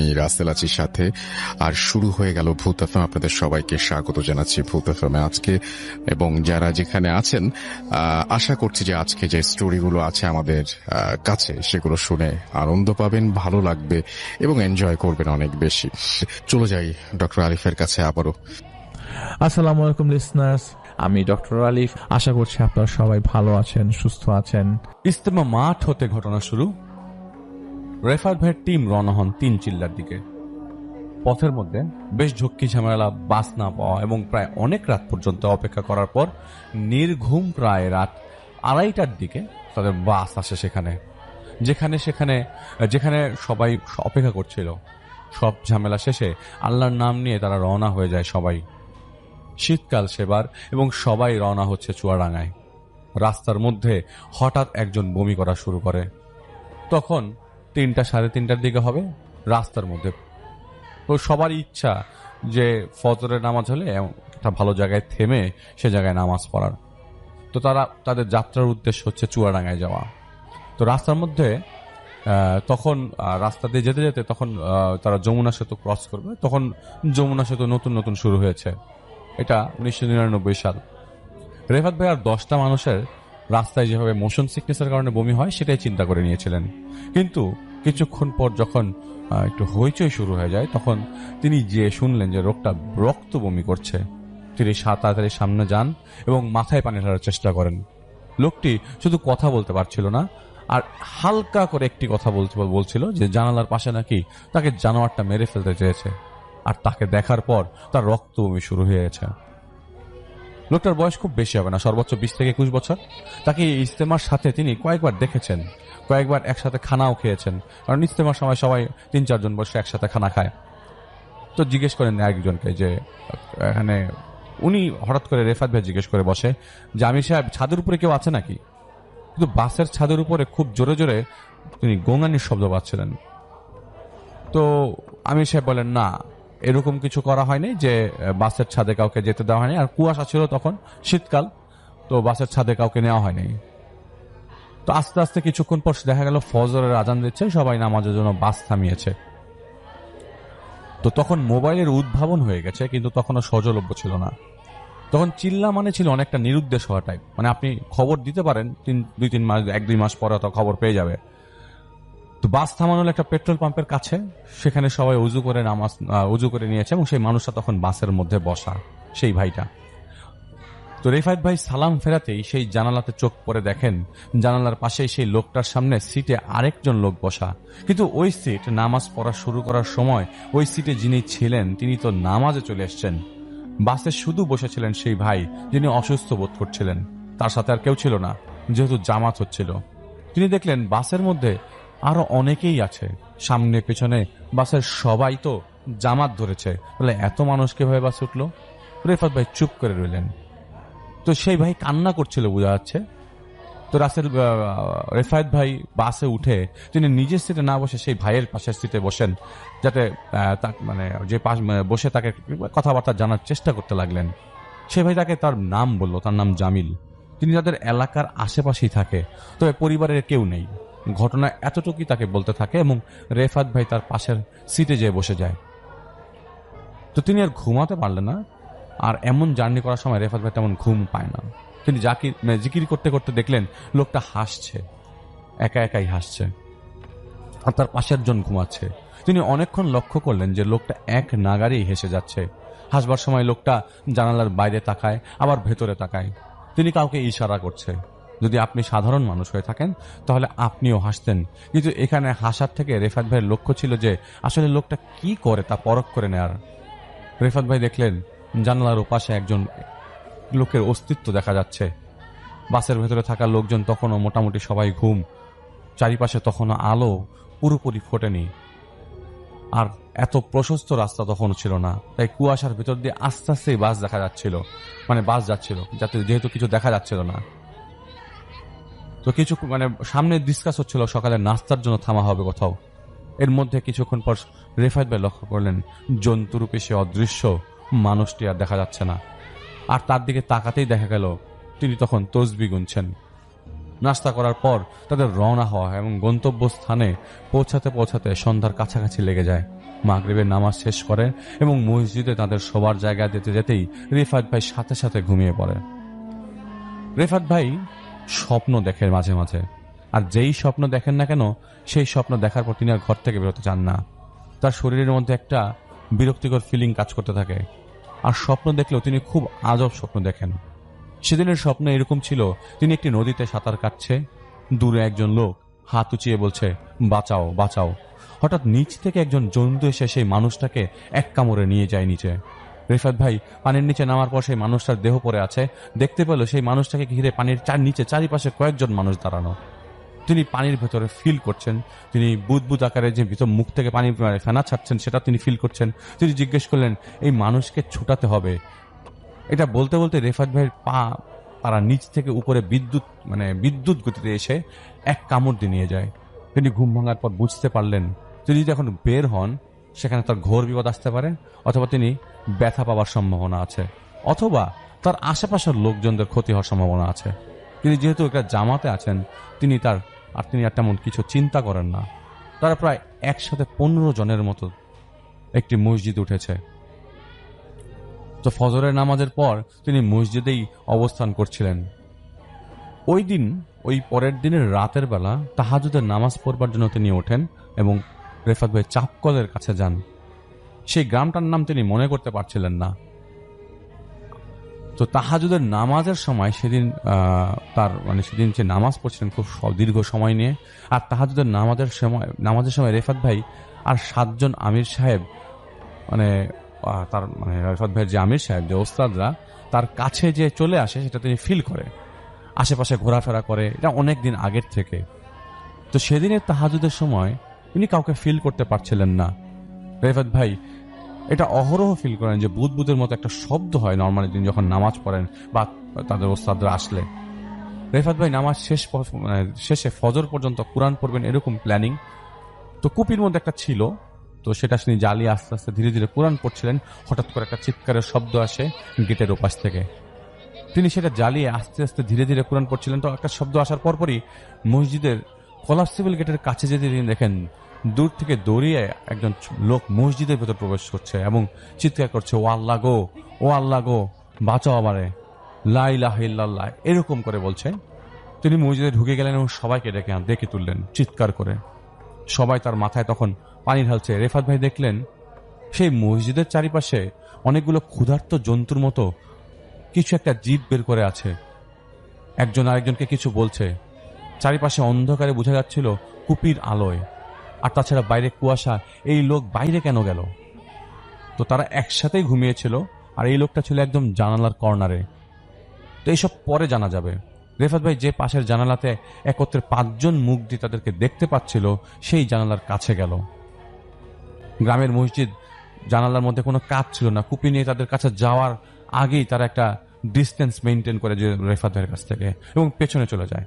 আমি রাসেল আছি সাথে। আর শুরু হয়ে গেল ভূত এফএম। আপনাদের সবাইকে স্বাগত জানাচ্ছি ভূত এফএম আজকে, এবং যারা যেখানে আছেন আশা করছি যে আজকে যে স্টোরিগুলো আছে আমাদের কাছে সেগুলো শুনে আনন্দ পাবেন, ভালো লাগবে এবং এনজয় করবেন অনেক বেশি। চলে যাই ডক্টর আলিফের কাছে আবারও। আসসালামু আলাইকুম লিসনার্স, আমি ডক্টর আলিফ। আশা করছি আপনারা সবাই ভালো আছেন, সুস্থ আছেন। ইজতেমা মাঠ হতে ঘটনা শুরু। রেফাত ভাইয়ের টিম রওনা হন 3 চিল্লার দিকে। পথের মধ্যে বেশ ঝক্কি ঝামেলা, বাস না পাওয়া এবং প্রায় অনেক রাত পর্যন্ত অপেক্ষা করার পর নির্ঘুম প্রায় রাত 2:30টার দিকে তাদের বাস আসে যেখানে সবাই অপেক্ষা করছিল। সব ঝামেলা শেষে আল্লাহর নাম নিয়ে তারা রওনা হয়ে যায় সবাই। শীতকাল সেবার এবং সবাই রওনা হচ্ছে চুয়াডাঙ্গায়। রাস্তার মধ্যে হঠাৎ একজন বমি করা শুরু করে। তখন 3টা 3:30টার দিকে হবে। রাস্তার মধ্যে তো সবারই ইচ্ছা যে ফজরের নামাজ হলে একটা ভালো জায়গায় থেমে সে জায়গায় নামাজ পড়ার। তো তারা তাদের যাত্রার উদ্দেশ্য হচ্ছে চুয়াডাঙ্গায় যাওয়া। তো রাস্তার মধ্যে তখন রাস্তা দিয়ে যেতে যেতে তখন তারা যমুনা সেতু ক্রস করবে। তখন যমুনা সেতু নতুন নতুন শুরু হয়েছে। এটা 1999 সাল। রেফাত ভাই আর 10টা মানুষের রাস্তায় যেভাবে মোশন সিকনেসের কারণে বমি হয় সেটাই চিন্তা করে নিয়েছিলেন। কিন্তু কিছুক্ষণ পর যখন একটু হইচই শুরু হয়ে যায় তখন তিনি যে শুনলেন যে রক্ত বমি করছে। তিনি তাড়াতাড়ি সামনে যান এবং মাথায় পানি ঢালার চেষ্টা করেন। লোকটি শুধু কথা বলতে পারছিল না, আর হালকা করে একটি কথা বলছিল যে জানালার পাশে নাকি তাকে জানোয়ারটা মেরে ফেলতে চেয়েছে। আর তাকে দেখার পর তার রক্ত বমি শুরু হয়ে গেছে। লোকটার বয়স খুব বেশি হবে না, সর্বোচ্চ 20 থেকে 21 বছর। তাকে ইজতেমার সাথে তিনি কয়েকবার দেখেছেন, কয়েকবার একসাথে খানাও খেয়েছেন, কারণ ইজতেমার সময় সবাই 3-4 জন বসে একসাথে খানা খায়। তো জিজ্ঞেস করেন একজনকে যে এখানে উনি হঠাৎ করে রেফাত ভাই জিজ্ঞেস করে বসে যে আমির সাহেব, ছাদের উপরে কেউ আছে নাকি? কিন্তু বাসের ছাদের উপরে খুব জোরে জোরে তিনি গোঙানির শব্দ পাচ্ছিলেন। তো আমির সাহেব বলেন, না, এরকম কিছু করা হয়নি, যে বাসের ছাদে কাউকে যেতে দেওয়া হয়নি। আর কুয়াশা ছিল তখন, শীতকাল, তো বাসের ছাদে কাউকে নেওয়া হয়নি। তো আস্তে আস্তে কিছুক্ষণ পর দেখা গেল ফজরের আজান দিচ্ছে, সবাই নামাজের জন্য বাস থামিয়েছে। তো তখন মোবাইলের উদ্ভাবন হয়ে গেছে, কিন্তু তখনও সহজলভ্য ছিল না। তখন চিল্লা মানে ছিল অনেকটা নিরুদ্দেশ হওয়া টাইপ, মানে আপনি খবর দিতে পারেন 2-3 মাস, 1-2 মাস পরে তো খবর পেয়ে যাবে। তো বাস থামানো একটা পেট্রোল পাম্পের কাছে, সেখানে সবাই উজু করে নিয়েছে এবং সেই মানুষটা তখন বাসের মধ্যে বসা, সেই ভাইটা। তো রেফাত ভাই সালাম ফেরাতেই সেই জানালাতে চোখ পড়ে দেখেন জানালার পাশেই সেই লোকটার সামনে সিটে আরেকজন লোক বসা। কিন্তু ওই সিট নামাজ পড়া শুরু করার সময় ওই সিটে যিনি ছিলেন তিনি তো নামাজে চলে এসছেন। বাসে শুধু বসেছিলেন সেই ভাই যিনি অসুস্থ বোধ করছিলেন, তার সাথে আর কেউ ছিল না, যেহেতু জামাত হচ্ছিল। তিনি দেখলেন বাসের মধ্যে আরো অনেকেই আছে, সামনে পেছনে বাসের সবাই তো জামাত ধরেছে। বলে এত মানুষ কিভাবে বাসে উঠলো? রেফাত ভাই চুপ করে রইলেন। তো সেই ভাই কান্না করছিল বোঝা যাচ্ছে। তো রেফাত ভাই বাসে উঠে তিনি নিজের সিটে না বসে সেই ভাইয়ের পাশের সিটে বসেন, যাতে যে পাশ বসে তাকে কথাবার্তা জানার চেষ্টা করতে লাগলেন। সেই ভাই তাকে তার নাম বলল, তার নাম জামিল। তিনি তাদের এলাকার আশেপাশেই থাকে, তবে পরিবারের কেউ নেই। ঘটনা এতটুকুই তাকে বলতে থাকে এবং রেফাত ভাই তার পাশের সিটে যেয়ে বসে যায়। তো তিনি আর ঘুমাতে পারলেন না। আর এমন জার্নি করার সময় রেফাত ভাই তেমন ঘুম পায় না। তিনি জিকির করতে করতে দেখলেন লোকটা হাসছে, একা একাই হাসছে, আর তার পাশের জন ঘুমাচ্ছে। তিনি অনেকক্ষণ লক্ষ্য করলেন যে লোকটা এক নাগারেই হেসে যাচ্ছে। হাসবার সময় লোকটা জানালার বাইরে তাকায়, আবার ভেতরে তাকায়। তিনি কাউকে ইশারা করছে। যদি আপনি সাধারণ মানুষ হয়ে থাকেন তাহলে আপনিও হাসতেন, কিন্তু এখানে হাসার থেকে রেফাত ভাইয়ের লক্ষ্য ছিল যে আসলে লোকটা কি করে তা পরখ করে নেয়ার। রেফাত ভাই দেখলেন জানালার ওপাশে একজন লোকের অস্তিত্ব দেখা যাচ্ছে। বাসের ভেতরে থাকা লোকজন তখনও মোটামুটি সবাই ঘুম, চারিপাশে তখনও আলো পুরোপুরি ফোটেনি, আর এত প্রশস্ত রাস্তা তখনও ছিল না। তাই কুয়াশার ভেতর দিয়ে আস্তে আস্তে বাস দেখা যাচ্ছিল, বাস যাচ্ছিল, যেহেতু কিছু দেখা যাচ্ছিল না। তো কিছু সামনে ডিসকাস হচ্ছিল সকালে নাস্তার জন্য থামা হবে কোথাও। এর মধ্যে কিছুক্ষণ পর রেফাত ভাই লক্ষ্য করলেন জন্তুরূপে সে অদৃশ্য মানুষটি আর দেখা যাচ্ছে না। আর তার দিকে তাকাতেই দেখা গেল তিনি তখন তসবিহ গুনছেন। নাস্তা করার পর তাদের রওনা হওয়া এবং গন্তব্যস্থানে পৌঁছাতে পৌঁছাতে সন্ধ্যার কাছাকাছি লেগে যায়। মাগরিবের নামাজ শেষ করে এবং মসজিদে তাদের শোবার জায়গায় যেতে যেতেই রিফাত ভাই সাথে সাথে ঘুমিয়ে পড়ে। রিফাত ভাই স্বপ্ন দেখে মাঝে মাঝে, আর যেই স্বপ্ন দেখেন না কেন সেই স্বপ্ন দেখার পর তিনি আর ঘর থেকে বেরোতে চান না। তার শরীরের মধ্যে একটা বিরক্তিকর ফিলিং কাজ করতে থাকে, আর স্বপ্ন দেখলেও তিনি খুব আজব স্বপ্ন দেখেন। সেদিনের স্বপ্ন এরকম ছিল, তিনি একটি নদীতে সাঁতার কাটছে, দূরে একজন লোক হাত উঁচিয়ে বলছে বাঁচাও বাঁচাও। হঠাৎ নিচ থেকে একজন জন্তু এসে সেই মানুষটাকে এক কামড়ে নিয়ে যায় নিচে। রিফাত ভাই পানির নিচে নামার পর সেই মানুষটার দেহ পড়ে আছে, দেখতে পেল সেই মানুষটাকে ঘিরে পানির নিচে চারিপাশে কয়েকজন মানুষ দাঁড়ানো। তিনি পানির ভেতরে ফিল করছেন, তিনি বুদবুদ আকারে যে ভিতর মুখ থেকে পানি ফেনা ছাড়ছেন সেটা তিনি ফিল করছেন। তিনি জিজ্ঞেস করলেন এই মানুষকে ছুটাতে হবে। এটা বলতে বলতে রিফাত ভাইয়ের পা তারা নিচ থেকে উপরে বিদ্যুৎ গতিতে এসে এক কামড় দিয়ে নিয়ে যায়। তিনি ঘুম ভাঙার পর বুঝতে পারলেন তিনি যদি এখন বের হন সেখানে তার ঘোর বিপদ আসতে পারে, অথবা তিনি ব্যথা পাওয়ার সম্ভাবনা আছে, অথবা তার আশেপাশের লোকজনদের ক্ষতি হওয়ার সম্ভাবনা আছে। তিনি যেহেতু একটা জামাতে আছেন তিনি আর তেমন কিছু চিন্তা করেন না। তারা প্রায় একসাথে 15 জনের মতো একটি মসজিদ উঠেছে। তো ফজরের নামাজের পর তিনি মসজিদেই অবস্থান করছিলেন। ওই পরের দিনের রাতের বেলা তাহাজ্জুদের নামাজ পড়বার জন্য তিনি ওঠেন এবং রিফাত ভাই চাপকলের কাছে যান। সেই গ্রামটার নাম তিনি মনে করতে পারছিলেন না। তো তাহাজ্জুদের নামাজের সময় সেদিন সেদিন যে নামাজ পড়ছিলেন খুব দীর্ঘ সময় নিয়ে, আর তাহাজ্জুদের নামাজের সময় রিফাত ভাই আর 7 জন আমির সাহেব রিফাত ভাইয়ের যে আমির সাহেব যে ওস্তাদরা তার কাছে যে চলে আসে সেটা তিনি ফিল করে, আশেপাশে ঘোরাফেরা করে, এটা অনেক দিন আগের থেকে। তো সেদিনের তাহাজ্জুদের সময় তিনি কাউকে ফিল করতে পারছিলেন না। রিফাত ভাই এটা অহরহ ফিল করেন যে বুদবুদের মতো একটা শব্দ হয় নর্মালি দিন যখন নামাজ পড়েন বা তাদের ওস্তাদরা আসলে। রিফাত ভাই নামাজ শেষে ফজর পর্যন্ত কোরআন পড়বেন এরকম প্ল্যানিং। তো কুপির মধ্যে একটা ছিল, তো সেটা তিনি জ্বালিয়ে আস্তে আস্তে ধীরে ধীরে কোরআন পড়ছিলেন। হঠাৎ করে একটা চিৎকারের শব্দ আসে গেটের ওপাশ থেকে। তিনি সেটা জ্বালিয়ে আস্তে আস্তে ধীরে ধীরে কোরআন পড়ছিলেন। তো একটা শব্দ আসার পরপরই মসজিদের কলাপসিবল গেটের কাছে যেতে তিনি দেখেন দূর থেকে দৌড়িয়ে একজন লোক মসজিদের ভেতর প্রবেশ করছে এবং চিৎকার করছে ও আল্লাহ গো, ও আল্লাহ গো, বাঁচাও আমারে, লা ইলাহা ইল্লাল্লাহ, এরকম করে বলছে। তিনি মসজিদে ঢুকে গেলেন এবং সবাইকে ডেকে তুললেন চিৎকার করে। সবাই তার মাথায় তখন পানি ঢালছে। রিফাত ভাই দেখলেন সেই মসজিদের চারিপাশে অনেকগুলো ক্ষুধার্ত জন্তুর মতো কিছু একটা জিভ বের করে আছে, একজন আরেকজনকে কিছু বলছে। চারিপাশে অন্ধকারে বোঝা যাচ্ছিল কুপির আলোয়, আর তাছাড়া বাইরে কুয়াশা। এই লোক বাইরে কেন গেল? তো তারা একসাথেই ঘুমিয়েছিল, আর এই লোকটা ছিল একদম জানালার কর্নারে। তো এইসব পরে জানা যাবে। রিফাত ভাই যে পাশের জানালাতে একত্রে 5 জন মুখ দিয়ে তাদেরকে দেখতে পাচ্ছিল সেই জানালার কাছে গেল। গ্রামের মসজিদ, জানালার মধ্যে কোনো কাজ ছিল না। কুপি নিয়ে তাদের কাছে যাওয়ার আগেই তারা একটা ডিস্টেন্স মেনটেন করে যে রিফাত ভাইয়ের কাছ থেকে, এবং পেছনে চলে যায়।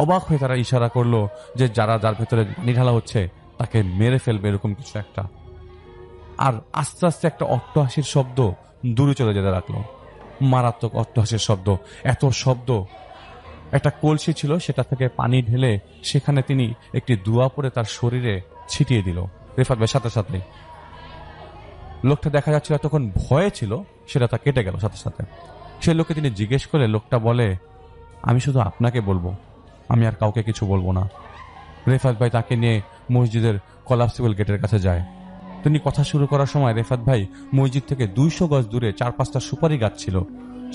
অবাক হয়ে তারা ইশারা করলো যে যার ভেতরে নিঢালা হচ্ছে তাকে মেরে ফেলবে এরকম কিছু একটা। আর আস্তে আস্তে একটা অট্টহাসির শব্দ দূরে চলে যেতে লাগলো, মারাত্মক অট্টহাসির শব্দ। এত শব্দ, একটা কলসি ছিল সেটা থেকে পানি ঢেলে সেখানে তিনি একটি দোয়া পরে তার শরীরে ছিটিয়ে দিল রিফাত ভাই সাথে সাথে। লোকটা দেখা যাচ্ছিল তখন ভয়ে ছিল, সেটা তা কেটে গেল সাথে সাথে। সে লোককে তিনি জিজ্ঞেস করে, লোকটা বলে আমি শুধু আপনাকে বলবো, আমি আর কাউকে কিছু বলবো না। রিফাত ভাই তাকে নিয়ে মসজিদের কলাপসিবল গেটের কাছে যায়। তিনি কথা শুরু করার সময় রিফাত ভাই মসজিদ থেকে 200 গজ দূরে 4-5টা সুপারি গাছ ছিল,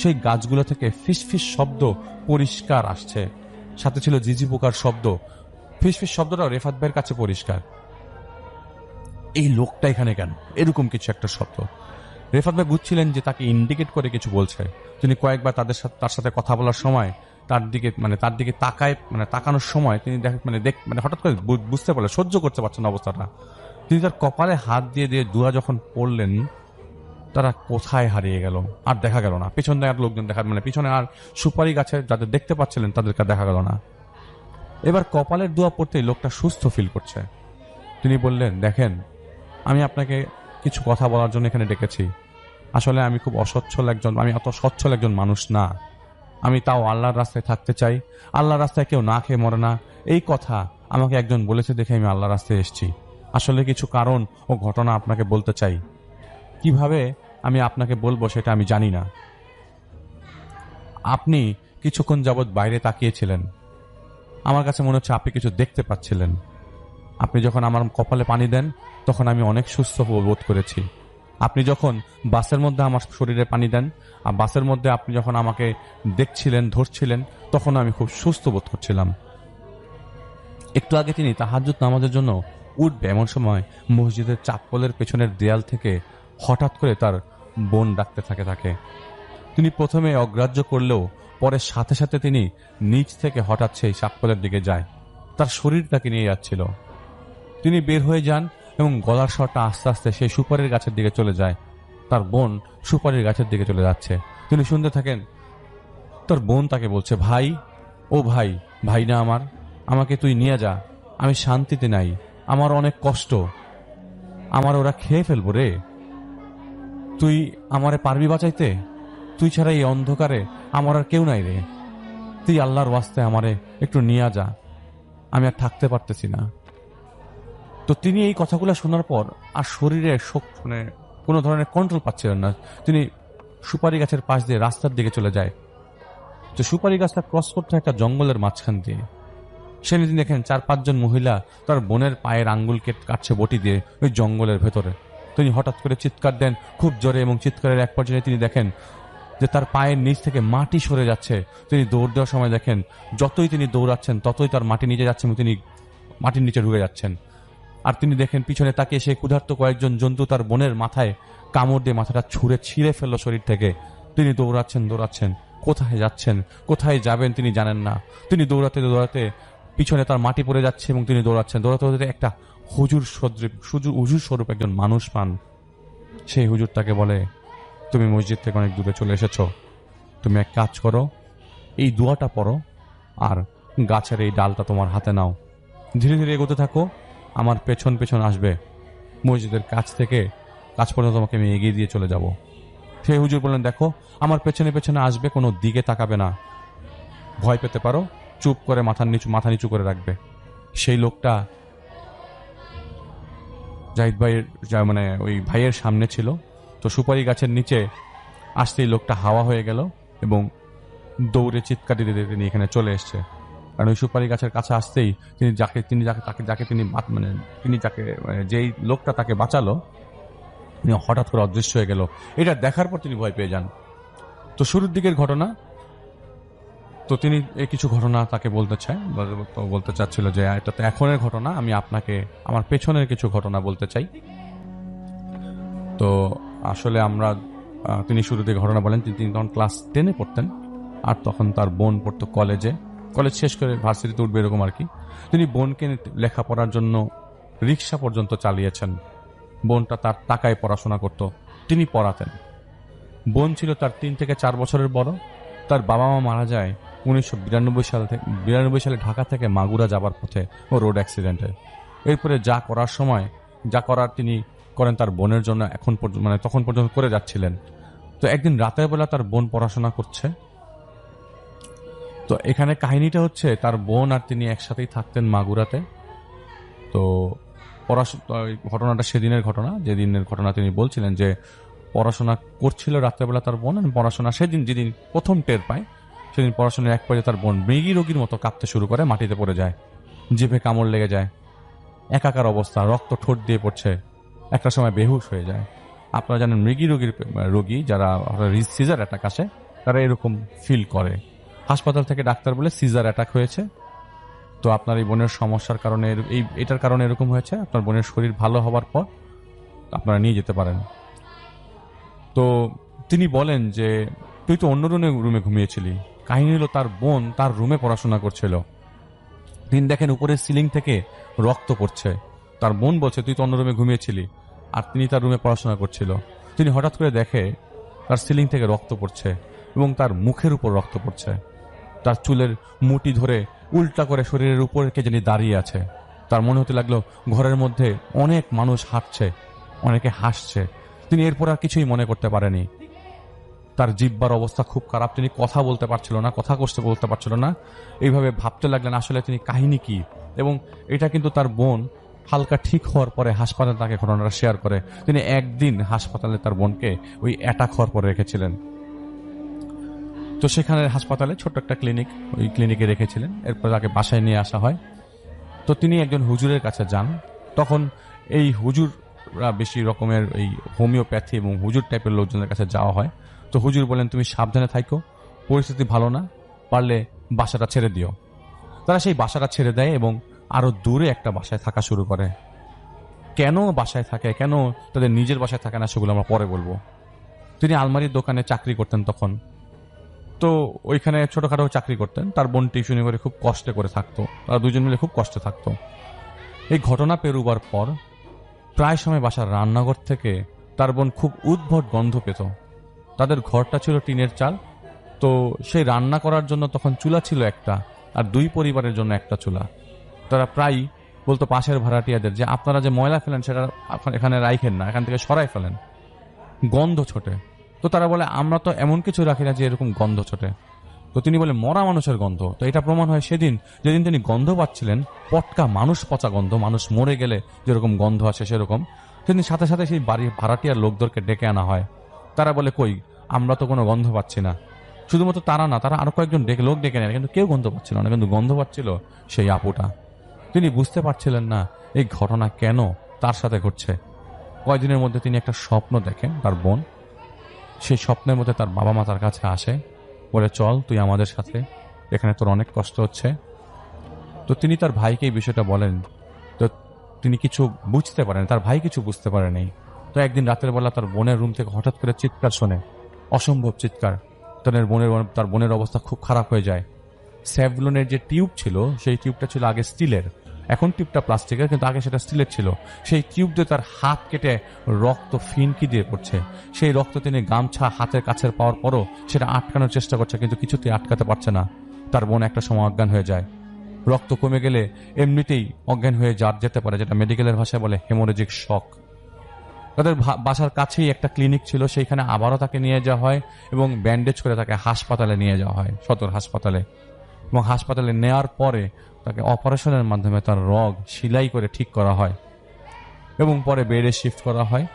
সেই গাছগুলো থেকে ফিসফিস শব্দ পরিষ্কার আসছে, সাথে ছিল ঝিঝি পোকার শব্দ। ফিসফিস শব্দটাও রেফাত ভাইয়ের কাছে পরিষ্কার। এই লোকটা এখানে কেন? এরকম কিছু একটা শব্দ। রেফাত ভাই বুঝছিলেন যে তাকে ইন্ডিকেট করে কিছু বলছে। তিনি কয়েকবার তার সাথে কথা বলার সময় তার দিকে তাকানোর সময় তিনি হঠাৎ করে বুঝতে পারলেন, সহ্য করতে পারছেন অবস্থাটা। তিনি তার কপালে হাত দিয়ে দোয়া যখন পড়লেন, তারা কোথায় হারিয়ে গেল আর দেখা গেল না। পিছনে আর লোকজন পিছনে আর সুপারি গাছে যাদের দেখতে পাচ্ছিলেন তাদেরকে দেখা গেল না। এবার কপালের দোয়া পড়তেই লোকটা সুস্থ ফিল করছে। তিনি বললেন, দেখেন, আমি আপনাকে কিছু কথা বলার জন্য এখানে ডেকেছি। আসলে আমি খুব আমি অত সচ্ছল একজন মানুষ না। আমি তাও আল্লাহর রাস্তায় থাকতে চাই, আল্লাহর রাস্তায় কেউ না খেয়ে মরে না, এই কথা আমাকে একজন বলেছে দেখে আমি আল্লাহর রাস্তায় এসেছি। আসলে কিছু কারণ ও ঘটনা আপনাকে বলতে চাই। কিভাবে আমি আপনাকে বলবো সেটা আমি জানি না। আপনি কিছুক্ষণ যাবৎ বাইরে তাকিয়েছিলেন, আমার কাছে মনে হচ্ছে আপনি কিছু দেখতে পাচ্ছিলেন। আপনি যখন আমার কপালে পানি দেন তখন আমি অনেক সুস্থ বোধ করেছি। আপনি যখন বাসের মধ্যে আমার শরীরে পানি দেন আর বাসের মধ্যে আপনি যখন আমাকে দেখছিলেন, ধরছিলেন, তখন আমি খুব সুস্থ বোধ করছিলাম। একটু আগে তিনি তাহাজ্জুদ নামাজের জন্য উঠবে এমন সময় মসজিদের চাপ্পলের পেছনের দেয়াল থেকে হঠাৎ করে তার বোন ডাকতে থাকে তাকে। তিনি প্রথমে অগ্রাহ্য করলেও পরে সাথে সাথে তিনি নিচ থেকে হঠাৎ সেই চাপ্পলের দিকে যায়। তার শরীর তাকে নিয়ে যাচ্ছিল। তিনি বের হয়ে যান এবং গলার স্বরটা আস্তে আস্তে সেই সুপারির গাছের দিকে চলে যায়। তার বোন সুপারির গাছের দিকে চলে যাচ্ছে। তিনি শুনতে থাকেন তার বোন তাকে বলছে, ভাই, ও ভাই, ভাই না আমার, আমাকে তুই নিয়ে যা, আমি শান্তিতে নাই, আমার অনেক কষ্ট, আমার ওরা খেয়ে ফেলবো রে, তুই আমারে পারবি বাঁচাইতে? তুই ছাড়া এই অন্ধকারে আমার আর কেউ নাই রে, তুই আল্লাহর ওয়াস্তে আমারে একটু নিয়ে যা, আমি আর থাকতে পারতেছি না। তো তিনি এই কথাগুলো শোনার পর আর শরীরে শোক, মানে কোনো ধরনের কন্ট্রোল পাচ্ছিলেন না। তিনি সুপারি গাছের পাশ দিয়ে রাস্তার দিকে চলে যায়। তো সুপারি গাছটা ক্রস করতে একটা জঙ্গলের মাঝখান দিয়ে। সেদিন তিনি দেখেন 4-5 জন মহিলা তার বোনের পায়ের আঙ্গুল কাটছে বটি দিয়ে ওই জঙ্গলের ভেতরে। তিনি হঠাৎ করে চিৎকার দেন খুব জোরে এবং চিৎকারের এক পর্যায়ে তিনি দেখেন যে তার পায়ের নিচ থেকে মাটি সরে যাচ্ছে। তিনি দৌড় দেওয়ার সময় দেখেন যতই তিনি দৌড়াচ্ছেন ততই তার মাটি নিচে যাচ্ছে এবং তিনি মাটির নিচে ঢুকে যাচ্ছেন। আর তিনি দেখেন পিছনে তাকিয়ে সেই ক্ষুধার্ত কয়েকজন জন্তু তার বোনের মাথায় কামড় দিয়ে মাথাটা ছিঁড়ে ফেললো শরীর থেকে। তিনি দৌড়াচ্ছেন, কোথায় যাচ্ছেন, কোথায় যাবেন তিনি জানেন না। তিনি দৌড়াতে পিছনে তার মাটি পড়ে যাচ্ছে এবং তিনি দৌড়াতে একটা হুজুর স্বরূপ একজন মানুষ পান। সেই হুজুর তাকে বলে, তুমি মসজিদ থেকে অনেক দূরে চলে এসেছো, তুমি এক কাজ করো, এই দোয়াটা পড়ো আর গাছের এই ডালটা তোমার হাতে নাও, ধীরে ধীরে এগোতে থাকো, আমার পেছন পেছন আসবে, মসজিদের কাছ পর্যন্ত তোমাকে আমি এগিয়ে দিয়ে চলে যাব। সেই হুজুর বললেন, দেখো আমার পেছনে পেছনে আসবে, কোনো দিকে তাকাবে না, ভয় পেতে পারো, চুপ করে মাথা নিচু করে রাখবে। সেই লোকটা জাহিদ ভাইয়ের মানে ওই ভাইয়ের সামনে ছিল। তো সুপারি গাছের নিচে আসতেই লোকটা হাওয়া হয়ে গেল এবং দৌড়ে চিৎকার দিতে তিনি এখানে চলে এসছে। কারণ ওই সুপারি গাছের কাছে আসতেই যেই লোকটা তাকে বাঁচালো তিনি হঠাৎ করে অদৃশ্য হয়ে গেল। এটা দেখার পর তিনি ভয় পেয়ে যান। তো শুরুর দিকের ঘটনা, তো তিনি এই কিছু ঘটনা তাকে বলতে চাচ্ছিল যে এটা তো এখনের ঘটনা, আমি আপনাকে আমার পেছনের কিছু ঘটনা বলতে চাই। তো আসলে তিনি শুরুতে ঘটনা বলেন, তিনি তখন ক্লাস 10-এ পড়তেন আর তখন তার বোন পড়তো কলেজ শেষ করে ভার্সিটিতে উঠবে এরকম আর কি। তিনি বোনকে লেখাপড়ার জন্য রিক্সা পর্যন্ত চালিয়েছেন। বোনটা তার টাকায় পড়াশোনা করত, তিনি পড়াতেন। বোন ছিল তার 3 থেকে 4 বছরের বড়। তার বাবা মা মারা যায় 1992 সালে ঢাকা থেকে মাগুরা যাবার পথে ও রোড অ্যাক্সিডেন্টে। এরপরে যা করার তিনি করেন তার বোনের জন্য, তখন পর্যন্ত করে যাচ্ছিলেন। তো একদিন রাতের বেলা তার বোন পড়াশোনা করছে। তো এখানে কাহিনীটা হচ্ছে তার বোন আর তিনি একসাথেই থাকতেন মাগুরাতে। তো ঘটনাটা সেদিনের ঘটনা, যেদিনের ঘটনা তিনি বলছিলেন যে পড়াশোনা করছিল রাত্রেবেলা তার বোন। পড়াশোনা যেদিন প্রথম টের পায় সেদিন পড়াশোনার এক পর্যায়ে তার বোন মৃগী রোগীর মতো কাঁপতে শুরু করে, মাটিতে পড়ে যায়, জিভে কামড় লেগে যায়, একাকার অবস্থা, রক্ত ঠোঁট দিয়ে পড়ছে, একটা সময় বেহুশ হয়ে যায়। আপনারা জানেন মৃগী রোগী যারা সিজার অ্যাটাক আসে তারা এরকম ফিল করে। হাসপাতাল থেকে ডাক্তার বলে সিজার অ্যাটাক হয়েছে, তো আপনার এই বোনের সমস্যার কারণে এটার কারণে এরকম হয়েছে, আপনার বোনের শরীর ভালো হওয়ার পর আপনারা নিয়ে যেতে পারেন। তো তিনি বলেন যে তুই তো অন্য রুমে ঘুমিয়েছিলি। কাহিনী হলো তার বোন তার রুমে পড়াশোনা করছিল। তিনি দেখেন উপরের সিলিং থেকে রক্ত পড়ছে। তার বোন বলছে তুই তো অন্য রুমে ঘুমিয়েছিলি, আর তিনি তার রুমে পড়াশোনা করছিল। তিনি হঠাৎ করে দেখে তার সিলিং থেকে রক্ত পড়ছে এবং তার মুখের উপর রক্ত পড়ছে। তার চুলের মুঠি ধরে উল্টা করে শরীরের উপর কে জানি দাঁড়িয়ে আছে। তার মনে হতে লাগলো ঘরের মধ্যে অনেক মানুষ হাঁটছে, অনেকে হাসছে। তিনি এরপর আর কিছুই মনে করতে পারেনি। তার জিহ্বার অবস্থা খুব খারাপ, তিনি কথা বলতে পারছিল না, কথা বলতে পারছিল না। এইভাবে ভাবতে লাগলেন আসলে তিনি কাহিনী কি। এবং এটা কিন্তু তার বোন হালকা ঠিক হওয়ার পরে হাসপাতালে তাকে ঘটনাটা শেয়ার করে। তিনি একদিন হাসপাতালে তার বোনকে ওই অ্যাটাক হওয়ার পরে রেখেছিলেন। তো সেখানে হাসপাতালে ছোট্ট একটা ক্লিনিক, ওই ক্লিনিকে রেখেছিলেন। এরপর তাকে বাসায় নিয়ে আসা হয়। তো তিনি একজন হুজুরের কাছে যান। তখন এই হুজুররা বেশি রকমের এই হোমিওপ্যাথি এবং হুজুর টাইপের লোকজনের কাছে যাওয়া হয়। তো হুজুর বলেন তুমি সাবধানে থাকো, পরিস্থিতি ভালো না, পারলে বাসাটা ছেড়ে দিও। তারা সেই বাসাটা ছেড়ে দেয় এবং আরো দূরে একটা বাসায় থাকা শুরু করে। কেন বাসায় থাকে, কেন তাদের নিজের বাসায় থাকে না, সেগুলো আমরা পরে বলবো। তিনি আলমারির দোকানে চাকরি করতেন তখন। তো ওইখানে ছোটখাটো চাকরি করতেন। তার বোন টিউশনি করে খুব কষ্টে করে থাকতো, তারা দুজন মিলে খুব কষ্টে থাকতো। এই ঘটনা পেরুবার পর প্রায় সময় বাসার রান্নাঘর থেকে তার বোন খুব উদ্ভট গন্ধ পেত। তাদের ঘরটা ছিল টিনের চাল। তো সেই রান্না করার জন্য তখন চুলা ছিল একটা, আর 2 পরিবারের জন্য একটা চুলা। তারা প্রায়ই বলতো পাশের ভাড়াটিয়াদের যে আপনারা যে ময়লা ফেলেন সেটা এখানে রাখেন না, এখান থেকে সরাই ফেলেন, গন্ধ ছোটে। তো তারা বলে আমরা তো এমন কিছু রাখি না যে এরকম গন্ধ ছোটে। তো তিনি বলে মরা মানুষের গন্ধ। তো এটা প্রমাণ হয় সেদিন যেদিন তিনি গন্ধ পাচ্ছিলেন, পটকা মানুষ পচা গন্ধ, মানুষ মরে গেলে যেরকম গন্ধ আসে সেরকম। সেদিন সাথে সাথে সেই বাড়ির ভাড়াটিয়ার লোকদেরকে ডেকে আনা হয়। তারা বলে কই, আমরা তো কোনো গন্ধ পাচ্ছি না। শুধুমাত্র তারা না, তারা আরো কয়েকজন লোক ডেকে নেয়, কিন্তু কেউ গন্ধ পাচ্ছিল না, কিন্তু গন্ধ পাচ্ছিল সেই আপুটা। তিনি বুঝতে পারছিলেন না এই ঘটনা কেন তার সাথে ঘটছে। কয়েকদিনের মধ্যে তিনি একটা স্বপ্ন দেখেন, তার বোন। সেই স্বপ্নের মধ্যে তার বাবা মা তার কাছে আসে, বলে চল তুই আমাদের সাথে, এখানে তোর অনেক কষ্ট হচ্ছে। তো তিনি তার ভাইকে এই বিষয়টা বলেন। তো তিনি কিছু বুঝতে পারেন, তার ভাই কিছু বুঝতে পারেনি। তো একদিন রাতের বেলা তার বোনের রুম থেকে হঠাৎ করে চিৎকার শোনে, অসম্ভব চিৎকার। তার বোনের অবস্থা খুব খারাপ হয়ে যায়। স্যাভলনের যে টিউব ছিল, সেই টিউবটা ছিল আগে স্টিলের, এখন টিউবটা প্লাস্টিকের, কিন্তু আগে সেটা স্টিলের ছিল। সেই টিউব দিয়ে তার হাত কেটে রক্ত ফিনকি দিয়ে পড়ছে। সেই রক্ত তিনি গামছা হাতের কাছে পাওয়ার পরও সেটা আটকানোর চেষ্টা করছে, কিন্তু কিছুতেই আটকাতে পারছে না। তার বোন একটা সময় অজ্ঞান হয়ে যায়। রক্ত কমে গেলে এমনিতেই অজ্ঞান হয়ে যেতে পারে, যেটা মেডিকেলের ভাষায় বলে হেমোরেজিক শক। তাদের বাসার কাছেই একটা ক্লিনিক ছিল, সেইখানে আবারও তাকে নিয়ে যাওয়া হয় এবং ব্যান্ডেজ করে তাকে হাসপাতালে নিয়ে যাওয়া হয়, সদর হাসপাতালে। এবং হাসপাতালে নেওয়ার পরে তাকে অপারেশনের মাধ্যমে তার রগ সেলাই করে ঠিক করা হয় এবং পরে বেডে শিফট করা হয়।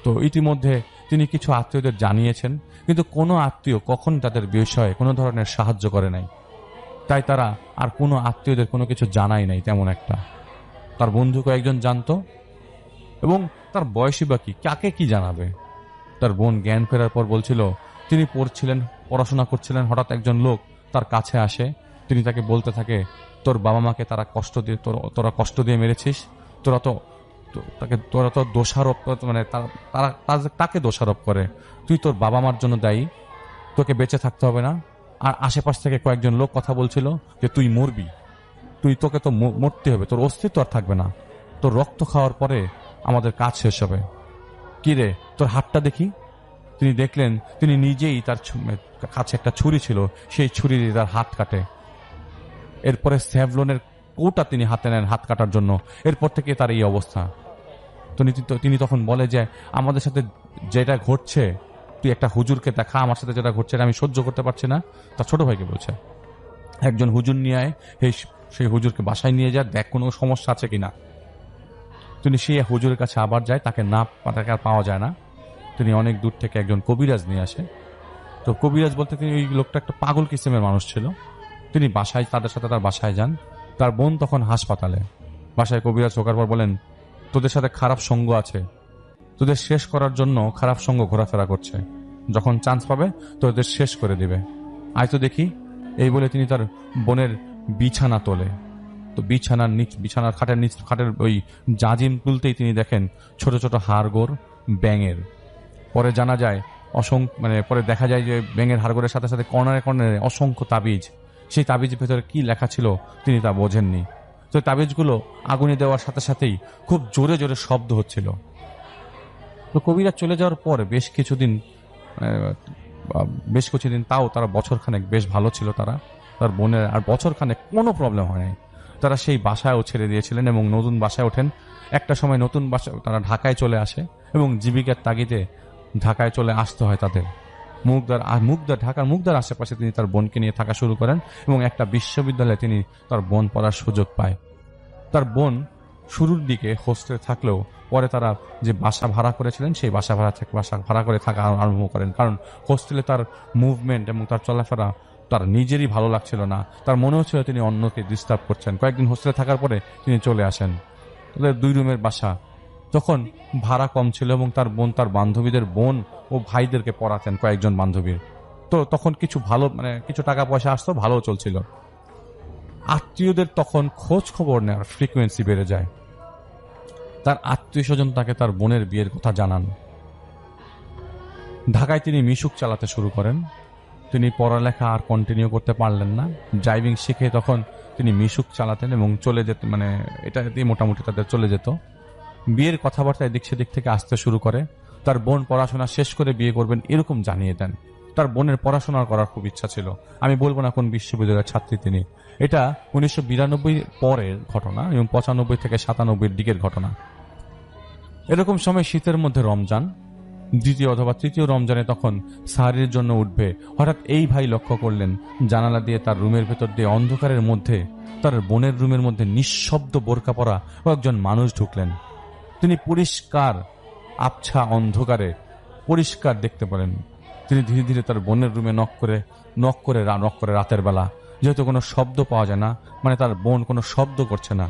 তো ইতিমধ্যে তিনি কিছু আত্মীয়দের জানিয়েছেন, কিন্তু কোনো আত্মীয় কখন তাদের বিষয়ে কোনো ধরনের সাহায্য করে নাই। তাই তারা আর কোনো আত্মীয়দের কোনো কিছু জানাই নাই তেমন একটা। তার বন্ধু কয়েকজন জানতো, এবং তার বয়সী বা কাকে কি জানাবে। তার বোন জ্ঞান ফেরার পর বলছিল তিনি পড়াশোনা করছিলেন, হঠাৎ একজন লোক তার কাছে আসে। তিনি তাকে বলতে থাকে তোর বাবা মাকে তোরা কষ্ট দিয়ে মেরেছিস, তোরা তো দোষারোপ, মানে তাকে দোষারোপ করে, তুই তোর বাবা মার জন্য দায়ী, তোকে বেঁচে থাকতে হবে না। আর আশেপাশ থেকে কয়েকজন লোক কথা বলছিল যে তুই মরবি, তোকে তো মরতে হবে, তোর অস্তিত্ব আর থাকবে না, তোর রক্ত খাওয়ার পরে আমাদের কাজ শেষ হবে। কি রে, তোর হাতটা দেখি। তিনি দেখলেন তিনি নিজেই, তার কাছে একটা ছুরি ছিল, সেই ছুরি দিয়ে তার হাত কাটে। এরপরে স্যাভলনের কৌটা তিনি হাতে নেন হাত কাটার জন্য। এরপর থেকে তার এই অবস্থা। তো তিনি তখন বলে যে আমাদের সাথে যেটা ঘটছে, তুই একটা হুজুরকে দেখা, আমার সাথে যেটা ঘটছে আমি সহ্য করতে পারছি না। তার ছোট ভাইকে বলছে একজন হুজুর নিয়ে আয়, সেই হুজুরকে বাসায় নিয়ে যা, দেখ কোনো সমস্যা আছে কিনা। তিনি সেই হুজুরের কাছে আবার যায়, তাকে আর পাওয়া যায় না। তিনি অনেক দূর থেকে একজন কবিরাজ নিয়ে আসে। তো কবিরাজ বলতে তিনি ওই লোকটা একটা পাগল কিসিমের মানুষ ছিল। তিনি তাদের সাথে তার বাসায় যান। তার বোন তখন হাসপাতালে। বাসায় কবিরাজ ঢোকার পর বলেন তোদের সাথে খারাপ সঙ্গ আছে, তোদের শেষ করার জন্য খারাপ সঙ্গ ঘোরাফেরা করছে, যখন চান্স পাবে তোদের শেষ করে দিবে, আয় তো দেখি। এই বলে তিনি তার বোনের বিছানা তোলে। তো বিছানার খাটের ওই জাজিম তুলতেই তিনি দেখেন ছোট ছোট হাড়গোড় ব্যাঙের। পরে জানা যায় পরে দেখা যায় যে ব্যাঙের হাড়গোড়ের সাথে সাথে কর্নারে কর্নারে অসংখ্য তাবিজ। সেই তাবিজের ভেতরে কি লেখা ছিল তিনি তা বোঝেননি। তো তাবিজগুলো আগুনে দেওয়ার সাথে সাথেই খুব জোরে জোরে শব্দ হচ্ছিল। তো কবিরাজ চলে যাওয়ার পর বেশ কিছুদিন তাও তারা বছরখানেক বেশ ভালো ছিল তার বোনের, আর বছরখানেক কোনো প্রবলেম হয় নাই। তারা সেই বাসায়ও ছেড়ে দিয়েছিলেন এবং নতুন বাসায় ওঠেন। একটা সময় নতুন বাসায় তারা ঢাকায় চলে আসে এবং জীবিকার তাগিদে ঢাকায় চলে আসতে হয় তাদের। মুগদার আশেপাশে তিনি তার বোনকে নিয়ে থাকা শুরু করেন এবং একটা বিশ্ববিদ্যালয়ে তিনি তার বোন পড়ার সুযোগ পায়। তার বোন শুরুর দিকে হোস্টেলে থাকলেও পরে তারা যে বাসা ভাড়া করেছিলেন সেই বাসা ভাড়া করে থাকা আরম্ভ করেন, কারণ হোস্টেলে তার মুভমেন্ট এবং তার চলাফেরা তার নিজেরই ভালো লাগছিল না। তার মনে হচ্ছিল তিনি অন্যকে ডিস্টার্ব করছেন। কয়েকদিন হোস্টেলে থাকার পরে তিনি চলে আসেন। তাদের 2 রুমের বাসা, তখন ভাড়া কম ছিল এবং তার বোন তার বান্ধবীদের বোন ও ভাইদেরকে পড়াতেন, কয়েকজন বান্ধবীর। তো তখন কিছু টাকা পয়সা আসতো, ভালো চলছিল। আত্মীয়দের তখন খোঁজ খবর নেওয়ার ফ্রিকোয়েন্সি বেড়ে যায়। তার আত্মীয় স্বজন তাকে তার বোনের বিয়ের কথা জানান। ঢাকায় তিনি মিশুক চালাতে শুরু করেন। তিনি পড়ালেখা আর কন্টিনিউ করতে পারলেন না। ড্রাইভিং শিখে তখন তিনি মিশুক চালাতেন এবং চলে যেতেন, এটা দিয়ে মোটামুটি তাদের চলে যেত। বিয়ের কথাবার্তা এদিক সেদিক থেকে আসতে শুরু করে। তার বোন পড়াশোনা শেষ করে বিয়ে করবেন এরকম জানিয়ে দেন। তার বোনের পড়াশোনা করার খুব ইচ্ছা ছিল। আমি বলবো না কোন বিশ্ববিদ্যালয়ের ছাত্রী তিনি। এটা 1992 পরের ঘটনা এবং 95 থেকে 97 দিকের ঘটনা। এরকম সময় শীতের মধ্যে রমজান, 2য় অথবা 3য় রমজানে তখন সাহারির জন্য উঠবে। হঠাৎ এই ভাই লক্ষ্য করলেন জানালা দিয়ে তার রুমের ভেতর দিয়ে অন্ধকারের মধ্যে তার বোনের রুমের মধ্যে নিঃশব্দ বোরকা পরা কয়েকজন মানুষ ঢুকলেন। তিনি পরিষ্কার আবছা অন্ধকারে পরিষ্কার দেখতে পারেন। তিনি ধীরে ধীরে তার বোনের রুমে নক করে রাতের বেলা, যেহেতু কোনো শব্দ পাওয়া যায় না, তার বোন কোনো শব্দ করছে না,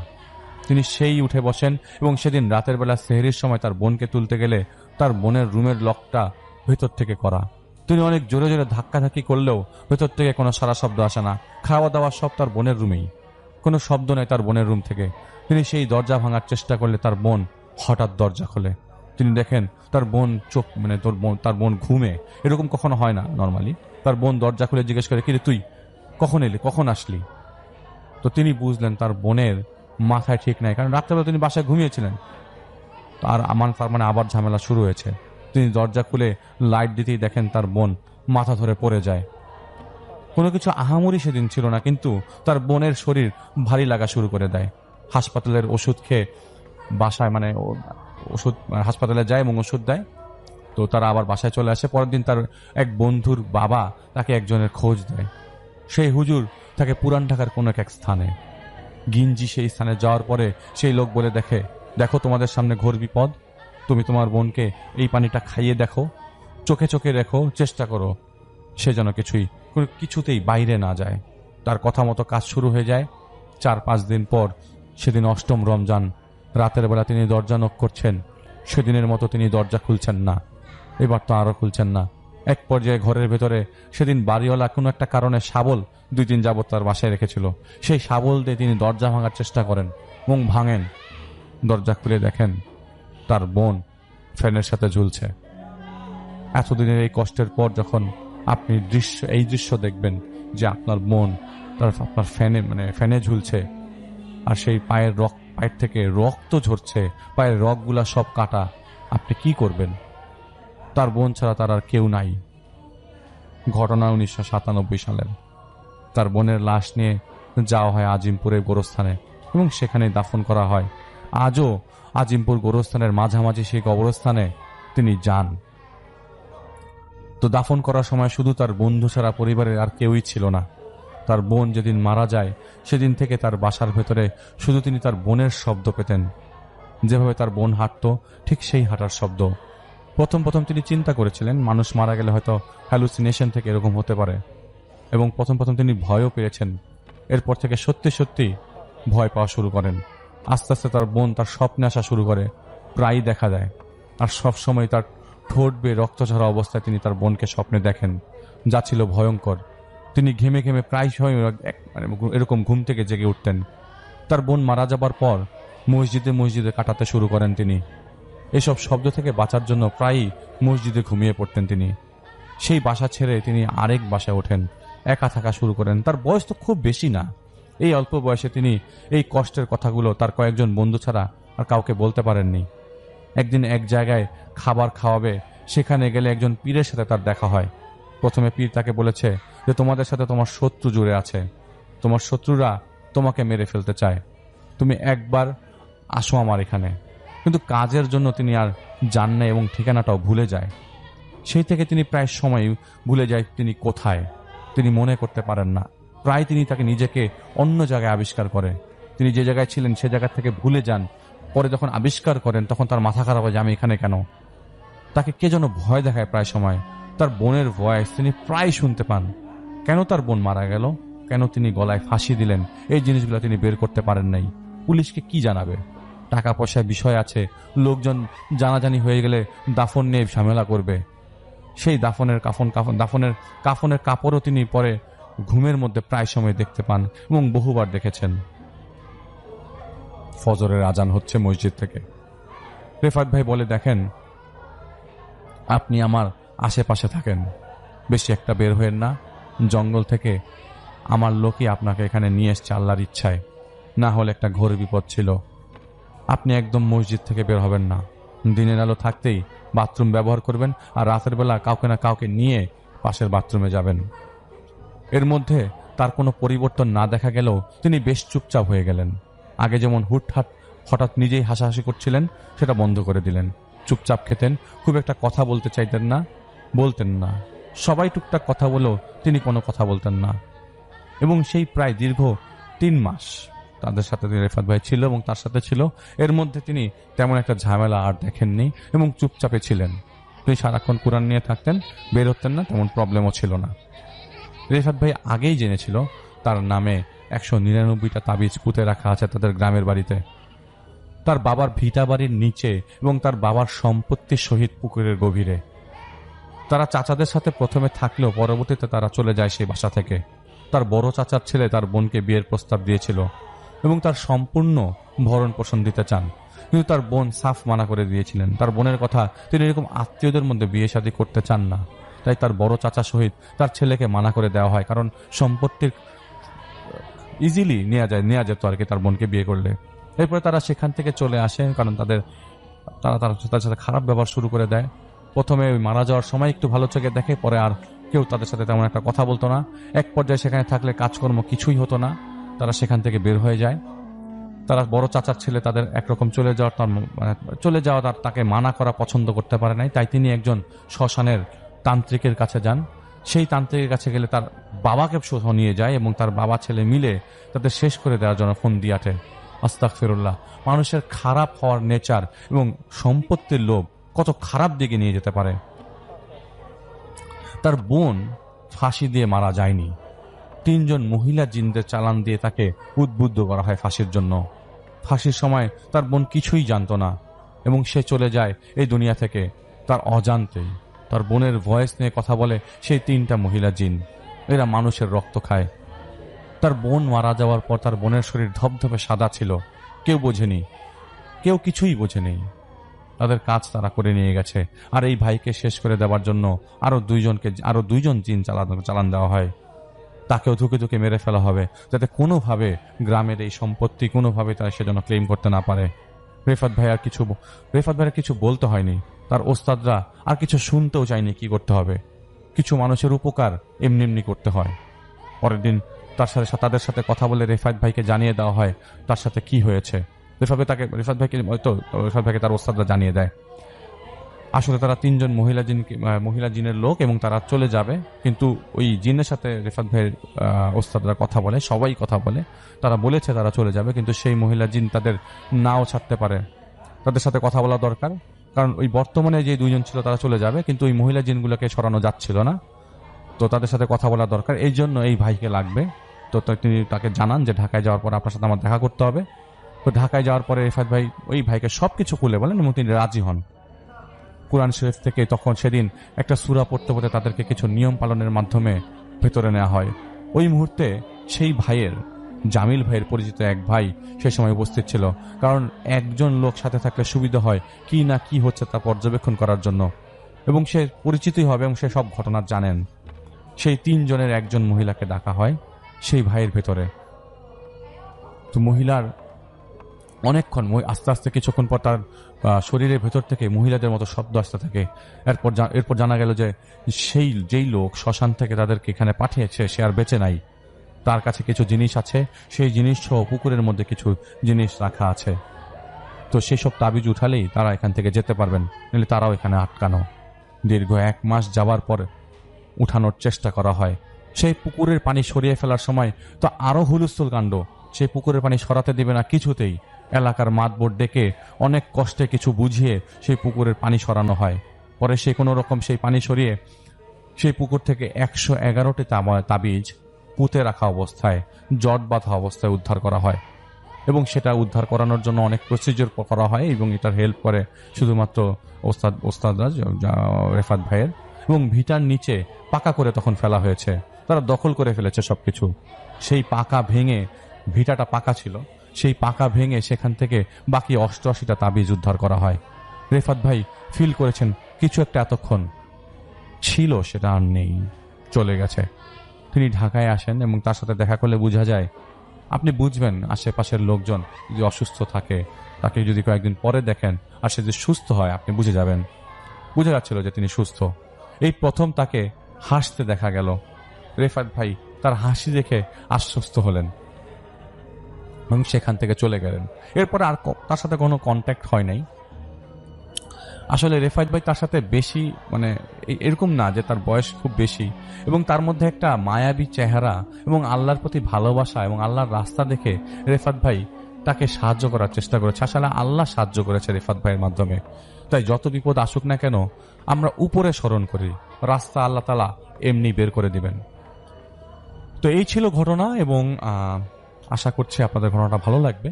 তিনি সেই উঠে বসেন এবং সেদিন রাতের বেলা সেহরির সময় তার বোনকে তুলতে গেলে তার বোনের রুমের লকটা ভেতর থেকে করা। তিনি অনেক জোরে জোরে ধাক্কাধাক্কি করলেও ভেতর থেকে কোনো সারা শব্দ আসে না। খাওয়া দাওয়া সব তার বোনের রুমেই, কোনো শব্দ নেই তার বোনের রুম থেকে। তিনি সেই দরজা ভাঙার চেষ্টা করলে তার বোন হঠাৎ দরজা খোলে। তিনি দেখেন তার বোন তার বোন ঘুমে, এরকম কখনো হয় না নর্মালি। তার বোন দরজা খুলে জিজ্ঞেস করে, কিরে তুই কখন এলি, কখন আসলি? তো তিনি বুঝলেন তার বোনের মাথায় ঠিক নাই, কারণ রাত্রেবেলা তিনি বাসায় ঘুমিয়েছিলেন। তার আবার ঝামেলা শুরু হয়েছে। তিনি দরজা খুলে লাইট দিতেই দেখেন তার বোন মাথা ধরে পড়ে যায়। কোনো কিছু আহামরি সেদিন ছিল না, কিন্তু তার বোনের শরীর ভারী লাগা শুরু করে দেয়। হাসপাতালের ওষুধ খেয়ে বাসায় হাসপাতালে যায় এবং ওষুধ দেয়। তো তারা আবার বাসায় চলে আসে। পরের দিন তার এক বন্ধুর বাবা তাকে একজনের খোঁজ দেয়। সেই হুজুর তাকে পুরান ঢাকার কোনো এক স্থানে গিঞ্জি, সেই স্থানে যাওয়ার পরে সেই লোক বলে, দেখো তোমাদের সামনে ঘোর বিপদ, তুমি তোমার বোনকে এই পানিটা খাইয়ে দেখো, চোখে চোখে রেখো, চেষ্টা করো সে যেন কিছুতেই বাইরে না যায়। তার কথা মতো কাজ শুরু হয়ে যায়। 4-5 দিন পর, সেদিন 8ম রমজান, রাতের বেলা তিনি দরজা নক করছেন। সেদিনের মতো তিনি দরজা খুলছেন না, এবার তো আরো খুলছেন না। এক পর্যায়ে ঘরের ভেতরে সেদিন বাড়িওয়ালা কোনো একটা কারণে শাবল 2 দিন যাবত তার বাসায় রেখেছিল। সেই শাবল দিয়ে তিনি দরজা ভাঙার চেষ্টা করেন এবং ভাঙেন। দরজা খুলে দেখেন তার বোন ফ্যানের সাথে ঝুলছে। এতদিনের এই কষ্টের পর যখন আপনি এই দৃশ্য দেখবেন যে আপনার বোন আপনার ফ্যানে ঝুলছে, আর সেই পায়ের থেকে রক্ত ঝরছে, পায়ের রগগুলা সব কাটা, আপনি কি করবেন? তার বোন ছাড়া তার আর কেউ নাই। ঘটনা 1997 সালের। তার বোনের লাশ নিয়ে যাওয়া হয় আজিমপুরের গোরস্থানে এবং সেখানে দাফন করা হয়। আজও আজিমপুর গোরস্থানের মাঝামাঝি সেই কবরস্থানে তিনি যান। তো দাফন করার সময় শুধু তার বন্ধু ছাড়া পরিবারের আর কেউই ছিল না। তার বোন যেদিন মারা যায় সেদিন থেকে তার বাসার ভেতরে শুধু তিনি তার বোনের শব্দ পেতেন। যেভাবে তার বোন হাঁটত, ঠিক সেই হাঁটার শব্দ। প্রথম তিনি চিন্তা করেছিলেন মানুষ মারা গেলে হয়তো হ্যালুসিনেশন থেকে এরকম হতে পারে, এবং প্রথম তিনি ভয়ও পেয়েছেন। এরপর থেকে সত্যি ভয় পাওয়া শুরু করেন। আস্তে আস্তে তার বোন তার স্বপ্নে আসা শুরু করে, প্রায়ই দেখা দেয়। আর সবসময় তার ঠোঁট বেয়ে রক্ত ঝরা অবস্থায় তিনি তার বোনকে স্বপ্নে দেখেন, যা ছিল ভয়ঙ্কর। তিনি ঘেমে প্রায় সময় এরকম ঘুম থেকে জেগে উঠতেন। তার বোন মারা যাবার পর মসজিদে কাটাতে শুরু করেন তিনি। এসব শব্দ থেকে বাঁচার জন্য প্রায়ই মসজিদে ঘুমিয়ে পড়তেন তিনি। সেই বাসা ছেড়ে তিনি আরেক বাসায় ওঠেন, একা থাকা শুরু করেন। তার বয়স তো খুব বেশি না। এই অল্প বয়সে তিনি এই কষ্টের কথাগুলো তার কয়েকজন বন্ধু ছাড়া আর কাউকে বলতে পারেননি। একদিন এক জায়গায় খাবার খাওয়াবে, সেখানে গেলে একজন পীরের সাথে তার দেখা হয়। প্রথমে পীর তাকে বলেছে যে তোমাদের সাথে তোমার শত্রু জুড়ে আছে, তোমার শত্রুরা তোমাকে মেরে ফেলতে চায়, তুমি একবার আসো আমার এখানে। কিন্তু কাজের জন্য তিনি আর যান না এবং ঠিকানাটাও ভুলে যায়। সেই থেকে তিনি প্রায় সময় ভুলে যায় তিনি কোথায়, তিনি মনে করতে পারেন না। প্রায় তিনি তাকে নিজেকে অন্য জায়গায় আবিষ্কার করে, তিনি যে জায়গায় ছিলেন সে জায়গা থেকে ভুলে যান। পরে যখন আবিষ্কার করেন তখন তার মাথা খারাপ হয় যে আমি এখানে কেন। তাকে কে যেন ভয় দেখায় প্রায় সময়, তার বোনের ভয়েস তিনি প্রায় শুনতে পান। কেন তার বোন মারা গেল, কেন তিনি গলায় ফাঁসি দিলেন, এই জিনিসগুলো তিনি বের করতে পারেন নাই। পুলিশকে কি জানাবে? টাকা পয়সার বিষয় আছে, লোকজন জানাজানি হয়ে গেলে দাফন নিয়ে ঝামেলা করবে। সেই দাফনের কাফনের কাপড়ও তিনি পরে ঘুমের মধ্যে প্রায় সময় দেখতে পান এবং বহুবার দেখেছেন। ফজরের আজান হচ্ছে মসজিদ থেকে। রেফাত ভাই বলে, দেখেন আপনি আমার আশেপাশে থাকেন, বেশি একটা বের হয়েন না। জঙ্গল থেকে আমার লোকই আপনাকে এখানে নিয়ে এসছে আল্লাহর ইচ্ছায়, না হলে একটা ঘোর বিপদ ছিল। আপনি একদম মসজিদ থেকে বের হবেন না, দিনের আলো থাকতেই বাথরুম ব্যবহার করবেন, আর রাতের বেলা কাউকে না কাউকে নিয়ে পাশের বাথরুমে যাবেন। এর মধ্যে তার কোনো পরিবর্তন না দেখা গেলেও তিনি বেশ চুপচাপ হয়ে গেলেন। আগে যেমন হুটহাট হঠাৎ নিজেই হাসাহাসি করছিলেন, সেটা বন্ধ করে দিলেন। চুপচাপ খেতেন, খুব একটা কথা বলতে চাইতেন না, বলতেন না। সবাই টুকটাক কথা বলেও তিনি কোনো কথা বলতেন না। এবং সেই প্রায় দীর্ঘ 3 মাস তাদের সাথে রেফাত ভাই ছিল এবং তার সাথে ছিল। এর মধ্যে তিনি তেমন একটা ঝামেলা আর দেখেননি এবং চুপচাপে ছিলেন। তিনি সারাক্ষণ কোরআন নিয়ে থাকতেন, বের হতেন না, তেমন প্রবলেমও ছিল না। রেফাত ভাই আগেই জেনেছিল তার নামে 199টা তাবিজ পুঁতে রাখা আছে তাদের গ্রামের বাড়িতে, তার বাবার ভিটা বাড়ির নিচে এবং তার বাবার সম্পত্তির সহিত পুকুরের গভীরে। তারা চাচাদের সাথে প্রথমে থাকলেও পরবর্তীতে তারা চলে যায় সেই বাসা থেকে। তার বড় চাচার ছেলে তার বোনকে বিয়ের প্রস্তাব দিয়েছিল এবং তার সম্পূর্ণ ভরণ পোষণ দিতে চান, কিন্তু তার বোন সাফ মানা করে দিয়েছিলেন। তার বোনের কথা, তিনি এরকম আত্মীয়দের মধ্যে বিয়ে শাদী করতে চান না। তাই তার বড় চাচা সহিত তার ছেলেকে মানা করে দেওয়া হয়, কারণ সম্পত্তির ইজিলি নেওয়া যেত আর কি তার বোনকে বিয়ে করলে। এরপরে তারা সেখান থেকে চলে আসে, কারণ তারা তার সাথে খারাপ ব্যবহার শুরু করে দেয়। প্রথমে ওই মারা যাওয়ার সময় একটু ভালো চোখে দেখে, পরে আর কেউ তাদের সাথে তেমন একটা কথা বলতো না। এক পর্যায়ে সেখানে থাকলে কাজকর্ম কিছুই হতো না, তারা সেখান থেকে বের হয়ে যায়। তারা বড় চাচার ছেলে তাদের একরকম চলে যাওয়া তাকে মানা করা পছন্দ করতে পারে নাই। তাই তিনি একজন শ্মশানের তান্ত্রিকের কাছে যান। সেই তান্ত্রিকের কাছে গেলে তার বাবাকে নিয়ে যায় এবং তার বাবা ছেলে মিলে তাদের শেষ করে দেওয়ার জন্য ফোন দিয়াটে। আস্তাগফিরুল্লাহ। মানুষের খারাপ হওয়ার নেচার এবং সম্পত্তির লোভ কত খারাপ দিকে নিয়ে যেতে পারে। তার বোন ফাঁসি দিয়ে মারা যায়নি, 3 জন মহিলা জিনদের চালান দিয়ে তাকে উদ্বুদ্ধ করা হয় ফাঁসির জন্য। ফাঁসির সময় তার বোন কিছুই জানতো না এবং সে চলে যায় এই দুনিয়া থেকে তার অজান্তেই। তার বোনের ভয়েস নিয়ে কথা বলে সেই 3টা মহিলা জিন, এরা মানুষের রক্ত খায়। তার বোন মারা যাওয়ার পর তার বোনের শরীর ধবধবে সাদা ছিল, কেউ বোঝেনি, কেউ কিছুই বোঝেনি। তাদের কাজ তারা করে নিয়ে গেছে। আর এই ভাইকে শেষ করে দেওয়ার জন্য আরো 2জন জিন চালান দেওয়া হয়। তাকেও ধুকে ধুকে মেরে ফেলা হবে, যাতে কোনোভাবে গ্রামের এই সম্পত্তি কোনোভাবে তারা সেজন্য ক্লেম করতে না পারে। রেফাত ভাইয়ের কিছু বলতে হয়নি, তার ওস্তাদরা আর কিছু শুনতেও চায়নি কি করতে হবে। কিছু মানুষের উপকার এমনি করতে হয়। পরের দিন তাদের সাথে কথা বলে রেফাত ভাইকে জানিয়ে দেওয়া হয় তার সাথে কি হয়েছে। রেফাত ভাইকে তার ওস্তাদরা জানিয়ে দেয়। আসলে তারা 3 জন মহিলা জিনের লোক এবং তারা চলে যাবে, কিন্তু ওই জিনের সাথে রেফাত ভাইয়ের ওস্তাদরা কথা বলে, সবাই কথা বলে। তারা বলেছে তারা চলে যাবে, কিন্তু সেই মহিলা জিন তাদের নাও ছাড়তে পারে। তাদের সাথে কথা বলা দরকার, কারণ ওই বর্তমানে যে 2 জন ছিল তারা চলে যাবে, কিন্তু ওই মহিলা জিনগুলোকে সরানো যাচ্ছিল না। তো তাদের সাথে কথা বলা দরকার, এই জন্য এই ভাইকে লাগবে। তো তিনি তাকে জানান যে ঢাকায় যাওয়ার পর আপনার সাথে আমার দেখা করতে হবে। তো ঢাকায় যাওয়ার পরে রেফাত ভাই ওই ভাইকে সবকিছু খুলে বলেন এবং তিনি রাজি হন। কুরআন শরীফ থেকে তখন সেদিন একটা সূরা পড়তে পড়তে তাদেরকে কিছু নিয়ম পালনের মাধ্যমে ভেতরে নেওয়া হয়। ওই মুহূর্তে সেই ভাইয়ের, জামিল ভাইয়ের পরিচিত এক ভাই সে সময় উপস্থিত ছিল, কারণ একজন লোক সাথে থাকলে সুবিধা হয় কি না কি হচ্ছে তা পর্যবেক্ষণ করার জন্য, এবং সে পরিচিতই হবে এবং সে সব ঘটনা জানেন। সেই 3 জনের একজন মহিলাকে ডাকা হয় সেই ভাইয়ের ভেতরে। তো মহিলার অনেকক্ষণ আস্তে আস্তে কিছুক্ষণ পর তার শরীরের ভেতর থেকে মহিলাদের মতো শব্দ আসতে থাকে। এরপর জানা গেল যে যেই লোক শ্মশান থেকে তাদেরকে এখানে পাঠিয়েছে সে আর বেঁচে নাই, তার কাছে কিছু জিনিস আছে, সেই জিনিস সহ পুকুরের মধ্যে কিছু জিনিস রাখা আছে। তো সেই সব তাবিজ উঠালেই তারা এখান থেকে যেতে পারবেন, নাহলে তারাও এখানে আটকানো। দীর্ঘ 1 মাস যাওয়ার পর উঠানোর চেষ্টা করা হয়। সেই পুকুরের পানি সরিয়ে ফেলার সময় তো আরো হুলস্থুল কাণ্ড। সেই পুকুরের পানি সরাতে দিবে না কিছুতেই। এলাকার মাতবর ডেকে অনেক কষ্টে কিছু বুঝিয়ে সেই পুকুরের পানি সরানো হয়। পরে সে কোনো রকম সেই পানি সরিয়ে সেই পুকুর থেকে 111টি তাবিজ পুঁতে রাখা অবস্থায়, জট বাঁধা অবস্থায় উদ্ধার করা হয় এবং সেটা উদ্ধার করানোর জন্য অনেক প্রসিডিওর করা হয় এবং এটার হেল্প করে শুধুমাত্র ওস্তাদরা রেফাত ভাইয়ের। এবং ভিটার নিচে পাকা করে তখন ফেলা হয়েছে, তারা দখল করে ফেলেছে সবকিছু। সেই পাকা ভেঙে, ভিটাটা পাকা ছিল, সেই পাকা ভেঙে সেখান থেকে বাকি 88টা তাবিজ উদ্ধার করা হয়। রেফাত ভাই ফিল করেছেন কিছু একটা এতক্ষণ ছিল, সেটা আর নেই, চলে গেছে। তিনি ঢাকায় আসেন এবং তার সাথে দেখা করলে বোঝা যায়, আপনি বুঝবেন আশেপাশের লোকজন যদি অসুস্থ থাকে, তাকে যদি কয়েকদিন পরে দেখেন আর সে যদি সুস্থ হয়, আপনি বুঝে যাবেন। বুঝে যাচ্ছিল যে তিনি সুস্থ। এই প্রথম তাকে হাসতে দেখা গেল। রেফাত ভাই তার হাসি দেখে আশ্বস্ত হলেন এবং সেখান থেকে চলে গেলেন। এরপরে আর তার সাথে কোনো কন্ট্যাক্ট হয় নাই। আসলে রেফাত ভাই তার সাথে বেশি, মানে এরকম না যে তার বয়স খুব বেশি, এবং তার মধ্যে একটা মায়াবী চেহারা এবং আল্লাহর প্রতি ভালোবাসা এবং আল্লাহর রাস্তা দেখে রেফাত ভাই তাকে সাহায্য করার চেষ্টা করেছে। আসলে আল্লাহ সাহায্য করেছে রেফাত ভাইয়ের মাধ্যমে। তাই যত বিপদ আসুক না কেন, আমরা উপরে স্মরণ করি, রাস্তা আল্লাহ তাআলা এমনি বের করে দিবেন। তো এই ছিল ঘটনা এবং আশা করছি আপনাদের ঘটনাটা ভালো লাগবে।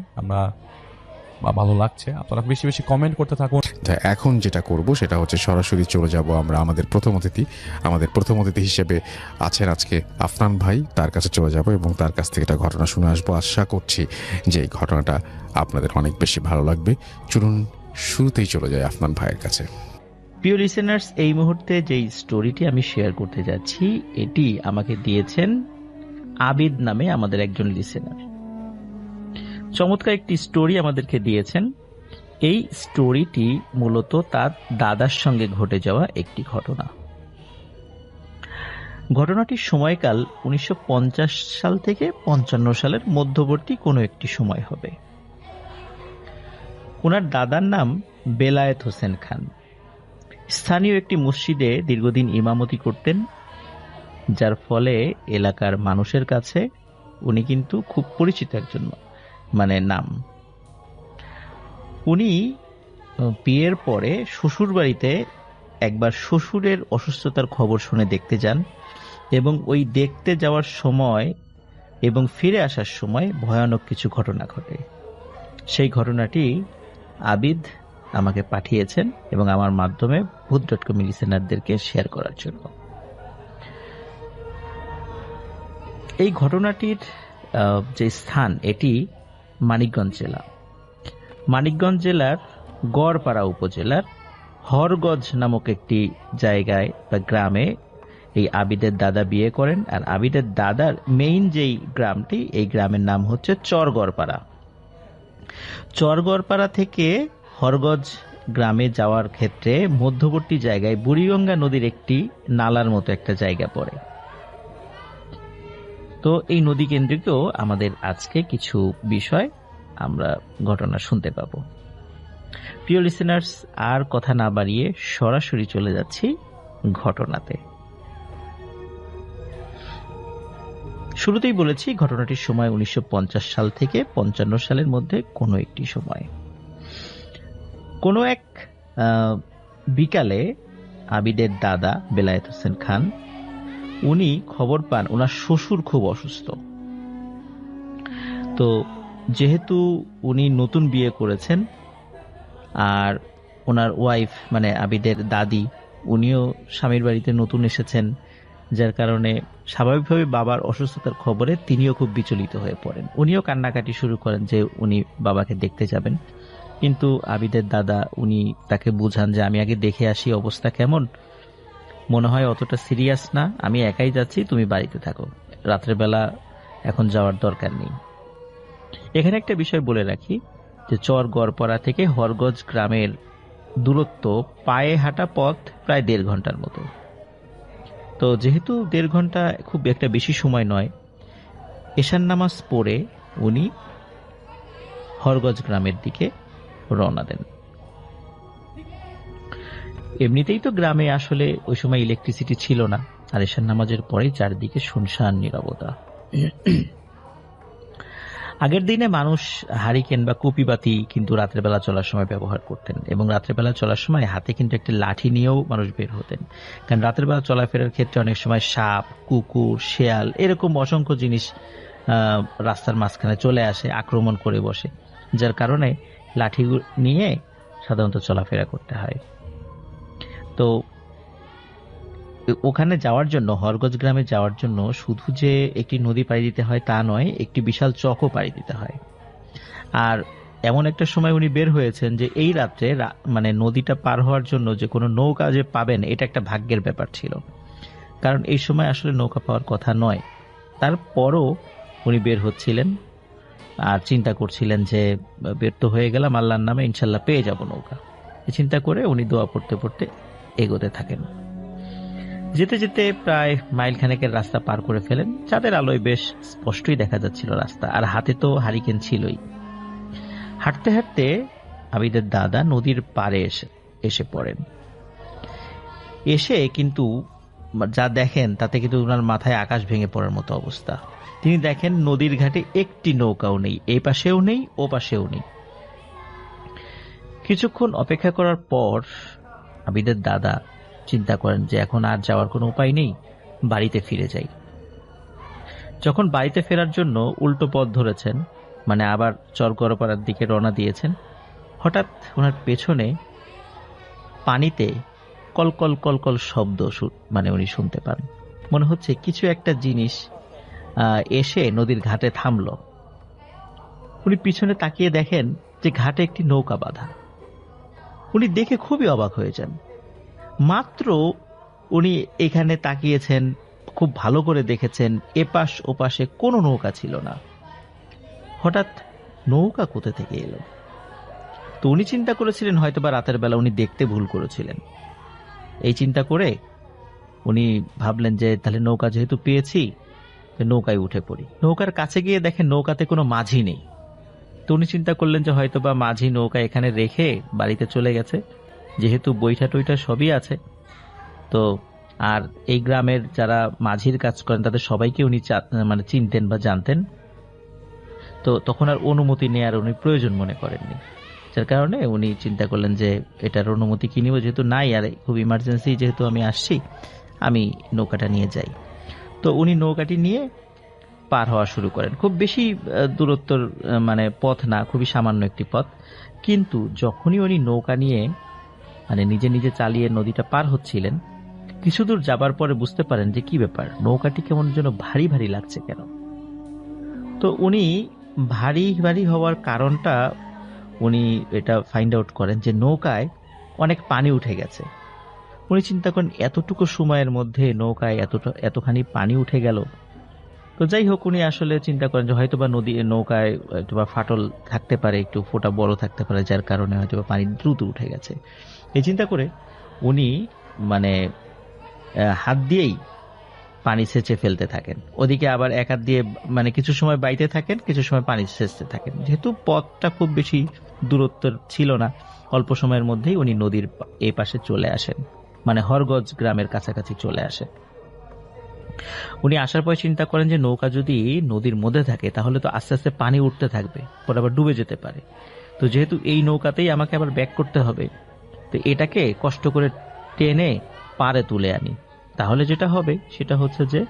ভালো লাগছে, আপনারা বেশি বেশি কমেন্ট করতে থাকুন। এখন যেটা করব সেটা হচ্ছে সরাসরি চলে যাব আমরা আমাদের প্রথম অতিথি হিসেবে আছেন আজকে আফনান ভাই, তার কাছে চলে যাব এবং তার কাছ থেকে একটা ঘটনা শুনে আসবো। আশা করছি যে এই ঘটনাটা আপনাদের অনেক বেশি ভালো লাগবে। চলুন শুরুতেই চলে যায় আফনান ভাইয়ের কাছে। প্রিয় লিসেনার্স, এই মুহূর্তে যেই স্টোরিটি আমি শেয়ার করতে যাচ্ছি, এটি আমাকে দিয়েছেন আবিদ নামে আমাদের একজন লিসেনার। চমৎকার একটি স্টোরি আমাদেরকে দিয়েছেন। এই স্টোরিটি মূলত তার দাদার সঙ্গে ঘটে যাওয়া একটি ঘটনা। ঘটনাটির সময়কাল 1950 সাল থেকে 55 সালের মধ্যবর্তী কোনো একটি সময় হবে। ওনার দাদার নাম বেলায়েত হোসেন খান। স্থানীয় একটি মসজিদে দীর্ঘদিন ইমামতি করতেন, যার ফলে এলাকার মানুষের কাছে উনি কিন্তু খুব পরিচিত একজন নাম। উনি বিয়ের পরে শ্বশুর বাড়িতে একবার শ্বশুরের অসুস্থতার খবর শুনে দেখতে যান এবং ওই দেখতে যাওয়ার সময় এবং ফিরে আসার সময় ভয়ানক কিছু ঘটনা ঘটে। সেই ঘটনাটি আবিদ আমাকে পাঠিয়েছেন এবং আমার মাধ্যমে ভূত.com লিসেনারদেরকে শেয়ার করার জন্য। এই ঘটনাটির যে স্থান, এটি মানিকগঞ্জ জেলা। মানিকগঞ্জ জেলার গড়পাড়া উপজেলার হরগজ নামক একটি জায়গায় বা গ্রামে এই আবিদের দাদা বিয়ে করেন। আর আবিদের দাদার মেইন যেই গ্রামটি, এই গ্রামের নাম হচ্ছে চরগড়পাড়া। চরগড়পাড়া থেকে হরগজ গ্রামে যাওয়ার ক্ষেত্রে মধ্যবর্তী জায়গায় বুড়িগঙ্গা নদীর একটি নালার মতো একটা জায়গা পড়ে। তো এই নদী কেন্দ্রিকও আমাদের আজকে কিছু বিষয় আমরা ঘটনা শুনতে পাবো। প্রিয় লিসেনার্স, আর কথা না বাড়িয়ে সরাসরি চলে যাচ্ছি ঘটনাতে। শুরুতেই বলেছি ঘটনাটির সময় 1950 সাল থেকে 55 সালের মধ্যে কোনো একটি সময়। কোনো এক বিকালে আবিদের দাদা বেলায়েত হোসেন খান, উনি খবর পান ওনার শ্বশুর খুব অসুস্থ। তো যেহেতু উনি নতুন বিয়ে করেছেন আর ওনার ওয়াইফ আবিদের দাদি, উনিও স্বামীর বাড়িতে নতুন এসেছেন, যার কারণে স্বাভাবিকভাবে বাবার অসুস্থতার খবরে তিনিও খুব বিচলিত হয়ে পড়েন। উনিও কান্নাকাটি শুরু করেন যে উনি বাবাকে দেখতে যাবেন, কিন্তু আবিদের দাদা উনি তাকে বুঝান যে আমি আগে দেখে আসি অবস্থা কেমন, মনে হয় অতটা সিরিয়াস না, আমি একাই যাচ্ছি, তুমি বাড়িতে থাকো, রাত্রেবেলা এখন যাওয়ার দরকার নেই। এখানে একটা বিষয় বলে রাখি যে চরগড়পাড়া থেকে হরগজ গ্রামের দূরত্ব পায়ে হাঁটা পথ প্রায় 1.5 ঘন্টার মতো। তো যেহেতু 1.5 ঘন্টা খুব একটা বেশি সময় নয়, এশার নামাজ পড়ে উনি হরগজ গ্রামের দিকে রওনা দেন। এমনিতেই তো গ্রামে আসলে ওই সময় ইলেকট্রিসিটি ছিল না, আর এশার নামাজের পরেই চারিদিকে শুনশান নীরবতা। আগের দিনে মানুষ হারিকেন বা কুপিবাতি কিন্তু রাতের বেলা চলার সময় ব্যবহার করতেন, এবং রাতের বেলা চলার সময় হাতে কিন্তু একটা লাঠি নিয়েও মানুষ বের হতেন, কারণ রাতের বেলা চলাফেরার ক্ষেত্রে অনেক সময় সাপ, কুকুর, শেয়াল এরকম অসংখ্য জিনিস রাস্তার মাঝখানে চলে আসে, আক্রমণ করে বসে, যার কারণে লাঠি নিয়ে সাধারণত চলাফেরা করতে হয়। তো ওখানে যাওয়ার জন্য, হরগজ গ্রামে যাওয়ার জন্য শুধু যে একটি নদী পাড়ি দিতে হয় তা নয়, একটি বিশাল চকও পাড়ি দিতে হয়। আর এমন একটা সময় উনি বের হয়েছেন যে এই রাত্রে মানে নদীটা পার হওয়ার জন্য যে কোনো নৌকা যে পাবেন এটা একটা ভাগ্যের ব্যাপার ছিল, কারণ এই সময় আসলে নৌকা পাওয়ার কথা নয়। তারপরও উনি বের হচ্ছিলেন আর চিন্তা করছিলেন যে বের তো হয়ে গেলাম, আল্লাহর নামে ইনশাল্লাহ পেয়ে যাব নৌকা। এই চিন্তা করে উনি দোয়া পড়তে পড়তে এগোতে থাকেন। যেতে যেতে প্রায় মাইল খানেকের রাস্তা পার করে ফেলেন। চাঁদের আলোয় বেশ স্পষ্টই দেখা যাচ্ছিল রাস্তা, আর হাতে তো হারিকেন ছিলই। হাঁটতে হাঁটতে আবিদের দাদা নদীর পাড়ে এসে পড়েন। এসে কিন্তু যা দেখেন তাতে কিন্তু ওনার মাথায় আকাশ ভেঙে পড়ার মতো অবস্থা। তিনি দেখেন নদীর ঘাটে একটি নৌকাও নেই, এই পাশেও নেই ও পাশেও নেই। কিছুক্ষণ অপেক্ষা করার পর আবিদের দাদা চিন্তা করেন যে এখন আর যাওয়ার কোনো উপায় নেই, বাড়িতে ফিরে যাই। যখন বাড়িতে ফেরার জন্য উল্টো পথ ধরেছেন, মানে আবার চরগড়পাড়ার দিকে রওনা দিয়েছেন, হঠাৎ ওনার পেছনে পানিতে কলকল কলকল শব্দ মানে উনি শুনতে পান। মনে হচ্ছে কিছু একটা জিনিস এসে নদীর ঘাটে থামল। উনি পিছনে তাকিয়ে দেখেন যে ঘাটে একটি নৌকা বাঁধা। উনি দেখে খুবই অবাক হয়ে যান। মাত্র উনি এখানে তাকিয়েছেন, খুব ভালো করে দেখেছেন, এপাশ ওপাশে কোনো নৌকা ছিল না। হঠাৎ নৌকা কোথা থেকে এলো? তো উনি চিন্তা করেছিলেন হয়তোবা রাতের বেলা উনি দেখতে ভুল করেছিলেন। এই চিন্তা করে উনি ভাবলেন যে তাহলে নৌকা যেহেতু পেয়েছি, নৌকায় উঠে পড়ি। নৌকার কাছে গিয়ে দেখেন নৌকাতে কোনো মাঝি নেই। তো উনি চিন্তা করলেন যে হয়তোবা মাঝি নৌকা এখানে রেখে বাড়িতে চলে গেছে, যেহেতু বৈঠা টইটা সবই আছে। তো আর এই গ্রামের যারা মাঝির কাজ করেন তাদের সবাইকে উনি মানে চিনতেন বা জানতেন। তো তখন আর অনুমতি নেওয়ার উনি প্রয়োজন মনে করেননি, যার কারণে উনি চিন্তা করলেন যে এটার অনুমতি কি নিব, যেহেতু নাই, আর খুব ইমার্জেন্সি যেহেতু আমি আসছি, আমি নৌকাটা নিয়ে যাই। তো উনি নৌকাটি নিয়ে পার হওয়া শুরু করেন। খুব বেশি দূরত্বর মানে পথ না, খুবই সামান্য একটি পথ। কিন্তু যখনই উনি নৌকা নিয়ে মানে নিজে নিজে চালিয়ে নদীটা পার হচ্ছিলেন, কিছু দূর যাবার পরে বুঝতে পারেন যে কি ব্যাপার, নৌকাটি কেমন যেন ভারী ভারী লাগছে কেন। তো উনি ভারী ভারী হওয়ার কারণটা উনি এটা ফাইন্ড আউট করেন যে নৌকায় অনেক পানি উঠে গেছে। উনি চিন্তা করেন এতটুকু সময়ের মধ্যে নৌকায় এতখানি পানি উঠে গেল। তো যাই হোক, উনি আসলে চিন্তা করেন যে হয়তোবা নৌকায় হয়তোবা ফাটল থাকতে পারে, একটু ফোঁটা বড় থাকতে পারে, যার কারণে হয়তোবা পানি দ্রুত উঠে গেছে। এই চিন্তা করে উনি মানে হাত দিয়েই পানি সেচে ফেলতে থাকেন। ওদিকে আবার এক হাত দিয়ে মানে কিছু সময় বাইতে থাকেন, কিছু সময় পানি সেচতে থাকেন। যেহেতু পথটা খুব বেশি দূরত্ব ছিল না, অল্প সময়ের মধ্যেই উনি নদীর এই পাশে চলে আসেন, মানে হরগজ গ্রামের কাছাকাছি চলে আসেন। উনি আসার পর চিন্তা করেন যে নৌকা যদি নদীর মধ্যে থাকে তাহলে তো আস্তে আস্তে পানি উঠতে থাকবে, পরে আবার ডুবে যেতে পারে। তো যেহেতু এই নৌকাতেই আমাকে আবার ব্যাক করতে হবে, তো এটাকে কষ্ট করে টেনে পাড়ে তুলে আনি, তাহলে যেটা হবে সেটা হচ্ছে যে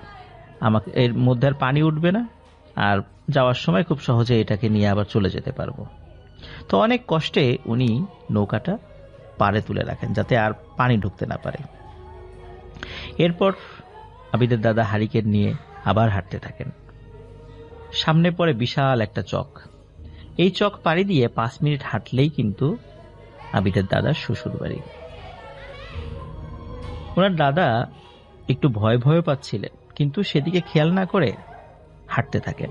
আমাকে এর মধ্যে আর পানি উঠবে না, আর যাওয়ার সময় খুব সহজে এটাকে নিয়ে আবার চলে যেতে পারবো। তো অনেক কষ্টে উনি নৌকাটা পাড়ে তুলে রাখেন যাতে আর পানি ঢুকতে না পারে। এরপর আবিদের দাদা হারিকেন নিয়ে আবার হাঁটতে থাকেন। সামনে পড়ে বিশাল একটা চক। এই চক পাড়ি দিয়ে 5 মিনিট হাঁটলেই কিন্তু আবিদের দাদার শ্বশুর বাড়ি। ওনার দাদা একটু ভয় ভয় পাচ্ছিলেন, কিন্তু সেদিকে খেয়াল না করে হাঁটতে থাকেন।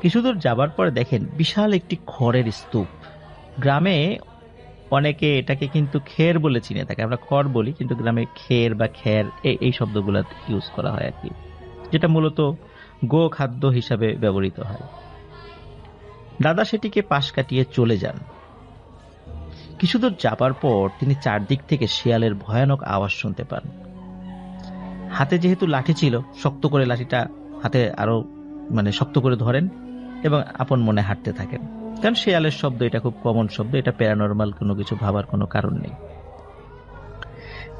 কিছু দূর যাবার পরে দেখেন বিশাল একটি খড়ের স্তূপ। গ্রামে অনেকে এটাকে কিন্তু খের বলে চিনে থাকে, আমরা খড় বলি, কিন্তু গ্রামে খের বা খ্যার এই শব্দগুলো ইউজ করা হয় আর কি, যেটা মূলত গো খাদ্য হিসাবে ব্যবহৃত হয়। দাদা সেটিকে পাশ কাটিয়ে চলে যান। কিছুদূর যাবার পর তিনি চারদিক থেকে শিয়ালের ভয়ানক আওয়াজ শুনতে পান। হাতে যেহেতু লাঠি ছিল, শক্ত করে লাঠিটা হাতে আরো শক্ত করে ধরেন এবং আপন মনে হাঁটতে থাকেন, কারণ শিয়ালের শব্দ এটা খুব কমন শব্দ, এটা প্যারানর্মাল কোনো কিছু ভাবার কোনো কারণ নেই।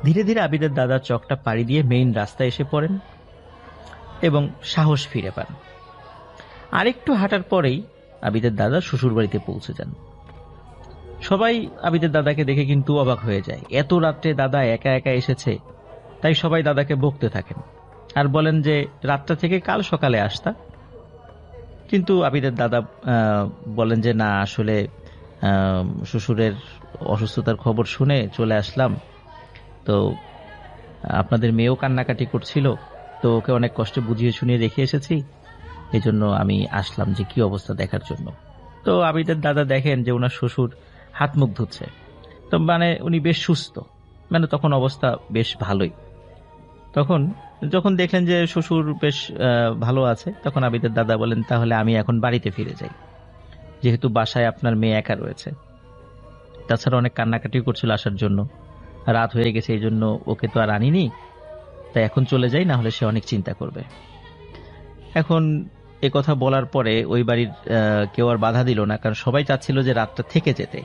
ধীরে ধীরে আবিদের দাদা চকটা পাড়ি দিয়ে মেইন রাস্তায় এসে পড়েন এবং সাহস ফিরে পান। আরেকটু হাঁটার পরেই আবিদের দাদা শ্বশুর বাড়িতে পৌঁছে যান। সবাই আবিদের দাদাকে দেখে কিন্তু অবাক হয়ে যায়, এত রাত্রে দাদা একা একা এসেছে। তাই সবাই দাদাকে বকতে থাকেন আর বলেন যে রাতটা থেকে কাল সকালে আসতা। কিন্তু আবিদের দাদা বলেন যে না, আসলে শ্বশুরের অসুস্থতার খবর শুনে চলে আসলাম, তো আপনাদের মেয়েও কান্নাকাটি করছিল, তো ওকে অনেক কষ্টে বুঝিয়ে শুনিয়ে রেখে এসেছি, এই জন্য আমি আসলাম যে কি অবস্থা দেখার জন্য। তো আবিদের দাদা দেখেন যে ওনার শ্বশুর হাত মুখ ধুচ্ছে, তো উনি বেশ সুস্থ, তখন অবস্থা বেশ ভালোই। তখন যখন দেখলেন যে শ্বশুর বেশ ভালো আছে, তখন আবিদের দাদা বলেন তাহলে আমি এখন বাড়িতে ফিরে যাই, যেহেতু বাসায় আপনার মেয়ে একা রয়েছে, তাছাড়া অনেক কান্নাকাটি করছিল আসার জন্য, রাত হয়ে গেছে, এই জন্য ওকে তো আর আনিনি, তাই এখন চলে যাই, না হলে সে অনেক চিন্তা করবে। এখন এ কথা বলার পরে ওই বাড়ির কেউ আর বাধা দিল না, কারণ সবাই চাচ্ছিল যে রাতটা থেকে যেতে,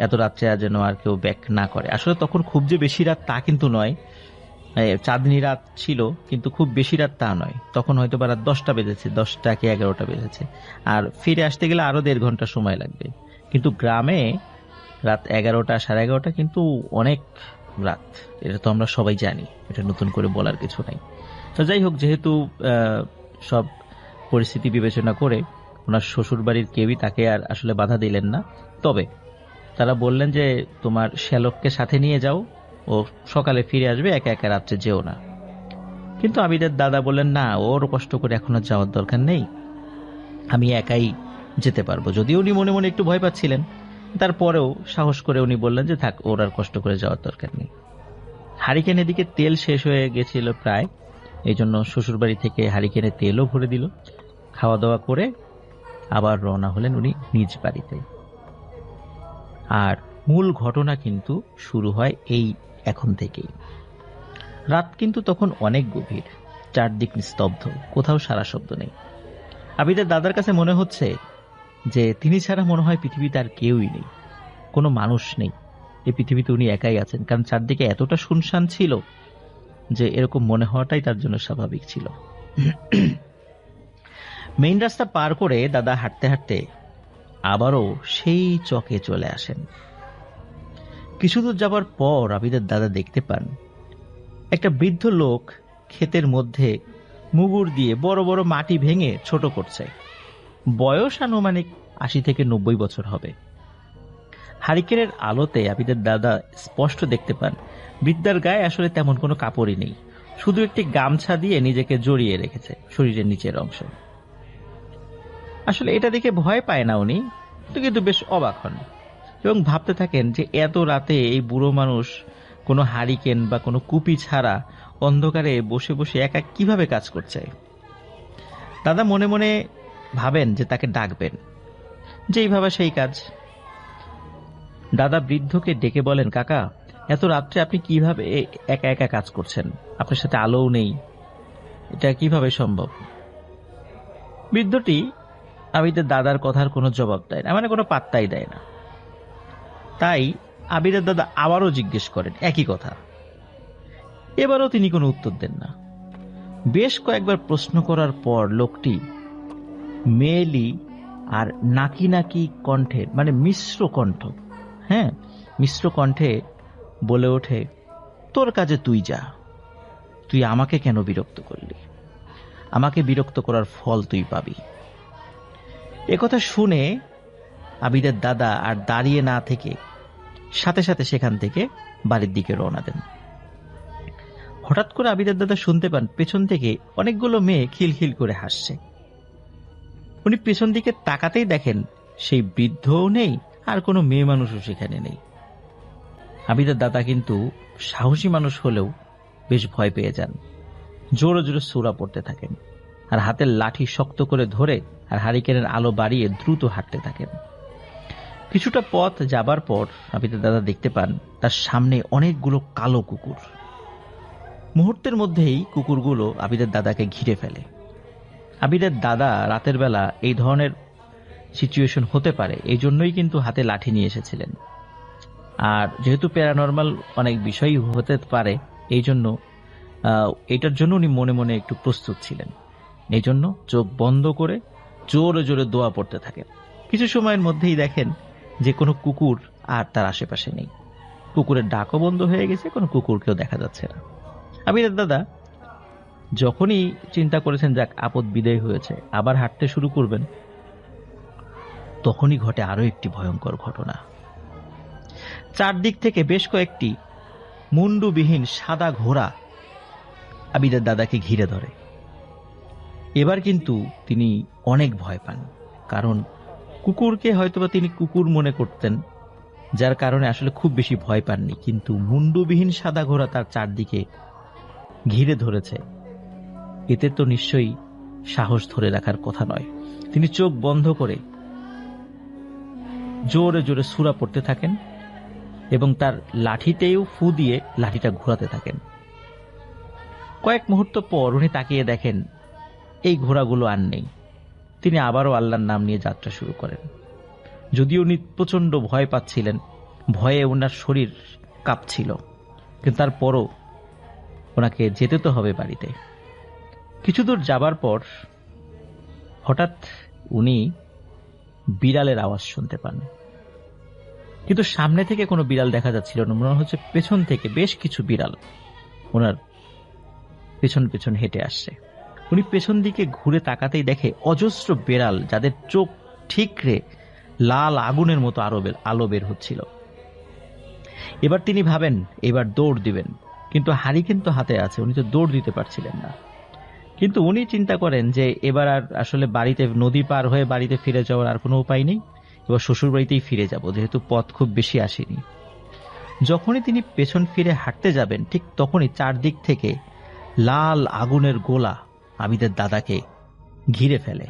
এত রাত্রে যেন আর কেউ ব্যাক না করে। আসলে তখন খুব যে বেশি রাত তা কিন্তু নয়, চাঁদনি রাত ছিল, কিন্তু খুব বেশি রাত তা নয়। তখন হয়তো বা রাত 10টা বেজেছে, 10টা কি 11টা বেজেছে, আর ফিরে আসতে গেলে আরো 1.5 ঘন্টা সময় লাগবে। কিন্তু গ্রামে রাত 11টা 11:30 কিন্তু অনেক রাত, এটা তো আমরা সবাই জানি, এটা নতুন করে বলার কিছু নাই। তো যাই হোক, যেহেতু সব পরিস্থিতি বিবেচনা করে ওনার শ্বশুর বাড়ির কেউই তাকে আর আসলে বাধা দিলেন না। তবে তারা বললেন যে তোমার শ্যালককে সাথে নিয়ে যাও, ও সকালে ফিরে আসবে, একা একা রাত্রে যেও না। কিন্তু আবিদের দাদা বললেন না, ওর কষ্ট করে এখন আর যাওয়ার দরকার নেই, আমি একাই যেতে পারবো। যদিও উনি মনে মনে একটু ভয় পাচ্ছিলেন, তারপরেও সাহস করে উনি বললেন যে থাক, ওর আর কষ্ট করে যাওয়ার দরকার নেই। হারিকেন এদিকে তেল শেষ হয়ে গেছিল প্রায়, এই জন্য শ্বশুর বাড়ি থেকে হারিকেনে তেলও ভরে দিল। খাওয়া দাওয়া করে আবার রওনা হলেন উনি নিজ বাড়িতে। আর মূল ঘটনা কিন্তু শুরু হয় এই এখন থেকেই। রাত কিন্তু তখন অনেক গভীর, চারদিক নিস্তব্ধ, কোথাও সারা শব্দ নেই। আবিদের দাদার কাছে মনে হচ্ছে যে তিনি ছাড়া মনে হয় পৃথিবীতে আর কেউই নেই, কোনো মানুষ নেই, এই পৃথিবীতে উনি একাই আছেন। কারণ চারদিকে এতটা শুনশান ছিল যে এরকম মনে হওয়াটাই তার জন্য স্বাভাবিক ছিল। মেইন রাস্তা পার করে দাদা হাঁটতে হাঁটতে আবারও সেই চকে চলে আসেন। কিছু দূর যাবার পর আবিদের দাদা দেখতে পান একটা বৃদ্ধ লোক ক্ষেতের মধ্যে মুগুর দিয়ে বড় বড় মাটি ভেঙে ছোট করছে। বয়স আনুমানিক 80 থেকে 90 বছর হবে। হারিকেনের আলোতে আবিদের দাদা স্পষ্ট দেখতে পান বৃদ্ধার গায়ে আসলে তেমন কোনো কাপড়ই নেই, শুধু একটি গামছা দিয়ে নিজেকে জড়িয়ে রেখেছে শরীরের নিচের অংশ। আসলে এটা দেখে ভয় পায় না উনি, কিন্তু বেশ অবাক হন এবং ভাবতে থাকেন যে এত রাতে এই বুড়ো মানুষ কোনো হারিকেন বা কোনো কুপি ছাড়া অন্ধকারে বসে বসে একা কিভাবে কাজ করছে। দাদা মনে মনে ভাবেন যে তাকে ডাকবেন, যেই ভাবা সেই কাজ। দাদা বৃদ্ধকে ডেকে বলেন, কাকা, এত রাত্রে আপনি কিভাবে একা একা কাজ করছেন? আপনার সাথে আলোও নেই, এটা কিভাবে সম্ভব? বৃদ্ধটি আবিদের দাদার কথার কোনো জবাব দেয় না, কোনো পাত্তাই দেয় না। তাই আবিদের দাদা আবারও জিজ্ঞেস করেন একই কথা। এবারও তিনি কোনো উত্তর দেন না। বেশ কয়েকবার প্রশ্ন করার পর লোকটি মেয়েলি আর নাকি নাকি কণ্ঠে, মিশ্র কণ্ঠ, মিশ্র কণ্ঠে বলে ওঠে, তোর কাজে তুই যা, তুই আমাকে কেন বিরক্ত করলি? আমাকে বিরক্ত করার ফল তুই পাবি। একথা শুনে আবিদের দাদা আর দাঁড়িয়ে না থেকে সাথে সাথে সেখান থেকে বাড়ির দিকে রওনা দেন। হঠাৎ করে আবিদের দাদা শুনতে পান পেছন থেকে অনেকগুলো মেয়ে খিলখিল করে হাসছে। উনি পেছন দিকে তাকাতেই দেখেন সেই বৃদ্ধও নেই আর কোনো মেয়ে মানুষও সেখানে নেই। আবিদের দাদা কিন্তু সাহসী মানুষ হলেও বেশ ভয় পেয়ে যান, জোরে জোরে সূরা পড়তে থাকেন আর হাতের লাঠি শক্ত করে ধরে আর হারিকেনের আলো বাড়িয়ে দ্রুত হাঁটতে থাকেন। কিছুটা পথ যাবার পর আবিদের দাদা দেখতে পান তার সামনে অনেকগুলো কালো কুকুর। মুহূর্তের মধ্যেই কুকুরগুলো আবিদের দাদাকে ঘিরে ফেলে। আবিদের দাদা রাতের বেলা এই ধরনের সিচুয়েশন হতে পারে এই জন্যই কিন্তু হাতে লাঠি নিয়ে এসেছিলেন। আর যেহেতু প্যারানর্মাল অনেক বিষয়ই হতে পারে এই জন্য এটার জন্য উনি মনে মনে একটু প্রস্তুত ছিলেন। এই জন্য চোখ বন্ধ করে জোরে জোরে দোয়া পড়তে থাকেন। কিছু সময়ের মধ্যেই দেখেন যে কোনো কুকুর আর তার আশেপাশে নেই। কুকুরের ডাকও বন্ধ হয়ে গেছে, কোনো কুকুরকেও দেখা যাচ্ছে না। আবিদের দাদা যখনই চিন্তা করেছেন যাক আপদ বিদায় হয়েছে, আবার হাঁটতে শুরু করবেন, তখনই ঘটে আরো একটি ভয়ঙ্কর ঘটনা। চারদিক থেকে বেশ কয়েকটি মুন্ডুবিহীন সাদা ঘোড়া আবিদের দাদাকে ঘিরে ধরে। এবার কিন্তু তিনি অনেক ভয় পান, কারণ কুকুরকে হয়তোবা তিনি কুকুর মনে করতেন, যার কারণে আসলে খুব বেশি ভয় পাননি। কিন্তু মুন্ডুবিহীন সাদা ঘোড়া তার চারদিকে ঘিরে ধরেছে, এতে তো নিশ্চয়ই সাহস ধরে রাখার কথা নয়। তিনি চোখ বন্ধ করে জোরে জোরে সূরা পড়তে থাকেন এবং তার লাঠিতেও ফু দিয়ে লাঠিটা ঘোরাতে থাকেন। কয়েক মুহূর্ত পর উনি তাকিয়ে দেখেন এই ঘোড়াগুলো আর নেই। তিনি আবারও আল্লাহর নাম নিয়ে যাত্রা শুরু করেন। যদিও উনি প্রচন্ড ভয় পাচ্ছিলেন, ভয়ে ওনার শরীর কাঁপছিল, কিন্তু তারপরও ওনাকে যেতে তো হবে বাড়িতে। কিছু দূর যাবার পর হঠাৎ উনি বিড়ালের আওয়াজ শুনতে পান, কিন্তু সামনে থেকে কোনো বিড়াল দেখা যাচ্ছিল না। মনে হচ্ছে পেছন থেকে বেশ কিছু বিড়াল ওনার পেছন পেছন হেঁটে আসছে। উনি পেছন দিকে ঘুরে তাকাতেই দেখে অজস্র বিড়াল, যাদের চোখ ঠিকরে লাল আগুনের মতো আলো বের হচ্ছিল। এবার তিনি ভাবেন এবার দৌড় দিবেন, কিন্তু হারিকেন তো হাতে আছে, উনি তো দৌড় দিতে পারছিলেন না। কিন্তু উনি চিন্তা করেন যে এবার আর আসলে বাড়িতে নদী পার হয়ে বাড়িতে ফিরে যাওয়ার আর কোনো উপায় নেই, এবার শ্বশুর বাড়িতেই ফিরে যাব, যেহেতু পথ খুব বেশি আসেনি। যখনই তিনি পেছন ফিরে হাঁটতে যাবেন, ঠিক তখনই চারদিক থেকে লাল আগুনের গোলা আবিদের দাদাকে ঘিরে ফেলে।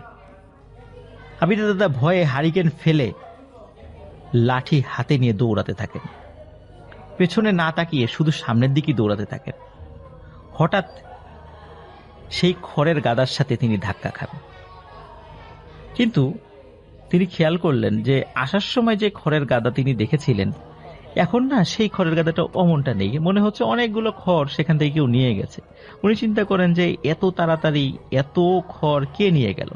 আবিদের দাদা ভয়ে হারিকেন ফেলে লাঠি হাতে নিয়ে দৌড়াতে থাকেন। পেছনে না তাকিয়ে শুধু সামনের দিকেই দৌড়াতে থাকেন। হঠাৎ সেই খড়ের গাদার সাথে তিনি ধাক্কা খান, কিন্তু তিনি খেয়াল করলেন যে আসার সময় যে খড়ের গাদা তিনি দেখেছিলেন, এখন না সেই খড়ের গাদাটা অমনটা নেই। মনে হচ্ছে অনেকগুলো খড় সেখান থেকে কেউ নিয়ে গেছে। উনি চিন্তা করেন যে এত তাড়াতাড়ি এত খড় কে নিয়ে গেল।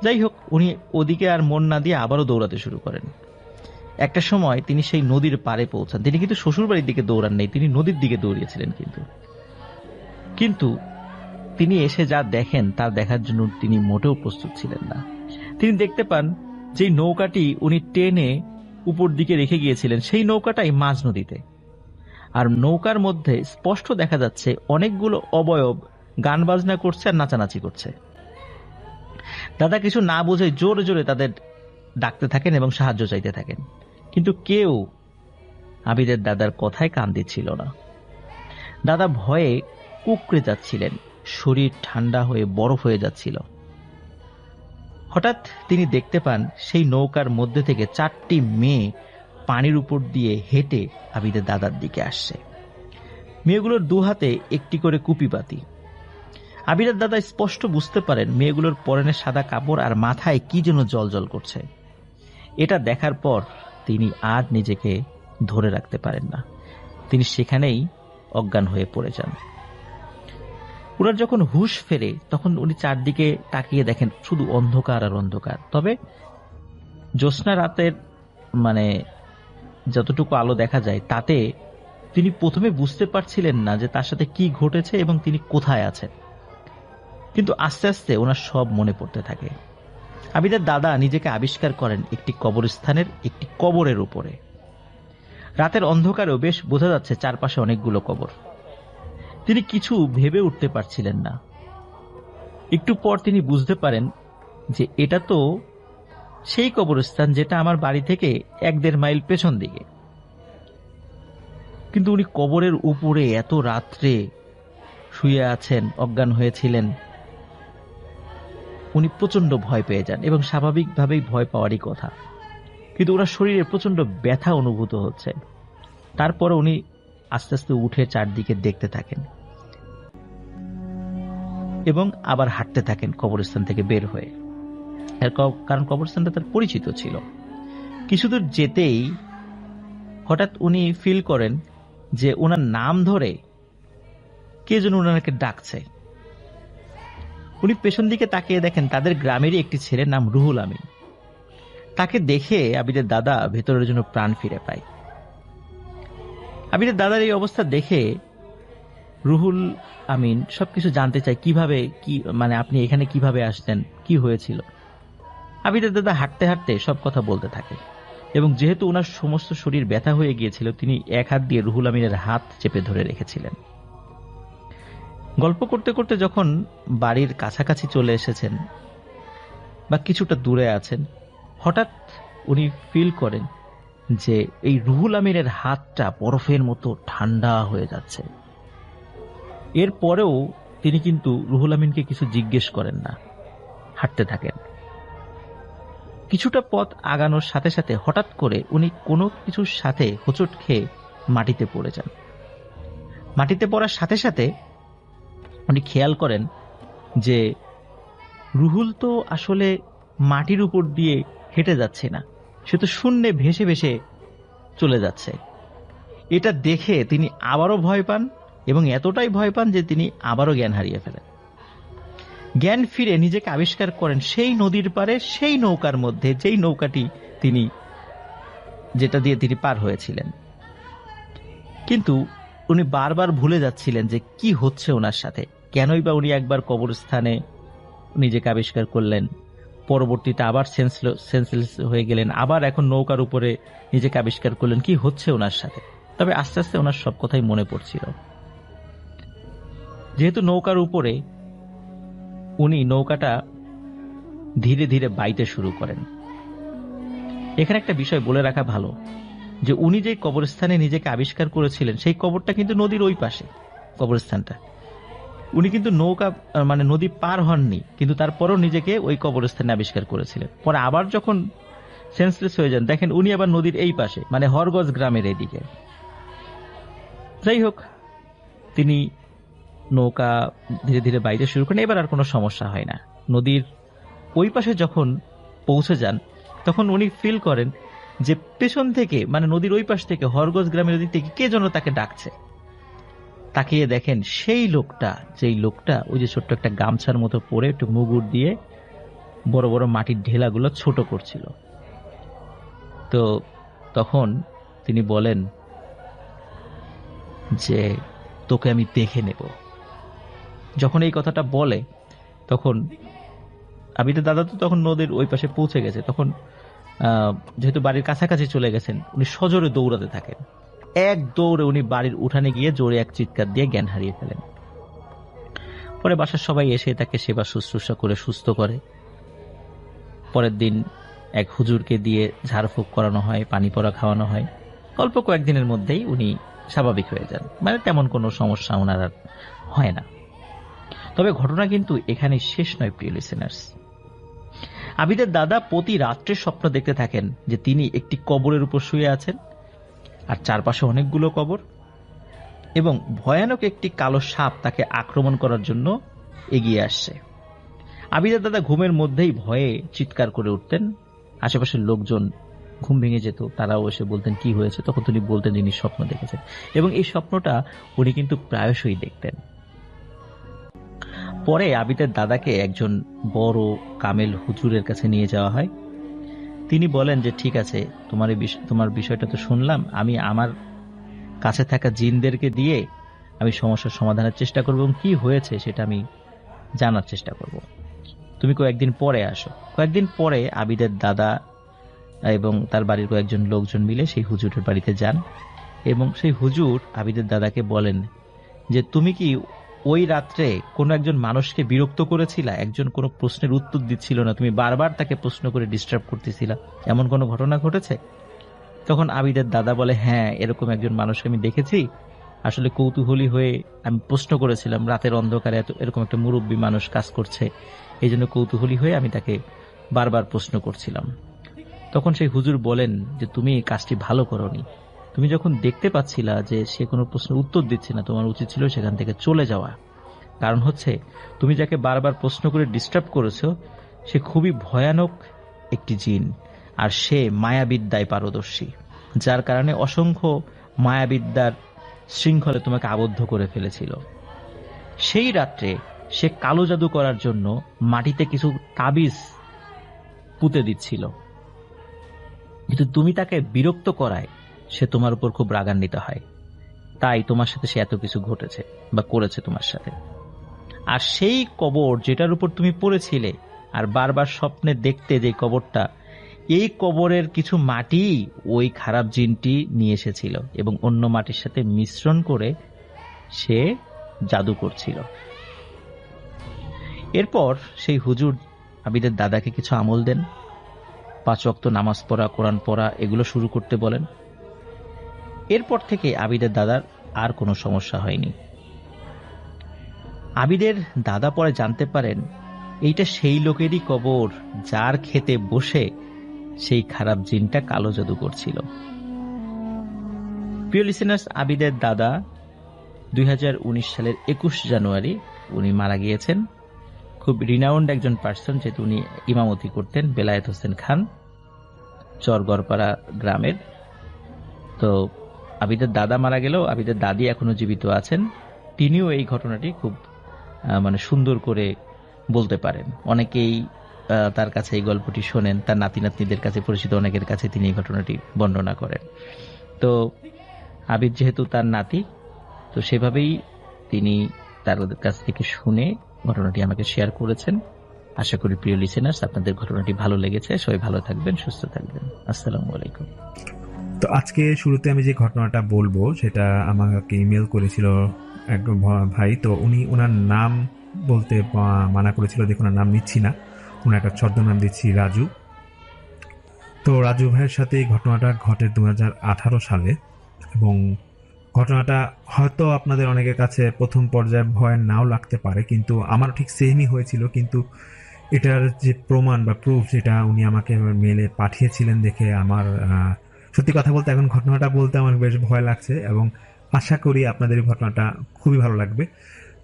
যাই হোক, উনি ওদিকে আর মন না দিয়ে আবারও দৌড়াতে শুরু করেন। একটা সময় তিনি সেই নদীর পাড়ে পৌঁছান। তিনি কিন্তু শ্বশুরবাড়ির দিকে দৌড়ান নেই, তিনি নদীর দিকে দৌড়িয়েছিলেন। কিন্তু তিনি এসে যা দেখেন তা দেখার জন্য তিনি মোটেও প্রস্তুত ছিলেন না। তিনি দেখতে পান যে নৌকাটি উনি টেনে উপর দিকে রেখে গিয়েছিলেন, সেই নৌকাটাই মাঝ নদীতে। আর নৌকার মধ্যে স্পষ্ট দেখা যাচ্ছে অনেকগুলো অবয়ব গান বাজনা করছে আর নাচানাচি করছে। দাদা কিছু না বুঝে জোরে জোরে তাদের ডাকতে থাকেন এবং সাহায্য চাইতে থাকেন, কিন্তু কেউ আবিদের দাদার কথায় কান দিচ্ছিল না। দাদা ভয়ে কুঁকড়ে যাচ্ছিলেন, শরীর ঠান্ডা হয়ে বরফ হয়ে যাচ্ছিল। হঠাৎ তিনি দেখতে পান সেই নৌকার মধ্যে থেকে 4টি মেয়ে পানির উপর দিয়ে হেঁটে আবিদের দাদার দিকে আসছে। মেয়েগুলোর দু হাতে একটি করে কুপিবাতি। আবিদের দাদা স্পষ্ট বুঝতে পারেন মেয়েগুলোর পরনে সাদা কাপড় আর মাথায় কি যেন জ্বলজ্বল করছে। এটা দেখার পর তিনি আর নিজেকে ধরে রাখতে পারেন না, তিনি সেখানেই অজ্ঞান হয়ে পড়ে যান। ওনার যখন হুঁশ ফেরে তখন উনি চারদিকে তাকিয়ে দেখেন শুধু অন্ধকার আর অন্ধকার। তবে জ্যোৎস্না রাতের যতটুকু আলো দেখা যায় তাতে তিনি প্রথমে বুঝতে পারছিলেন না যে তার সাথে কি ঘটেছে এবং তিনি কোথায় আছেন, কিন্তু আস্তে আস্তে ওনার সব মনে পড়তে থাকে। আবিদের দাদা নিজেকে আবিষ্কার করেন একটি কবরস্থানের একটি কবরের উপরে। রাতের অন্ধকারেও বেশ বোঝা যাচ্ছে চারপাশে অনেকগুলো কবর। তিনি কিছু ভেবে উঠতে পারছিলেন না। একটু পর তিনি বুঝতে পারেন যে এটা তো সেই কবরস্থান যেটা আমার বাড়ি থেকে 1-1.5 মাইল পেছন দিকে। কিন্তু উনি কবরের উপরে এত রাত্রে শুয়ে আছেন, অজ্ঞান হয়েছিলেন। উনি প্রচন্ড ভয় পেয়ে যান এবং স্বাভাবিকভাবেই ভয় পাওয়ারই কথা। কিন্তু ওনার শরীরে প্রচন্ড ব্যথা অনুভূত হচ্ছে। তারপরে উনি আস্তে আস্তে উঠে চারদিকে দেখতে থাকেন এবং আবার হাঁটতে থাকেন কবরস্থান থেকে বের হয়ে। কারণ কবরস্থানটা তার পরিচিত ছিল। কিছুদূর যেতেই হঠাৎ উনি ফিল করেন যে ওনার নাম ধরে কে যেন ওনাকে ডাকছে। উনি পেছন দিকে তাকিয়ে দেখেন তাদের গ্রামেরই একটি ছেলে, নাম রুহুল আমিন। তাকে দেখে আবিদের দাদা ভেতরের জন্য প্রাণ ফিরে পায়। আবিদের দাদার এই অবস্থা দেখে রুহুল আমিন সবকিছু জানতে চায়, কিভাবে মানে আপনি এখানে কিভাবে আসলেন, কি হয়েছিল। আবিদের দাদা হাঁটতে হাঁটতে সব কথা বলতে থাকে এবং যেহেতু ওনার সমস্ত শরীর ব্যথা হয়ে গিয়েছিল, তিনি এক হাত দিয়ে রুহুল আমিনের হাত চেপে ধরে রেখেছিলেন। গল্প করতে করতে যখন বাড়ির কাছাকাছি চলে এসেছেন বা কিছুটা দূরে আছেন, হঠাৎ উনি ফিল করেন যে এই রুহুল আমিনের হাতটা বরফের মতো ঠান্ডা হয়ে যাচ্ছে। এরপরেও তিনি কিন্তু রুহুল আমিনকে কিছু জিজ্ঞেস করেন না, হাঁটতে থাকেন। কিছুটা পথ আগানোর সাথে সাথে হঠাৎ করে উনি কোনো কিছুর সাথে হোঁচট খেয়ে মাটিতে পড়ে যান। মাটিতে পড়ার সাথে সাথে উনি খেয়াল করেন যে রুহুল তো আসলে মাটির উপর দিয়ে হেঁটে যাচ্ছে না, সে তো শূন্যে ভেসে ভেসে চলে যাচ্ছে। এটা দেখে তিনি আবারও ভয় পান এবং এতটাই ভয় পান যে তিনি আবারও জ্ঞান হারিয়ে ফেলেন। জ্ঞান ফিরে নিজেকে আবিষ্কার করেন সেই নদীর পারে, সেই নৌকার মধ্যে, যেই নৌকাটি যেটা দিয়ে তিনি পার হয়েছিলেন। কিন্তু উনি বারবার ভুলে যাচ্ছিলেন যে কি হচ্ছে ওনার সাথে, কেনই বা উনি একবার কবরস্থানে নিজেকে আবিষ্কার করলেন, পরবর্তীতে আবার সেন্সলেস হয়ে গেলেন, আবার এখন নৌকার উপরে নিজেকে আবিষ্কার করলেন, কি হচ্ছে ওনার সাথে। তবে আস্তে আস্তে ওনার সব কথাই মনে পড়ছিল। যেহেতু নৌকার উপরে, উনি নৌকাটা ধীরে ধীরে বাইতে শুরু করেন। এখানে একটা বিষয় বলে রাখা ভালো যে উনি যে কবরস্থানে নিজেকে আবিষ্কার করেছিলেন সেই কবরটা কিন্তু নদীর ওই পাশে কবরস্থানটা। উনি কিন্তু মানে নদী পার হননি, কিন্তু তারপরও নিজেকে ওই কবরস্থানে আবিষ্কার করেছিলেন। পরে আবার যখন সেন্সলেস হয়ে যান, দেখেন উনি আবার নদীর এই পাশে, মানে হরগজ গ্রামের এইদিকে। যাই হোক, তিনি নৌকা ধীরে ধীরে বাইতে শুরু করেন। এবার আর কোনো সমস্যা হয় না। নদীর ওই পাশে যখন পৌঁছে যান, তখন উনি ফিল করেন যে পেছন থেকে, মানে নদীর ওই পাশ থেকে, হরগজ গ্রামের দিক থেকে কে যেন তাকে ডাকছে। তাকিয়ে দেখেন সেই লোকটা, যেই লোকটা ওই যে ছোট্ট একটা গামছার মতো পরে একটু মুগুর দিয়ে বড় বড় মাটির ঢেলাগুলো ছোট করছিল। তো তখন তিনি বলেন যে তোকে আমি দেখে নেব। যখন এই কথাটা বলে, তখন আবিদের দাদা তো তখন নদীর ওই পাশে পৌঁছে গেছে। তখন যেহেতু বাড়ির কাছাকাছি চলে গেছেন, উনি সজোরে দৌড়াতে থাকেন। এক দৌড়ে উনি বাড়ির উঠানে গিয়ে জোরে এক চিৎকার দিয়ে জ্ঞান হারিয়ে ফেলেন। পরে বাসার সবাই এসে তাকে সেবা শুশ্রূষা করে সুস্থ করে। পরের দিন এক হুজুরকে দিয়ে ঝাড়ফুঁক করানো হয়, পানি পড়া খাওয়ানো হয়। অল্প কয়েকদিনের মধ্যেই উনি স্বাভাবিক হয়ে যান, মানে তেমন কোনো সমস্যা ওনার আর হয় না। তবে ঘটনা কিন্তু এখানে শেষ নয়, প্রিয় লিসেনার্স। আবিদের দাদা প্রতি রাত্রে স্বপ্ন দেখতে থাকেন যে তিনি একটি কবরের উপর শুয়ে আছেন, আর চারপাশে অনেকগুলো কবর, এবং ভয়ানক একটি কালো সাপ তাকে আক্রমণ করার জন্য এগিয়ে আসছে। আবিদের দাদা ঘুমের মধ্যেই ভয়ে চিৎকার করে উঠতেন। আশেপাশের লোকজন ঘুম ভেঙে যেত, তারাও এসে বলতেন কি হয়েছে। তখন তিনি বলতেন যিনি স্বপ্ন দেখেছেন, এবং এই স্বপ্নটা উনি কিন্তু প্রায়শই দেখতেন। পরে আবিদের দাদাকে একজন বড় কামেল হুজুরের কাছে নিয়ে যাওয়া হয়। তিনি বলেন যে ঠিক আছে, তোমার বিষয়টা তো শুনলাম, আমি আমার কাছে থাকা জিনদেরকে দিয়ে আমি সমস্যার সমাধানের চেষ্টা করব এবং কি হয়েছে সেটা আমি জানার চেষ্টা করব। তুমি কয়েকদিন পরে আসো। কয়েকদিন পরে আবিদের দাদা এবং তার বাড়ির কয়েকজন লোকজন মিলে সেই হুজুরের বাড়িতে যান, এবং সেই হুজুর আবিদের দাদাকে বলেন যে তুমি কি ওই রাত্রে কোনো একজন মানুষকে বিরক্ত করেছিলা, একজন কোনো প্রশ্নের উত্তর দিচ্ছিল না, তুমি বারবার তাকে প্রশ্ন করে ডিস্টার্ব করতেছিলা, এমন কোনো ঘটনা ঘটেছে? তখন আবিদের দাদা বলে, হ্যাঁ, এরকম একজন মানুষকে আমি দেখেছি। আসলে কৌতূহলী হয়ে আমি প্রশ্ন করেছিলাম, রাতের অন্ধকারে এরকম একটা মুরব্বী মানুষ কাজ করছে, এই জন্য কৌতূহলী হয়ে আমি তাকে বারবার প্রশ্ন করছিলাম। তখন সেই হুজুর বলেন যে তুমি এই কাজটি ভালো করোনি। তুমি যখন দেখতে পাচ্ছিলা যে সে কোনো প্রশ্নের উত্তর দিচ্ছে না, তোমার উচিত ছিল সেখান থেকে চলে যাওয়া। কারণ হচ্ছে তুমি যাকে বারবার প্রশ্ন করে ডিস্টার্ব করেছো সে খুবই ভয়ানক একটি জিন, আর সে মায়াবিদ্যায় পারদর্শী, যার কারণে অসংখ্য মায়াবিদ্যার শৃঙ্খলে তোমাকে আবদ্ধ করে ফেলেছিল। সেই রাত্রে সে কালো জাদু করার জন্য মাটিতে কিছু তাবিজ পুঁতে দিচ্ছিল, কিন্তু তুমি তাকে বিরক্ত করায় সে তোমার উপর খুব রাগান্বিত হয়। তাই তোমার সাথে সে এত কিছু ঘটেছে বা করেছে তোমার সাথে। আর সেই কবর যেটার উপর তুমি পড়েছিলে আর বারবার স্বপ্নে দেখতে যে কবরটা, এই কবরের কিছু মাটি ওই খারাপ জিনটি নিয়ে এসেছিল এবং অন্য মাটির সাথে মিশ্রণ করে সে জাদু করছিল। এরপর সেই হুজুর আবিদের দাদাকে কিছু আমল দেন, 5 ওয়াক্ত নামাজ পড়া, কোরআন পড়া এগুলো শুরু করতে বলেন। এরপর থেকে আবিদের দাদার আর কোনো সমস্যা হয়নি। আবিদের দাদা পরে জানতে পারেন এইটা সেই লোকেরই কবর যার খেতে বসে সেই খারাপ জিনটা কালো জাদু করছিল। প্রিয় লিসেনার্স, আবিদের দাদা 2019 সালের 21 জানুয়ারি উনি মারা গিয়েছেন। খুব রিনাউন্ড একজন পার্সন, যেহেতু উনি ইমামতি করতেন বেলায়েত হোসেন খান, চরগড়পাড়া গ্রামের। তো আবিদের দাদা মারা গেলেও আবিদের দাদি এখনো জীবিত আছেন। তিনিও এই ঘটনাটি খুব সুন্দর করে বলতে পারেন। অনেকেই তার কাছে এই গল্পটি শোনেন, তার নাতি নাতনিদের কাছে, পরিচিত অনেকের কাছে তিনি এই ঘটনাটি বর্ণনা করেন। তো আবিদ যেহেতু তার নাতি, তো সেভাবেই তিনি তার কাছ থেকে শুনে ঘটনাটি আমাকে শেয়ার করেছেন। আশা করি প্রিয় লিসেনার্স আপনাদের ঘটনাটি ভালো লেগেছে। সবাই ভালো থাকবেন, সুস্থ থাকবেন। আসসালামু আলাইকুম। তো আজকে শুরুতে আমি যে ঘটনাটা বলবো সেটা আমাকে ইমেল করেছিল এক ভাই। তো উনি ওনার নাম বলতে মানা করেছিল, দেখুন ওনার নাম নিচ্ছি না, ওনার একটা ছদ্মনাম দিচ্ছি রাজু। তো রাজু ভাইয়ের সাথে এই ঘটনাটা ঘটে 2018 সালে, এবং ঘটনাটা হয়তো আপনাদের অনেকের কাছে প্রথম পর্যায়ে ভয় নাও লাগতে পারে, কিন্তু আমার ঠিক সেমই হয়েছিল। কিন্তু এটার যে প্রমাণ বা প্রুফ যেটা উনি আমাকে মেলে পাঠিয়েছিলেন দেখে আমার সত্যি কথা বলতে এখন ঘটনাটা বলতে আমার বেশ ভয় লাগছে, এবং আশা করি আপনাদের এই ঘটনাটা খুবই ভালো লাগবে।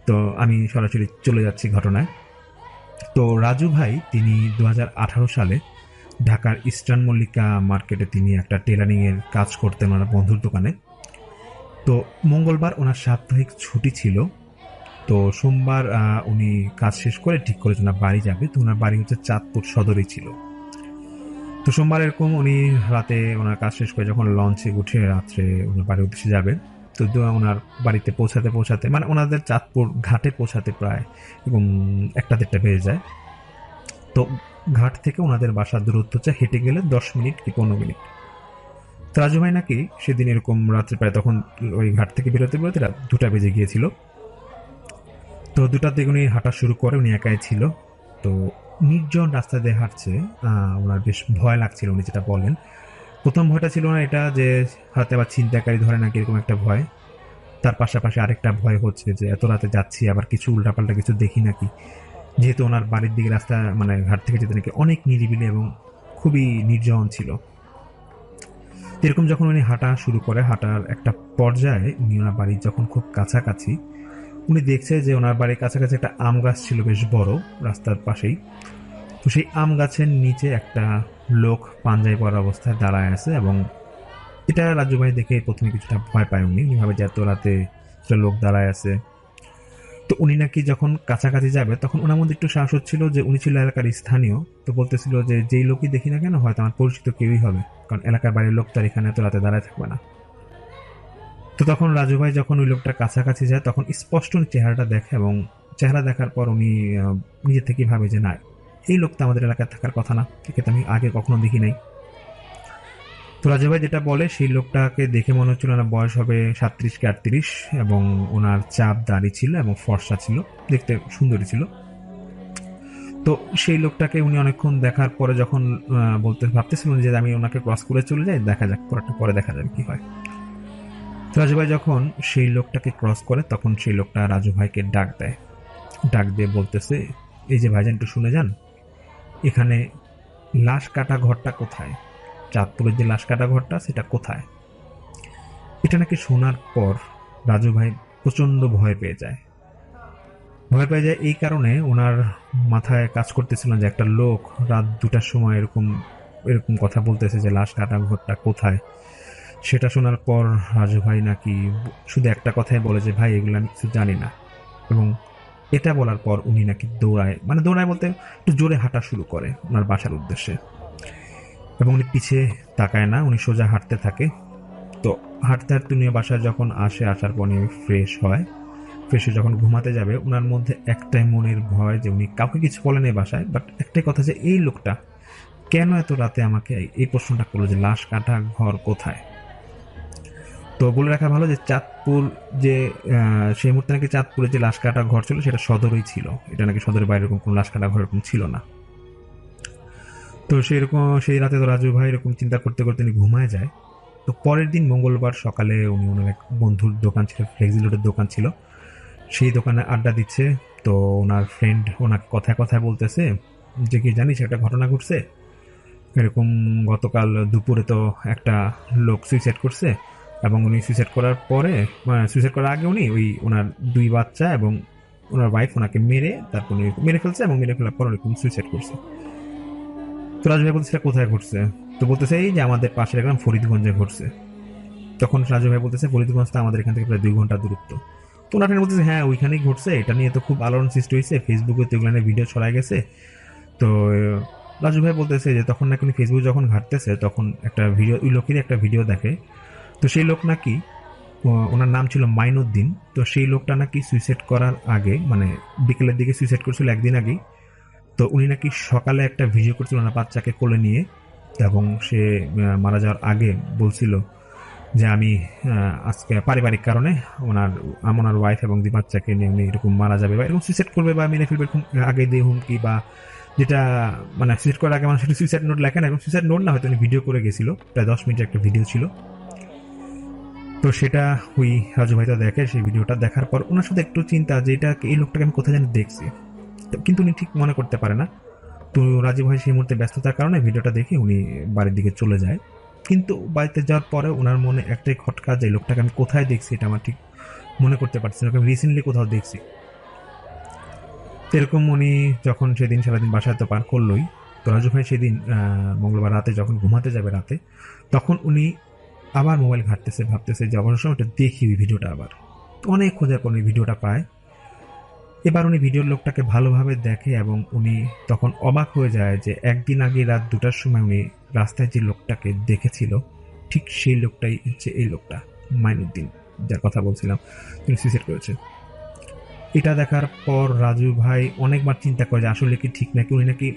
তো আমি সরাসরি চলে যাচ্ছি ঘটনায়। তো রাজু ভাই তিনি 2018 সালে ঢাকার ইস্টার্ন মল্লিকা মার্কেটে তিনি একটা টেলারিং এর কাজ করতেন ওনার বন্ধুর দোকানে। তো মঙ্গলবার ওনার সাপ্তাহিক ছুটি ছিল। তো সোমবার উনি কাজ শেষ করে ঠিক করেছেন বাড়ি যাবে। তো ওনার বাড়ি হচ্ছে চাঁদপুর সদরেই ছিল। তো সোমবার এরকম উনি রাতে ওনার কাজ শেষ করে যখন লঞ্চে উঠে রাত্রে ওনার বাড়ির উদ্দেশ্যে যাবেন, তো ওনার বাড়িতে পৌঁছাতে ওনাদের চাঁদপুর ঘাটে পৌঁছাতে প্রায় এবং 1-1:30 বেজে যায়। তো ঘাট থেকে ওনাদের বাসার দূরত্ব হচ্ছে হেঁটে গেলে 10 মিনিট কি 15 মিনিট। তো রাজু ভাই নাকি সেদিন এরকম রাত্রে প্রায় তখন ওই ঘাট থেকে বেরোতে রাত 2টা বেজে গিয়েছিল। তো 2টার দিকে উনি হাঁটা শুরু করে, উনি একাই ছিল। তো নির্জন রাস্তা দিয়ে হাঁটছে, ওনার বেশ ভয় লাগছিল। উনি যেটা বলেন, প্রথম ভয়টা ছিল না এটা যে হাতে আবার ছিনতাইকারী ধরে নাকি এরকম একটা ভয়, তার পাশাপাশি আরেকটা ভয় হচ্ছে যে এত রাতে যাচ্ছি আবার কিছু উল্টাপাল্টা কিছু দেখি নাকি, যেহেতু ওনার বাড়ির দিকে রাস্তা ঘাট থেকে যেতে নাকি অনেক নিরিবিলি এবং খুবই নির্জন ছিল। এরকম যখন উনি হাঁটা শুরু করে, হাঁটার একটা পর্যায়ে উনি ওনার বাড়ির যখন খুব কাছাকাছি, উনি দেখছে যে ওনার বাড়ির কাছাকাছি একটা আম গাছ ছিল বেশ বড় রাস্তার পাশেই। তো সেই আম গাছের নিচে একটা লোক পাঞ্জাবি পরা অবস্থায় দাঁড়ায় আছে, এবং এটা রাজু ভাই দেখে প্রথমে কিছুটা ভয় পায়। উনি ভাবে যে এত রাতে একটা লোক দাঁড়ায় আছে। তো উনি নাকি যখন কাছাকাছি যাবে তখন ওনার মধ্যে একটু সাহস হচ্ছিল যে উনি ছিল এলাকার স্থানীয়। তো বলতেছিল যে যেই লোকই দেখি না কেন হয়তো আমার পরিচিত কেউই হবে, কারণ এলাকার বাইরের লোক তার এখানে এত রাতে দাঁড়ায় থাকবে না। তো তখন রাজু ভাই যখন ওই লোকটার কাছাকাছি যায় তখন স্পষ্ট চেহারাটা দেখে, এবং চেহারা দেখার পর উনি নিজে থেকেই ভাবে যে না, এই লোকটা আমাদের এলাকায় থাকার কথা না, একে তো আমি আগে কখনো দেখি নাই। তো রাজু ভাই যেটা বলে, সেই লোকটাকে দেখে মনে হচ্ছিল না বয়স হবে 37 কি 38, এবং ওনার চাপ দাড়ি ছিল এবং ফর্সা ছিল, দেখতে সুন্দরী ছিল। তো সেই লোকটাকে উনি অনেকক্ষণ দেখার পরে যখন ভাবতেছিলেন যে আমি ওনাকে ক্রস করে চলে যাই, দেখা যাক পরে দেখা যাবে কি হয়। রাজু ভাই যখন সেই লোকটাকে ক্রস করে তখন সেই লোকটা রাজু ভাইকে ডাক দিয়ে বলতেছে, এই যে ভাইজান একটু শুনে যান, এখানে লাশ কাটা ঘরটা কোথায়? চাঁদপুরের যে লাশ কাটা ঘরটা সেটা কোথায়। এটা নাকি শোনার পর রাজু ভাই প্রচন্ড ভয় পেয়ে যায়। এই কারণে ওনার মাথায় কাজ করতেছিল যে একটা লোক রাত 2টার সময় এরকম এরকম কথা বলতেছে যে লাশ কাটা ঘরটা কোথায়। সেটা শোনার পর রাজু ভাই নাকি শুধু একটা কথাই বলে যে ভাই এগুলো আমি কিছু জানি না, এবং এটা বলার পর উনি নাকি দৌড়ায় বলতে একটু জোরে হাঁটা শুরু করে ওনার বাসার উদ্দেশ্যে, এবং উনি পিছে তাকায় না, উনি সোজা হাঁটতে থাকে। তো হাঁটতে হাঁটতে উনি বাসায় যখন আসার পর উনি ফ্রেশ হয়ে যখন ঘুমাতে যাবে, ওনার মধ্যে একটাই মনের ভয় যে উনি কাউকে কিছু বলেন এই বাসায়, বাট একটাই কথা যে এই লোকটা কেন এত রাতে আমাকে এই প্রশ্নটা করলো যে লাশ কাটা ঘর কোথায়। তো বলে রাখা ভালো যে চাঁদপুর যে সেই মুহূর্তে নাকি চাঁদপুরে যে লাশ কাটা ঘর ছিল সেটা সদরেই ছিল, এটা নাকি সদরের বাইরে এরকম কোনো লাশ কাটা ঘর এরকম ছিল না। তো সেই রাতে তো রাজু ভাই এরকম চিন্তা করতে করতে উনি ঘুমায় যায়। তো পরের দিন মঙ্গলবার সকালে উনি ওনার এক বন্ধুর দোকান ছিল, ফ্লেক্সিলোডের দোকান ছিল, সেই দোকানে আড্ডা দিচ্ছে। তো ওনার ফ্রেন্ড ওনাকে কথায় কথায় বলতেছে যে কি জানিস একটা ঘটনা ঘটছে, এরকম গতকাল দুপুরে তো একটা লোক সুইসাইড করছে, এবং উনি সুইসাইড করার পরে সুইসাইড করার আগে উনি ওনার 2 বাচ্চা এবং ওনার ওয়াইফ ওনাকে তারপর উনি মেরে ফেলছে, এবং মেরে ফেলার পর উনি সুইসাইড করছে। তো রাজু ভাই বলছে কোথায় ঘটছে, তো বলতেছে এই যে আমাদের পাশের গ্রাম ফরিদগঞ্জে ঘটছে। তখন রাজু ভাই বলতেছে ফরিদগঞ্জ তো আমাদের এখান থেকে প্রায় 2 ঘন্টা দূরত্ব। তো ওনার ফ্রেন্ড বলতেছে হ্যাঁ ওইখানেই ঘটছে, এটা নিয়ে তো খুব আলোড়ন সৃষ্টি হয়েছে, ফেসবুকে তো এগুলো ভিডিও ছড়ায় গেছে। তো রাজু ভাই বলতেছে যে তখন নাকি উনি ফেসবুক যখন ঘাটতেছে তখন একটা ভিডিও, ওই লোকেরই একটা ভিডিও দেখে। তো সেই লোক নাকি ওনার নাম ছিল মাইনুদ্দিন। তো সেই লোকটা নাকি সুইসাইড করার আগে মানে বিকেলের দিকে সুইসাইড করছিল একদিন আগেই। তো উনি নাকি সকালে একটা ভিডিও করছিল ওনার বাচ্চাকে কোলে নিয়ে, এবং সে মারা যাওয়ার আগে বলছিল যে আমি আজকে পারিবারিক কারণে ওনার ওয়াইফ এবং 2 বাচ্চাকে নিয়ে উনি এরকম মারা যাবে বা এরকম সুইসাইড করবে বা মেরে ফেলবে, এরকম আগে দিয়ে হুমকি বা যেটা মানে সুইসাইড করার আগে মানুষ সুইসাইড নোট লেখেন, এখন সুইসাইড নোট না হয়তো উনি ভিডিও করে গেছিল, প্রায় 10 মিনিটের একটা ভিডিও ছিল। তো সেটা ওই রাজু ভাইটা দেখে, সেই ভিডিওটা দেখার পর ওনার সাথে একটু চিন্তা যে এটা এই লোকটাকে আমি কোথায় জানি দেখছি, কিন্তু উনি ঠিক মনে করতে পারে না। তো রাজু ভাই সেই মুহূর্তে ব্যস্ততার কারণে ভিডিওটা দেখে উনি বাড়ির দিকে চলে যায়। কিন্তু বাড়িতে যাওয়ার পরে ওনার মনে একটাই খটকা যে লোকটাকে আমি কোথায় দেখছি এটা আমার ঠিক মনে করতে পারছি না, আমি রিসেন্টলি কোথাও দেখছি। এরকম উনি যখন সেদিন সারাদিন বাসায় তো পার করলোই, তো রাজু ভাই সেদিন মঙ্গলবার রাতে যখন ঘুমাতে যাবে রাতে, তখন উনি আবার মোবাইল ঘাটতেছে, ভাবতেছে যে অবশ্য ওটা দেখি ওই ভিডিওটা আবার। অনেক খোঁজার পর ওই ভিডিওটা পায়। এবার উনি ভিডিওর লোকটাকে ভালোভাবে দেখে, এবং উনি তখন অবাক হয়ে যায় যে একদিন আগে রাত 2টার সময় উনি রাস্তায় যে লোকটাকে দেখেছিল ঠিক সেই লোকটাই হচ্ছে এই লোকটা মাইনুদ্দিন, যার কথা বলছিলাম, তিনি সুইসাইড করেছে। এটা দেখার পর রাজু ভাই অনেকবার চিন্তা করে যে আসলে কি ঠিক নাকি, উনি নাকি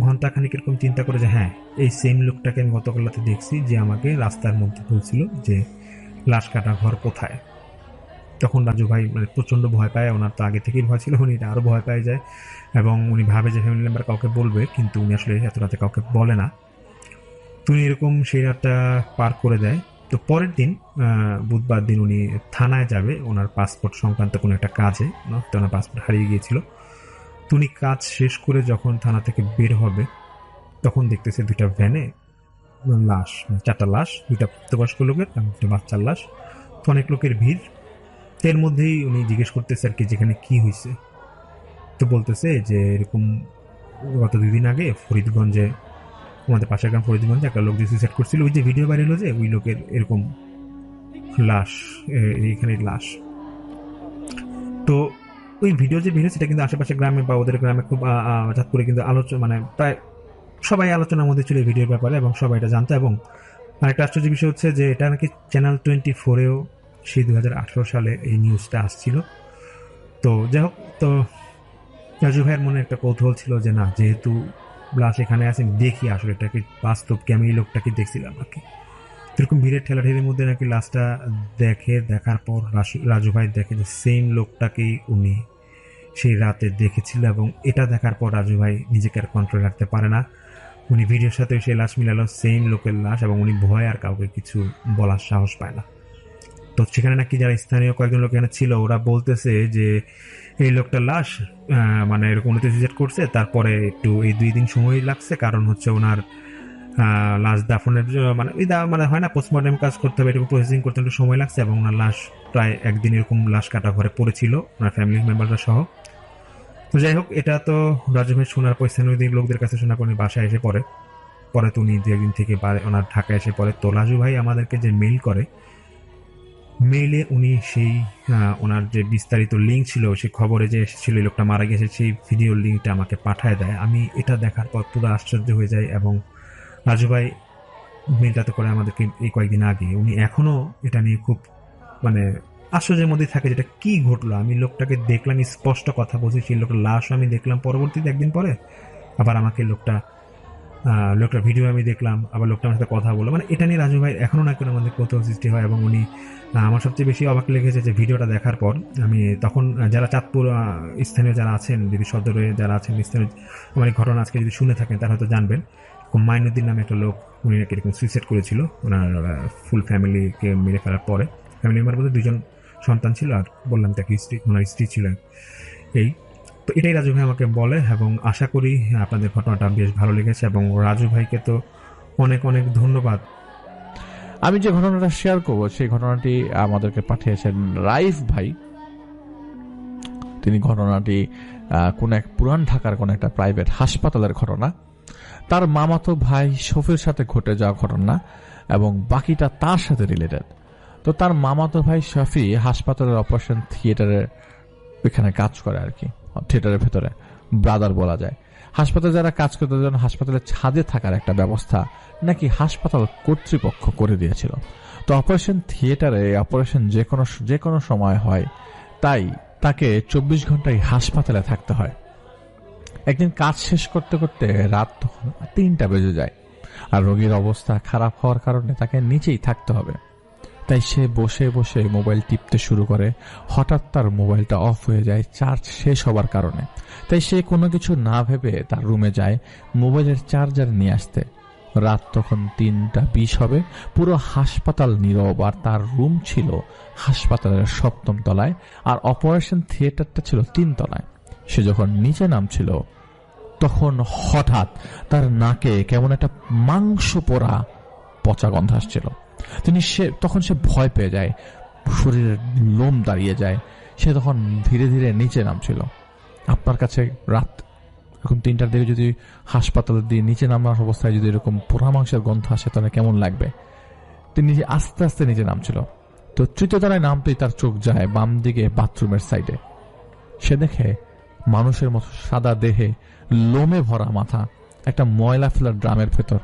ঘন্টাখানিক এরকম চিন্তা করে যে হ্যাঁ এই সেম লোকটাকে আমি গতকাল রাতে দেখছি যে আমাকে রাস্তার মধ্যে বলছিল যে লাশ কাটা ঘর কোথায়। তখন রাজু ভাই মানে প্রচণ্ড ভয় পায়, ওনার তো আগে থেকেই ভয় ছিল, উনি আরও ভয় পেয়ে যায়, এবং উনি ভাবে যে ফ্যামিলি মেম্বার কাউকে বলবে, কিন্তু উনি আসলে এত রাতে কাউকে বলে না। তো উনি এরকম সেই রাতটা পার করে দেয়। তো পরের দিন বুধবার দিন উনি থানায় যাবে ওনার পাসপোর্ট সংক্রান্ত কোনো একটা কাজে, তো ওনার পাসপোর্ট হারিয়ে গিয়েছিল। তো উনি কাজ শেষ করে যখন থানা থেকে বের হবে তখন দেখতেছে 2টা ভ্যানে লাশ, 4টা লাশ, 2টা প্রাপ্তবয়স্ক লোকের এবং 2টা বাচ্চার লাশ। তো অনেক লোকের ভিড়। এর মধ্যেই উনি জিজ্ঞেস করতেছে আর কি যেখানে কি হয়েছে। তো বলতেছে যে এরকম গত 2 দিন আগে ফরিদগঞ্জে, আমাদের পাশের গ্রাম ফরিদগঞ্জে একটা লোক যে সুইসাইড করছিল, ওই যে ভিডিও বাইরে হলো যে ওই লোকের এরকম লাশ, এইখানে লাশ। তো ওই ভিডিও যে বেরিয়েছে সেটা কিন্তু আশেপাশে গ্রামে বা ওদের গ্রামে খুব চাঁদপুরে কিন্তু আলোচনা, মানে প্রায় সবাই আলোচনার মধ্যে ছিল এই ভিডিওর ব্যাপারে, এবং সবাই এটা জানতো। এবং আরেকটা আশ্চর্য বিষয় হচ্ছে যে এটা নাকি চ্যানেল 24-এও সেই 2018 সালে এই নিউজটা আসছিল। তো যাই হোক, তো রাজু ভাইয়ের মনে একটা কৌতূহল ছিল যে না, যেহেতু লাশ এখানে আছে দেখি আসলে এটা কি বাস্তব কি, আমি এই লোকটাকে দেখছিলাম নাকি। এরকম ভিড়ের ঠেলাঠেলির মধ্যে নাকি লাশটা দেখার পর রাজু ভাই দেখে যে সেম লোকটাকেই উনি সেই রাতে দেখেছিল, এবং এটা দেখার পর রাজু ভাই নিজেকে আর কন্ট্রোল রাখতে পারে না। উনি ভিডিওর সাথে সেই লাশ মিলালো, সেম লোকের লাশ, এবং উনি ভয় আর কাউকে কিছু বলার সাহস পায় না। তো সেখানে নাকি যারা স্থানীয় কয়েকজন লোক এখানে ছিল ওরা বলতেছে যে এই লোকটার লাশ মানে এরকম উনি সুইসাইড করছে, তারপরে একটু এই 2 দিন সময় লাগছে, কারণ হচ্ছে ওনার লাশ দাফনের মানে মানে হয় না, পোস্টমর্টম কাজ করতে হবে, এরকম প্রসেসিং করতে একটু সময় লাগছে, এবং ওনার লাশ প্রায় একদিন এরকম লাশ কাটা ঘরে পড়েছিল ওনার ফ্যামিলি মেম্বাররা সহ। তো যাই হোক, এটা তো রাজু ভাই শোনার পর স্থানীয় লোকদের কাছে শোনার পর বাসায় এসে পরে তো উনি দু একদিন থেকে ওনার ঢাকা এসে পড়ে। তো রাজু ভাই আমাদেরকে যে মেইল করে, মেইলে উনি সেই ওনার যে বিস্তারিত লিঙ্ক ছিল, সেই খবরে যে এসেছিল এই লোকটা মারা গেছে, সেই ভিডিও লিঙ্কটা আমাকে পাঠায় দেয়। আমি এটা দেখার পর পুরো আশ্চর্য হয়ে যাই, এবং রাজু ভাই মেইলটাতে করে আমাদেরকে এই কয়েকদিন আগে, উনি এখনো এটা নিয়ে খুব মানে আশ্চর্যের মধ্যে থাকে, যেটা কি ঘটলো। আমি লোকটাকে দেখলাম, স্পষ্ট কথা বলছি, সেই লোকটার লাশও আমি দেখলাম পরবর্তীতে একদিন পরে, আবার আমাকে লোকটার ভিডিও আমি দেখলাম, আবার লোকটা আমার সাথে কথা বললো। মানে এটা নিয়ে রাজু ভাই এখনো না কোনো আমাদের কৌতূহল সৃষ্টি হয়। এবং উনি আমার সবচেয়ে বেশি অবাক লেগেছে যে ভিডিওটা দেখার পর আমি তখন যারা চাঁদপুর স্থানীয় যারা আছেন, যদি সদরে যারা আছেন স্থানীয়, আমার এই ঘটনা আজকে যদি শুনে থাকেন তারা হয়তো জানবেন, মাইনুদ্দিন নামে একটা লোক, উনি নাকি এরকম সুইসাইড করেছিল ওনার ফুল ফ্যামিলিকে মেরে ফেলার পরে। ফ্যামিলি মেম্বার বলতে 2জন সন্তান ছিল, আর বললাম তাকে ওনার স্ত্রী ছিল। এই তো এটাই রাজু ভাই আমাকে বলে, এবং আশা করি আপনাদের ঘটনাটা বেশ ভালো লেগেছে, এবং রাজু ভাইকে তো অনেক অনেক ধন্যবাদ। আমি যে ঘটনাটা শেয়ার করবো সেই ঘটনাটি আমাদেরকে পাঠিয়েছেন রাইফ ভাই। তিনি ঘটনাটি কোন এক পুরান ঢাকার কোন একটা প্রাইভেট হাসপাতালের ঘটনা, তার মামাতো ভাই শফির সাথে ঘটে যাওয়া ঘটনা, এবং বাকিটা তার সাথে রিলেটেড। তো তার মামাতো ভাই শফি হাসপাতালের অপারেশন থিয়েটারে ওইখানে কাজ করে আর কি, থিয়েটারের ভেতরে ব্রাদার বলা যায়। হাসপাতালে যারা কাজ করতে যেন হাসপাতালের ছাদে থাকার একটা ব্যবস্থা নাকি হাসপাতাল কর্তৃপক্ষ করে দিয়েছিল। তো অপারেশন থিয়েটারে অপারেশন যে কোনো সময় হয়, তাই তাকে 24 ঘন্টায় হাসপাতালে থাকতে হয়। একদিন কাজ শেষ করতে করতে রাত তখন 3টা বেজে যায়, আর রোগীর অবস্থা খারাপ হওয়ার কারণে তাকে নিচেই থাকতে হবে। তাই সে বসে বসে মোবাইল টিপতে শুরু করে। হঠাৎ তার মোবাইলটা অফ হয়ে যায় চার্জ শেষ হবার কারণে। তাই সে কোনো কিছু না ভেবে তার রুমে যায় মোবাইলের চার্জার নিয়ে আসতে। রাত তখন 3টা 20 হবে, পুরো হাসপাতাল নীরব, আর তার রুম ছিল হাসপাতালের 7ম তলায়, আর অপারেশন থিয়েটারটা ছিল 3 তলায়। সে যখন নিচে নামছিল তখন হঠাৎ তার নাকে কেমন একটা মাংস পোড়া পচা গন্ধ আসছিল। তখন সে ভয় পেয়ে যায়, শরীরের লোম দাঁড়িয়ে যায়। সে তখন ধীরে ধীরে নিচে নামছিল। আপনার কাছে রাত এরকম 3টার দিকে যদি হাসপাতালের দিয়ে নিচে নামার অবস্থায় যদি এরকম পোড়া মাংসের গন্ধ আসে তাহলে কেমন লাগবে? তিনি আস্তে আস্তে নিচে নামছিল। তো 3য় তলায় নামতেই তার চোখ যায় বাম দিকে বাথরুমের সাইডে। সে দেখে মানুষের মতো সাদা দেহে, লোমে ভরা মাথা, একটা ময়লা ফেলার ড্রামের ভেতর।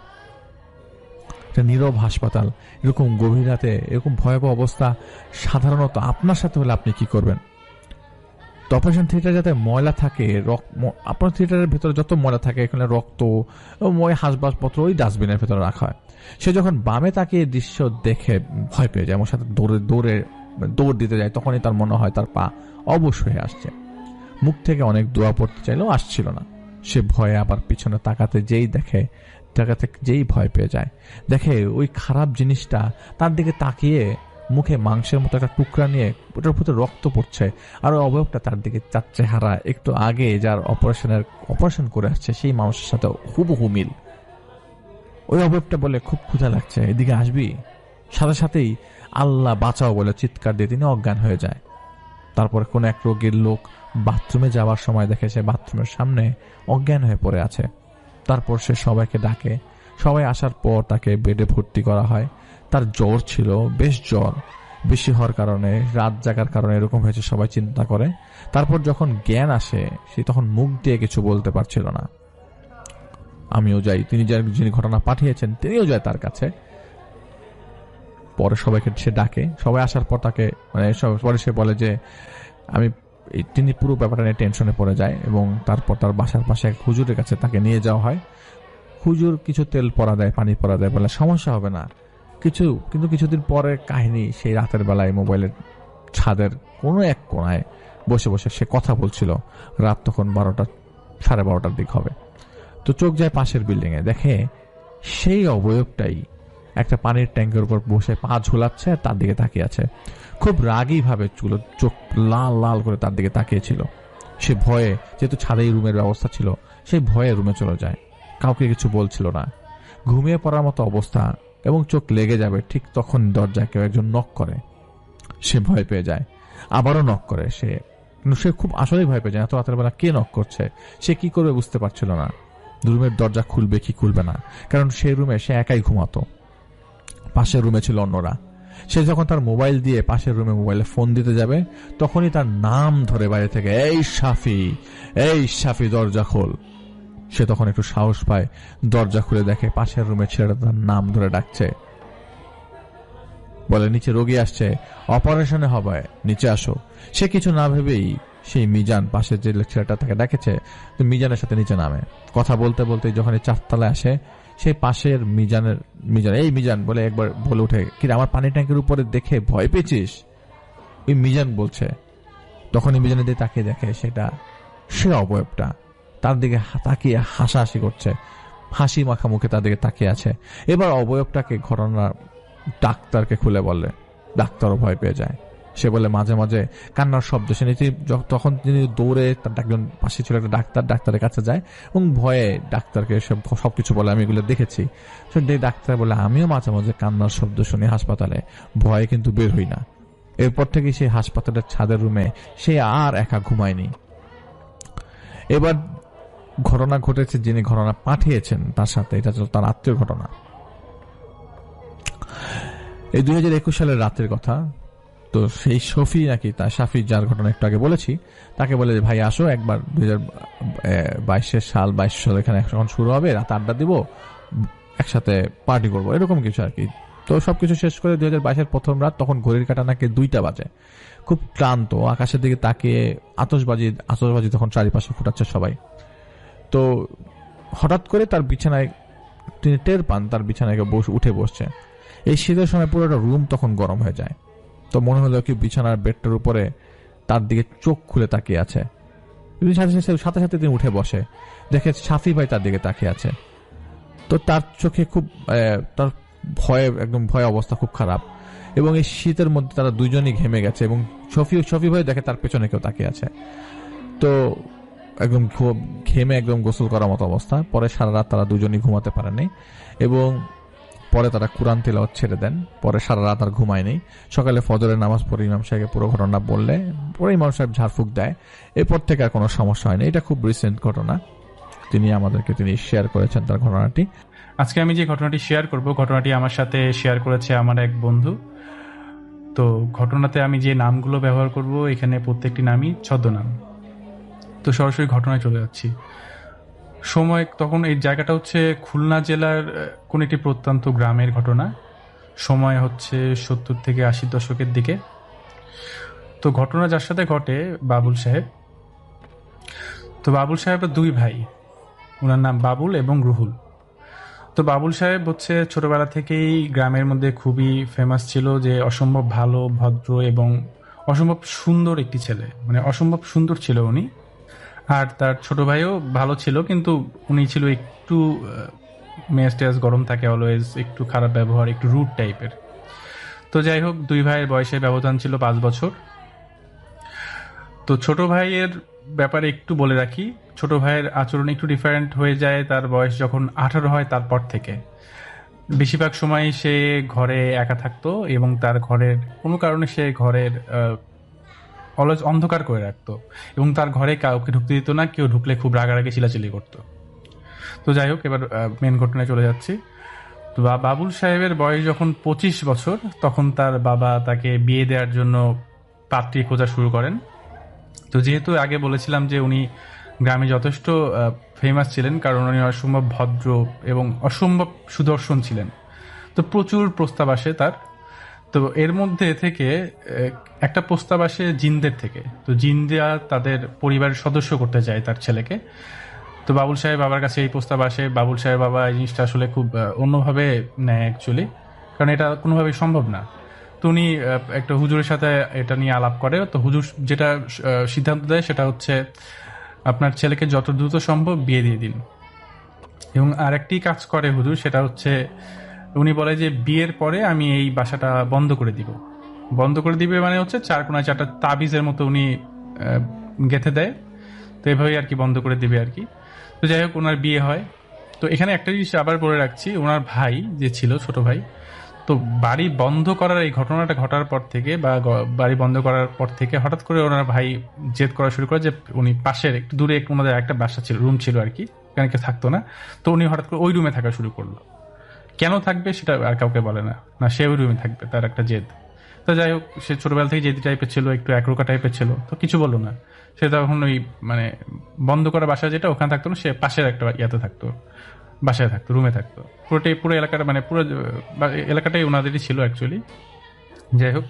নীরব হাসপাতাল, এরকম গভীর রাতে এরকম ভয়াবহ অবস্থা সাধারণত আপনার সাথে হলে আপনি কি করবেন? তো অপারেশন থিয়েটার যাতে ময়লা থাকে, আপনার থিয়েটারের ভেতরে যত ময়লা থাকে, এখানে রক্ত, হাসবাসপত্র ওই ডাস্টবিনের ভেতরে রাখা হয়। সে যখন বামে তাকিয়ে দৃশ্য দেখে ভয় পেয়ে যায়, আমার সাথে দৌড় দিতে যায়, তখনই তার মনে হয় তার পা অবশ হয়ে আসছে। মুখ থেকে অনেক দোয়া পড়তে চাইলেও আসছিল না। সে ভয়ে আবার পিছনে তাকাতে যেই ভয় পেয়ে যায়, দেখে ওই খারাপ জিনিসটা তার দিকে তাকিয়ে মুখে মাংসের মতো একটা টুকরা নিয়ে ওটার উপরে রক্ত পড়ছে, আর ওই অবয়বটা তার দিকে তার চেহারা একটু আগে যার অপারেশন করে আসছে সেই মানুষের সাথে হুবহু মিল। ওই অবয়বটা বলে, খুব ক্ষুধা লাগছে, এদিকে আসবি? সাথে সাথেই আল্লাহ বাঁচাও বলে চিৎকার দিয়ে তিনি অজ্ঞান হয়ে যায়। তারপরে কোন এক রোগীর লোক বাথরুমে যাওয়ার সময় দেখে সে বাথরুমের সামনে অজ্ঞান হয়ে পড়ে আছে। তারপর সে সবাইকে ডাকে। সবাই আসার পর তাকে বেডে ভর্তি করা হয়। তার জ্বর ছিল, বেশ জ্বর, বেশি হওয়ার কারণে, রাত জাগার কারণে এরকম হয়েছে সবাই চিন্তা করে। তারপর যখন জ্ঞান আসে, সে তখন মুখ দিয়ে কিছু বলতে পারছিল না। আমিও যাই, যিনি ঘটনা পাঠিয়েছেন তিনিও যায় তার কাছে। পরে সবাইকে সে ডাকে। সবাই আসার পর তাকে পরে সে বলে যে তিনি পুরো ব্যাপারটা নিয়ে টেনশনে পড়ে যায়, এবং তারপর তার বাসার পাশে এক হুজুরের কাছে তাকে নিয়ে যাওয়া হয়। হুজুর কিছু তেল পরা দেয়, পানি পরা দেয়, বলে সমস্যা হবে না কিন্তু কিছুদিন পরে কাহিনী, সেই রাতের বেলায় মোবাইলের ছাদের কোনো এক কোণায় বসে বসে সে কথা বলছিল। রাত তখন 12টা 12:30 দিক হবে। তো চোখ যায় পাশের বিল্ডিং এ, দেখে সেই অবয়বটাই একটা পানির ট্যাঙ্কের উপর বসে পা ঝুলাচ্ছে আর তার দিকে তাকিয়ে আছে। খুব রাগী ভাবে চোখ লাল লাল করে তার দিকে তাকিয়েছিল। সে ভয়ে, যেহেতু ছাদেই রুমের ব্যবস্থা ছিল, সেই ভয়ে রুমে চলে যায়। কাউকে কিছু বলছিল না। ঘুমিয়ে পড়ার মতো অবস্থা এবং চোখ লেগে যাবে, ঠিক তখন দরজায় কেউ একজন নক করে। সে ভয় পেয়ে যায়, আবারও নক করে। সে খুব আসলেই ভয় পেয়ে যায়, এত রাতের বেলা কে নক করছে। সে কি করবে বুঝতে পারছিল না, রুমের দরজা খুলবে কি খুলবে না, কারণ সেই রুমে সে একাই ঘুমাতো, পাশের রুমে ছিল অন্যরা। সে যখন তার মোবাইল দিয়ে পাশের রুমে মোবাইলে ফোন দিতে যাবে, তখনই তার নাম ধরে বাইরে থেকে, এই সাফি, এই সাফি, দরজা খোল। সে তখন একটু সাহস পায়, দরজা খুলে দেখে পাশের রুমের ছেলেটা তার নাম ধরে ডাকছে, বলে নিচে রোগী আসছে, অপারেশনে হবে, নিচে আসো। সে কিছু না ভেবেই সেই মিজান, পাশের যে ছেলেটা তাকে ডাকেছে, মিজানের সাথে নিচে নামে। কথা বলতে বলতে যখন এই 4 তলায় আসে, সেই পাশের মিজান, এই মিজান বলে একবার বলে উঠে, কি আমার পানি ট্যাঙ্কের উপরে দেখে ভয় পেয়েছিস? ওই মিজান বলছে। তখনই মিজানের দিকে তাকিয়ে দেখে সেটা সে অবয়বটা তার দিকে তাকিয়ে হাসাহাসি করছে, হাসি মাখা মুখে তার দিকে তাকিয়ে আছে। এবার অবয়বটাকে ঘটনা ডাক্তারকে খুলে বললে, ডাক্তারও ভয় পেয়ে যায়। সে বলে মাঝে মাঝে কান্নার শব্দ শুনে তখন তিনি দৌড়ে তার একজন পাশে ছিল একটা ডাক্তারের কাছে যায় এবং ভয়ে ডাক্তারকে সবকিছু বলে, আমি এগুলো দেখেছি। ডাক্তার বলে, আমিও মাঝে মাঝে কান্নার শব্দ শুনি হাসপাতালে, ভয়ে কিন্তু বের হই না। এরপর থেকে সেই হাসপাতালের ছাদের রুমে সে আর একা ঘুমায়নি। এবার ঘটনা ঘটেছে, যিনি ঘটনা পাঠিয়েছেন তার সাথে, এটা ছিল তার আত্মীয় ঘটনা। এই 2021 সালের রাতের কথা। তো সেই শফি নাকি তার সাফি, যার ঘটনা একটু আগে বলেছি, তাকে বলে যে ভাই আসো একবার, 2022 সাল এখানে এখন শুরু হবে, রাত আড্ডা দিব, একসাথে পার্টি করবো, এরকম কিছু আর কি। তো সবকিছু শেষ করে 2022 প্রথম রাত, তখন ঘড়ির কাঁটা নাকি 2টা বাজে। খুব ক্লান্ত, আকাশের দিকে তাকিয়ে আতশবাজি তখন চারিপাশে ফুটাচ্ছে সবাই। তো হঠাৎ করে তার বিছানায় তিনি টের পান, তার বিছানায় উঠে বসছে। এই শীতের সময় পুরোটা রুম তখন গরম হয়ে যায়। তো মনে হলো কি বিছানার বেডটার উপরে তার দিকে চোখ খুলে তাকিয়ে আছে। সাথে সাথে তিনি উঠে বসে, দেখে সাফি ভাই তার দিকে তাকিয়ে আছে। তো তার চোখে খুব তার একদম ভয় অবস্থা খুব খারাপ, এবং এই শীতের মধ্যে তারা দুইজনই ঘেমে গেছে, এবং শফি ভাই দেখে তার পেছনে কেউ তাকিয়ে আছে। তো একদম ঘেমে একদম গোসল করার মতো অবস্থা। পরে সারা রাত তারা দুজনই ঘুমাতে পারেনি, এবং পরে তারা কুরআন তিলাওয়াত ছেড়ে দেন। পরে সারা রাত আর ঘুমায়নি। সকালে ফজরের নামাজ পড়ে ইমাম সাহেবকে পুরো ঘটনা বললে পরে ইমাম সাহেব ঝাড়ফুঁক দেয়। এরপর থেকে আর কোনো সমস্যা হয়নি। এটা খুব রিসেন্ট ঘটনা, তিনি শেয়ার করেছেন তার ঘটনাটি। আজকে আমি যে ঘটনাটি শেয়ার করব, ঘটনাটি আমার সাথে শেয়ার করেছে আমার এক বন্ধু। তো ঘটনাতে আমি যে নামগুলো ব্যবহার করব, এখানে প্রত্যেকটি নামই ছদ্মনাম। তো সরাসরি ঘটনায় চলে যাচ্ছি। সময় তখন এই জায়গাটা হচ্ছে খুলনা জেলার কোন একটি প্রত্যন্ত গ্রামের ঘটনা। সময় হচ্ছে 70 থেকে 80 দশকের দিকে। তো ঘটনা যার সাথে ঘটে, বাবুল সাহেব। তো বাবুল সাহেবের 2 ভাই, ওনার নাম বাবুল এবং রুহুল। তো বাবুল সাহেব হচ্ছে ছোটবেলা থেকেই গ্রামের মধ্যে খুবই ফেমাস ছিল, যে অসম্ভব ভালো, ভদ্র এবং অসম্ভব সুন্দর একটি ছেলে, মানে অসম্ভব সুন্দর ছিল উনি। আর তার ছোট ভাইও ভালো ছিল, কিন্তু উনি ছিল একটু মেজাজ গরম থাকে অলওয়েজ, একটু খারাপ ব্যবহার, একটু রুড টাইপের। তো যাই হোক, 2 ভাইয়ের বয়সের ব্যবধান ছিল 5 বছর। তো ছোট ভাইয়ের ব্যাপারে একটু বলে রাখি, ছোট ভাইয়ের আচরণ একটু ডিফারেন্ট হয়ে যায় তার বয়স যখন 18 হয় তারপর থেকে। বেশিরভাগ সময় সে ঘরে একা থাকতো, এবং তার ঘরের কোনো কারণে সে ঘরের অলওয়েজ অন্ধকার করে রাখতো, এবং তার ঘরে কাউকে ঢুকতে দিত না, কেউ ঢুকলে খুব রাগারাগি চিলাচিলি করতো। তো যাই হোক, এবার মেন ঘটনায় চলে যাচ্ছি। তো বাবুল সাহেবের বয়স যখন 25 বছর, তখন তার বাবা তাকে বিয়ে দেওয়ার জন্য পাত্রী খোঁজা শুরু করেন। তো যেহেতু আগে বলেছিলাম যে উনি গ্রামে যথেষ্ট ফেমাস ছিলেন, কারণ উনি অসম্ভব ভদ্র এবং অসম্ভব সুদর্শন ছিলেন, তো প্রচুর প্রস্তাব আসে তার। তো এর মধ্যে থেকে একটা প্রস্তাব আসে জিনদের থেকে। তো জিনরা তাদের পরিবারের সদস্য করতে চায় তার ছেলেকে। তো বাবুল সাহেব বাবার কাছে এই প্রস্তাব আসে। বাবুল সাহেব বাবা এই জিনিসটা আসলে খুব অন্যভাবে নেয় অ্যাকচুয়ালি, কারণ এটা কোনোভাবেই সম্ভব না। তো উনি একটা হুজুরের সাথে এটা নিয়ে আলাপ করে। তো হুজুর যেটা সিদ্ধান্ত দেয় সেটা হচ্ছে, আপনার ছেলেকে যত দ্রুত সম্ভব বিয়ে দিয়ে দিন। এবং আরেকটি কাজ করে হুজুর, সেটা হচ্ছে উনি বলে যে বিয়ের পরে আমি এই বাসাটা বন্ধ করে দিব। বন্ধ করে দিবে মানে হচ্ছে 4 কোণায় 4টা তাবিজের মতো উনি গেঁথে দেয়। তো এভাবেই আর কি বন্ধ করে দিবে আর কি। তো যাই হোক, ওনার বিয়ে হয়। তো এখানে একটা জিনিস আবার বলে রাখছি, ওনার ভাই যে ছিল, ছোট ভাই, তো বাড়ি বন্ধ করার এই ঘটনাটা ঘটার পর থেকে বা বাড়ি বন্ধ করার পর থেকে হঠাৎ করে ওনার ভাই জেদ করা শুরু করে যে উনি পাশের একটু দূরে ওনাদের একটা বাসা ছিল, রুম ছিল আর কি, ওখানে কেউ থাকতো না, তো উনি হঠাৎ করে ওই রুমে থাকা শুরু করলো। কেন থাকবে সেটা আর কাউকে বলে না, না সে ওই রুমে থাকবে, তার একটা জেদ। তো যাই হোক, সে ছোটবেলা থেকে জেদি টাইপের ছিল, একটু একরোকা টাইপের ছিল, তো কিছু বললো না। সে তখন ওই মানে বন্ধ করা বাসা যেটা, ওখানে থাকতো না, সে পাশের একটা ইয়াতে থাকতো, বাসায় থাকতো, রুমে থাকতো। পুরো এলাকাটা মানে পুরো এলাকাটাই ওনাদেরই ছিল অ্যাকচুয়ালি। যাই হোক,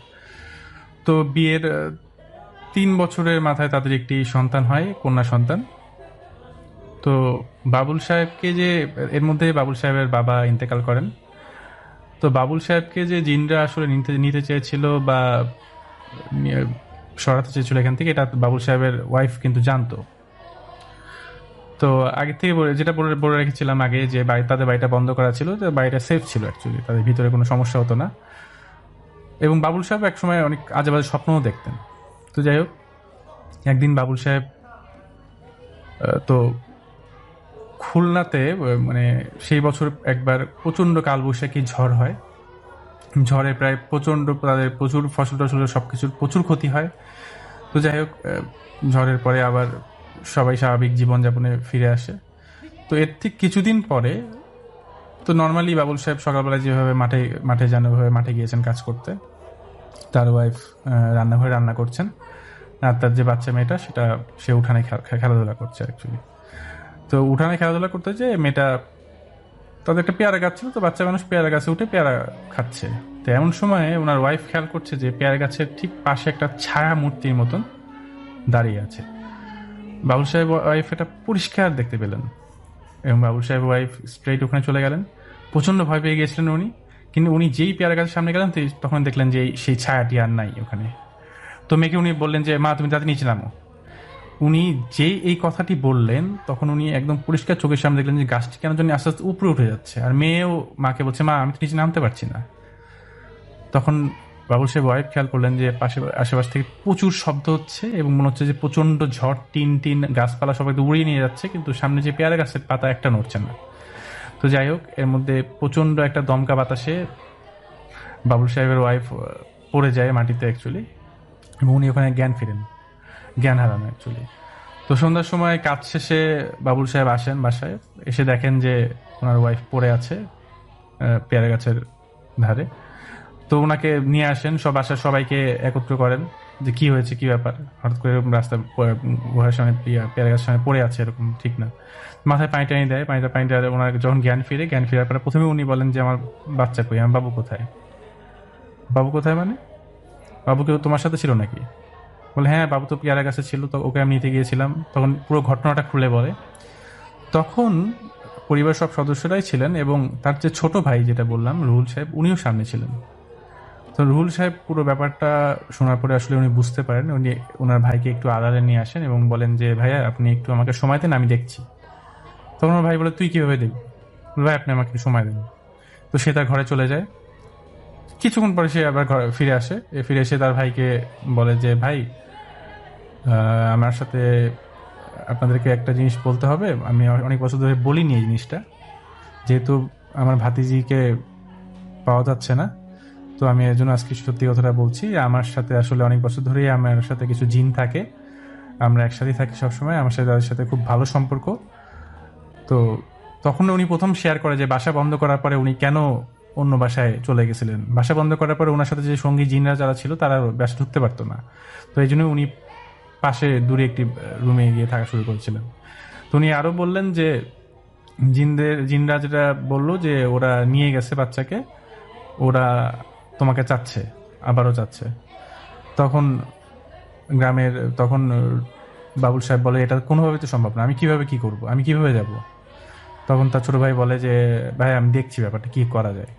তো বিয়ের 3 বছরের মাথায় তাদের একটি সন্তান হয়, কন্যা সন্তান। তো বাবুল সাহেবকে যে, এর মধ্যে বাবুল সাহেবের বাবা ইন্তেকাল করেন। তো বাবুল সাহেবকে যে জিনরা আসলে নিতে চেয়েছিল বা সরাতে চেয়েছিল এখান থেকে, এটা বাবুল সাহেবের ওয়াইফ কিন্তু জানতো। তো আগে থেকে যেটা বলে রেখেছিলাম আগে, যে তাদের বাড়িটা বন্ধ করা ছিল, যে বাড়িটা সেফ ছিল অ্যাকচুয়ালি, তাদের ভিতরে কোনো সমস্যা হতো না। এবং বাবুল সাহেব একসময় অনেক আজে বাজে স্বপ্নও দেখতেন। তো যাই হোক, একদিন বাবুল সাহেব তো খুলনাতে মানে সেই বছর একবার প্রচণ্ড কালবৈশাখী ঝড় হয়। ঝড়ে প্রায় তাদের প্রচুর ফসল টসল সবকিছুর প্রচুর ক্ষতি হয়। তো যাই হোক, ঝড়ের পরে আবার সবাই স্বাভাবিক জীবনযাপনে ফিরে আসে। তো এর ঠিক কিছুদিন পরে, তো নর্মালি বাবুল সাহেব সকালবেলা যেভাবে মাঠে গিয়েছেন কাজ করতে, তার ওয়াইফ রান্নাঘরে রান্না করছেন, আর তার যে বাচ্চা মেয়েটা সেটা সে উঠানে খেলাধুলা করছে অ্যাকচুয়ালি। তো উঠানে খেলাধুলা করতে যে মেয়েটা, তাদের একটা পেয়ারা গাছ ছিল, তো বাচ্চা মানুষ পেয়ারা গাছে উঠে পেয়ারা খাচ্ছে। তো এমন সময় ওনার ওয়াইফ খেয়াল করছে যে পেয়ারা গাছের ঠিক পাশে একটা ছায়া মূর্তির মতন দাঁড়িয়ে আছে। বাবুল সাহেব ওয়াইফ এটা পরিষ্কার দেখতে পেলেন, এবং বাবুল সাহেব ওয়াইফ স্ট্রেইট ওখানে চলে গেলেন। প্রচন্ড ভয় পেয়ে গিয়েছিলেন উনি, কিন্তু উনি যেই পেয়ারা গাছের সামনে গেলেন তখন দেখলেন যে সেই ছায়াটি আর নাই ওখানে। তো মেয়েকে উনি বললেন যে, মা তুমি তাতে নিচে নামো। উনি যেই এই কথাটি বললেন, তখন উনি একদম পরিষ্কার চোখের সামনে দেখলেন যে গাছটি কেন জানি আস্তে আস্তে উপরে উঠে যাচ্ছে, আর মেয়েও মাকে বলছে, মা আমি তো নিচে নামতে পারছি না। তখন বাবুল সাহেব ওয়াইফ খেয়াল করলেন যে আশেপাশ থেকে প্রচুর শব্দ হচ্ছে, এবং মনে হচ্ছে যে প্রচন্ড ঝড়, টিন গাছপালা সবাই উড়িয়ে নিয়ে যাচ্ছে, কিন্তু সামনে যে পেয়ারা গাছের পাতা একটা নড়ছে না। তো যাই হোক, এর মধ্যে প্রচন্ড একটা দমকা বাতাসে বাবুল সাহেবের ওয়াইফ পড়ে যায় মাটিতে অ্যাকচুয়ালি, এবং উনি ওখানে জ্ঞান হারানো অ্যাকচুয়ালি। তো সন্ধ্যার সময় কাজ শেষে বাবুল সাহেব আসেন বাসায়, এসে দেখেন যে ওনার ওয়াইফ পড়ে আছে পেয়ারা গাছের ধারে। তো ওনাকে নিয়ে আসেন, বাসার সবাইকে একত্র করেন যে কি হয়েছে, কি ব্যাপার, হঠাৎ করে রাস্তা গুহার সামনে পেয়ারা গাছের সামনে পড়ে আছে, এরকম ঠিক না। মাথায় পানি টানি দেয়, পানিটা ওনার যখন জ্ঞান ফেরার পরে প্রথমে উনি বলেন যে, আমার বাচ্চা কই, আমার বাবু কোথায়? বাবু কোথায় মানে? বাবু কেউ তোমার সাথে ছিল নাকি? বলে, হ্যাঁ বাবু তো পেয়ারা গাছে ছিল, তো ওকে আমি নিতে গিয়েছিলাম। তখন পুরো ঘটনাটা খুলে বলে। তখন পরিবার সব সদস্যরাই ছিলেন, এবং তার যে ছোট ভাই যেটা বললাম রুহুল সাহেব, উনিও সামনে ছিলেন। তো রুহুল সাহেব পুরো ব্যাপারটা শোনার পরে আসলে উনি বুঝতে পারেন, উনি ওনার ভাইকে একটু আড়ালে নিয়ে আসেন এবং বলেন যে, ভাইয়া আপনি একটু আমাকে সময় দেন, আমি দেখছি। তখন ওনার ভাই বলে, তুই কিভাবে দেখবি? ভাই আপনি আমাকে একটু সময় দেন। তো সে তার ঘরে চলে যায়। কিছুক্ষণ পরে সে আবার ঘরে ফিরে এসে তার ভাইকে বলে যে, ভাই আমার সাথে আপনাদেরকে একটা জিনিস বলতে হবে, আমি অনেক বছর ধরে বলিনি এই জিনিসটা, যেহেতু আমার ভাতিজিকে পাওয়া যাচ্ছে না, তো আমি এর জন্য আজকে সত্যি কথাটা বলছি। আমার সাথে আসলে অনেক বছর ধরেই আমার সাথে কিছু জিন থাকে, আমরা একসাথেই থাকি সবসময়, আমার সাথে তাদের সাথে খুব ভালো সম্পর্ক। তো তখন উনি প্রথম শেয়ার করে যে বাসা বন্ধ করার পরে উনি কেন অন্য বাসায় চলে গেছিলেন। বাসা বন্ধ করার পরে ওনার সাথে যে সঙ্গী জিনরা যারা ছিল তারা বাসা ঢুকতে পারতো না, তো এই জন্য উনি পাশে দূরে একটি রুমে গিয়ে থাকা শুরু করেছিলেন। তো উনি আরো বললেন যে জিনরা যেটা বললো যে ওরা নিয়ে গেছে বাচ্চাকে, ওরা তোমাকে চাচ্ছে, আবারও চাচ্ছে। তখন বাবুল সাহেব বলে, এটা কোনোভাবে তো সম্ভব না, আমি কিভাবে কি করব, আমি কিভাবে যাব? তখন তার ছোট ভাই বলে যে, ভাই আমি দেখছি ব্যাপারটা কি করা যায়।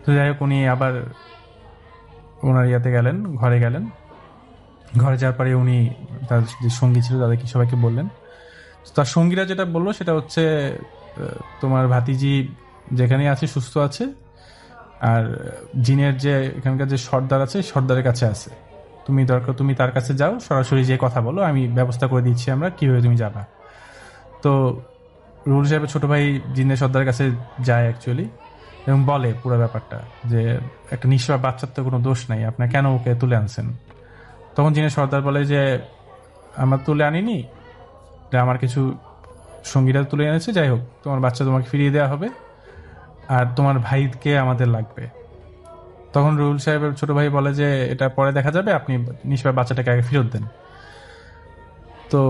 তো যাই হোক, উনি আবার ওনার ঘরে গেলেন। ঘরে যাওয়ার পরে উনি তার যে সঙ্গী ছিল তাদেরকে সবাইকে বললেন। তার সঙ্গীরা যেটা বললো সেটা হচ্ছে, তোমার ভাতিজি যেখানে আছে সুস্থ আছে, আর জিনের যে এখানকার যে সর্দার আছে, সর্দারের কাছে আছে, তুমি তার কাছে যাও, সরাসরি যে কথা বলো, আমি ব্যবস্থা করে দিচ্ছি আমরা কিভাবে তুমি যাবা। তো রুহুল সাহেবের ছোট ভাই জিন্দের সর্দারের কাছে যায় অ্যাকচুয়ালি, এবং বলে পুরো ব্যাপারটা যে একটা নিষ্পাপ বাচ্চার তো কোনো দোষ নাই, আপনার কেন ওকে তুলে আনছেন। তখন জিনের সর্দার বলে যে আমরা তুলে আনিনি, যে আমার কিছু সঙ্গীরা তুলে এনেছে, যাই হোক তোমার বাচ্চা তোমাকে ফিরিয়ে দেওয়া হবে, আর তোমার ভাইকে আমাদের লাগবে। তখন রুহুল সাহেবের ছোট ভাই বলে যে এটা পরে দেখা যাবে, আপনি নিষ্পাপ বাচ্চাটাকে আগে ফেরত দেন। তো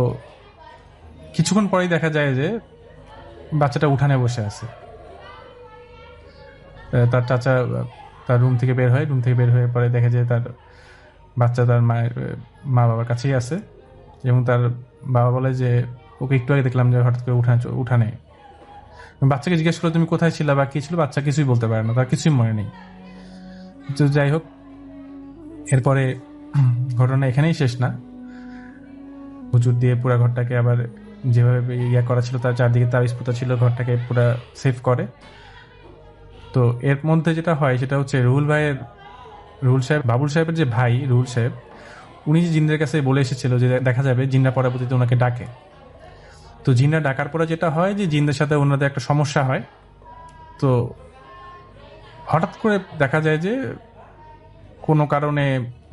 কিছুক্ষণ পরেই দেখা যায় যে বাচ্চাটা উঠানে বসে আছে। তার চাচা তার রুম থেকে বের হয়, রুম থেকে বের হয়ে পরে দেখে যে তার বাচ্চা তার মায়ের মা বাবার কাছেই আছে, এবং তার বাবা বলে যে ওকে একটু আগে দেখলাম যে হঠাৎ করে উঠানে। বাচ্চাকে জিজ্ঞেস করলো তুমি কোথায় ছিল বা কি ছিল, বাচ্চা কিছুই বলতে পারে না, তার কিছুই মনে নেই। তো যাই হোক, এরপরে ঘটনা এখানেই শেষ না। হুজুর দিয়ে পুরা ঘরটাকে আবার যেভাবে ইয়া করা ছিল, তার চারদিকে তাবিজ পোতা ছিল, ঘরটাকে পুরা সেভ করে। তো এর মধ্যে যেটা হয় সেটা হচ্ছে রুহুল সাহেব বাবুল সাহেবের যে ভাই রুহুল সাহেব, উনি যে জিন্দের কাছে বলে এসেছিল যে দেখা যাবে জিন্না পরবর্তীতে ওনাকে ডাকে। তো জিন্না ডাকার পরে যেটা হয় যে জিন্দের সাথে ওনাদের একটা সমস্যা হয়। তো হঠাৎ করে দেখা যায় যে কোনো কারণে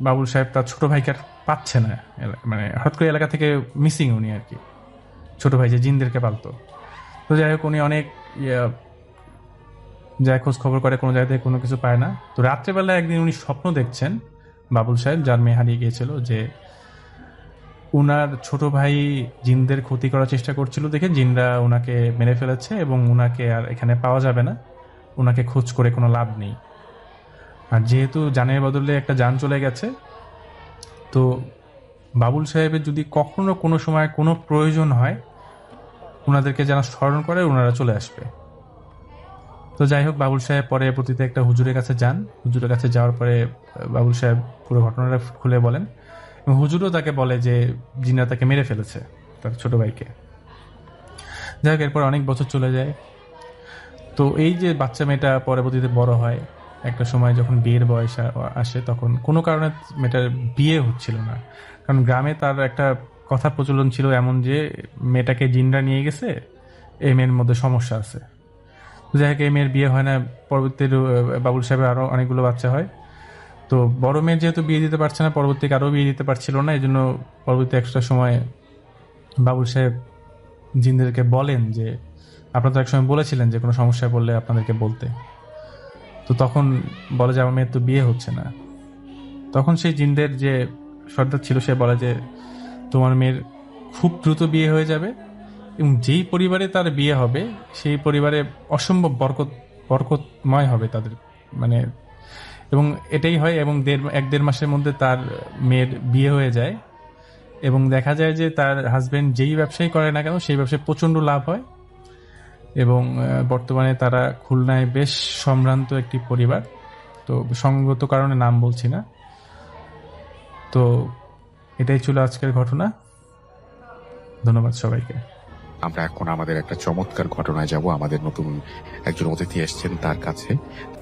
বাবুল সাহেব তার ছোট ভাইকে আর পাচ্ছে না, মানে হঠাৎ করে এলাকা থেকে মিসিং উনি আর কি, ছোট ভাই যে জিনদেরকে পালতো। তো যাই হোক, উনি অনেক যায় খোঁজ খবর করে, কোনো জায়গা থেকে কোনো কিছু পায় না। তো রাত্রেবেলা একদিন উনি স্বপ্ন দেখছেন, বাবুল সাহেব যার মেয়ে হারিয়ে গিয়েছিল, যে উনার ছোট ভাই জিনদের ক্ষতি করার চেষ্টা করছিল দেখে জিনরা ওনাকে মেরে ফেলেছে, এবং উনাকে আর এখানে পাওয়া যাবে না, ওনাকে খোঁজ করে কোনো লাভ নেই। আর যেহেতু জানের বদলে একটা জান চলে গেছে, তো বাবুল সাহেবের যদি কখনো কোনো সময় কোনো প্রয়োজন হয়, ওনাদেরকে যেন স্মরণ করে ওনারা চলে আসবে। তো যাই হোক, বাবুল সাহেব পরে প্রতিতে একটা হুজুরের কাছে যান। হুজুরের কাছে যাওয়ার পরে বাবুল সাহেব পুরো ঘটনাটা খুলে বলেন, এবং হুজুরও তাকে বলে যে জিন্না তাকে মেরে ফেলেছে, তার ছোট ভাইকে। যাই হোক, এরপর অনেক বছর চলে যায়। তো এই যে বাচ্চা মেয়েটা পরবর্তীতে বড় হয়, একটা সময় যখন বিয়ের বয়স আসে, তখন কোনো কারণে মেয়েটার বিয়ে হচ্ছিল না। কারণ গ্রামে তার একটা কথা প্রচলন ছিল এমন যে মেয়েটাকে জিনরা নিয়ে গেছে, এই মেয়ের মধ্যে সমস্যা আছে। যাই হোক, এই মেয়ের বিয়ে হয় না। পরবর্তীতে বাবুল সাহেবের আরও অনেকগুলো বাচ্চা হয়। তো বড় মেয়ের যেহেতু বিয়ে দিতে পারছে না, পরবর্তীতে আরও বিয়ে দিতে পারছিল না, এই জন্য পরবর্তী একটা সময় বাবুল সাহেব জিনদেরকে বলেন যে আপনারা তো একসময় বলেছিলেন যে কোনো সমস্যায় পড়লে আপনাদেরকে বলতে। তো তখন বলে যে আমার মেয়ের তো বিয়ে হচ্ছে না। তখন সেই জিনদের যে সর্দার ছিল সে বলে যে তোমার মেয়ের খুব দ্রুত বিয়ে হয়ে যাবে, এবং যেই পরিবারে তার বিয়ে হবে সেই পরিবারে অসম্ভব বরকতময় হবে তাদের, মানে, এবং এটাই হয়। এবং এক দেড় মাসের মধ্যে তার মেয়ের বিয়ে হয়ে যায়, এবং দেখা যায় যে তার হাজবেন্ড যেই ব্যবসায়ী করে না কেন সেই ব্যবসায় প্রচণ্ড লাভ হয়, এবং বর্তমানে তারা খুলনায় বেশ সম্ভ্রান্ত একটি পরিবার। তো সঙ্গত কারণে নাম বলছি না। তো এটাই ছিল আজকের ঘটনা। ধন্যবাদ সবাইকে। আমরা এখন আমাদের একটা চমৎকার ঘটনায় যাব। আমাদের নতুন একজন অতিথি এসেছেন, তার কাছে।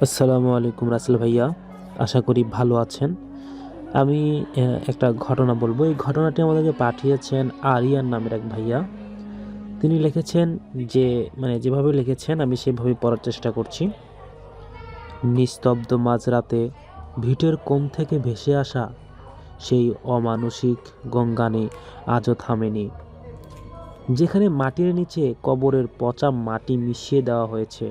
আসসালামু আলাইকুম রাসেল ভাইয়া, আশা করি ভালো আছেন। আমি একটা ঘটনা বলবো। এই ঘটনাটি আমাদেরকে পাঠিয়েছেন আরিয়ান নামের এক ভাইয়া। তিনি লিখেছেন যে যেভাবে লিখেছেন আমি সেভাবে পড়ার চেষ্টা করছি। নিস্তব্ধ মাঝরাতে ভিটের কোণ থেকে ভেসে আসা সেই অমানসিক গঙ্গানে আজও থামেনি, যেখানে মাটির নিচে কবরের পচা মাটি মিশিয়ে দেওয়া হয়েছে।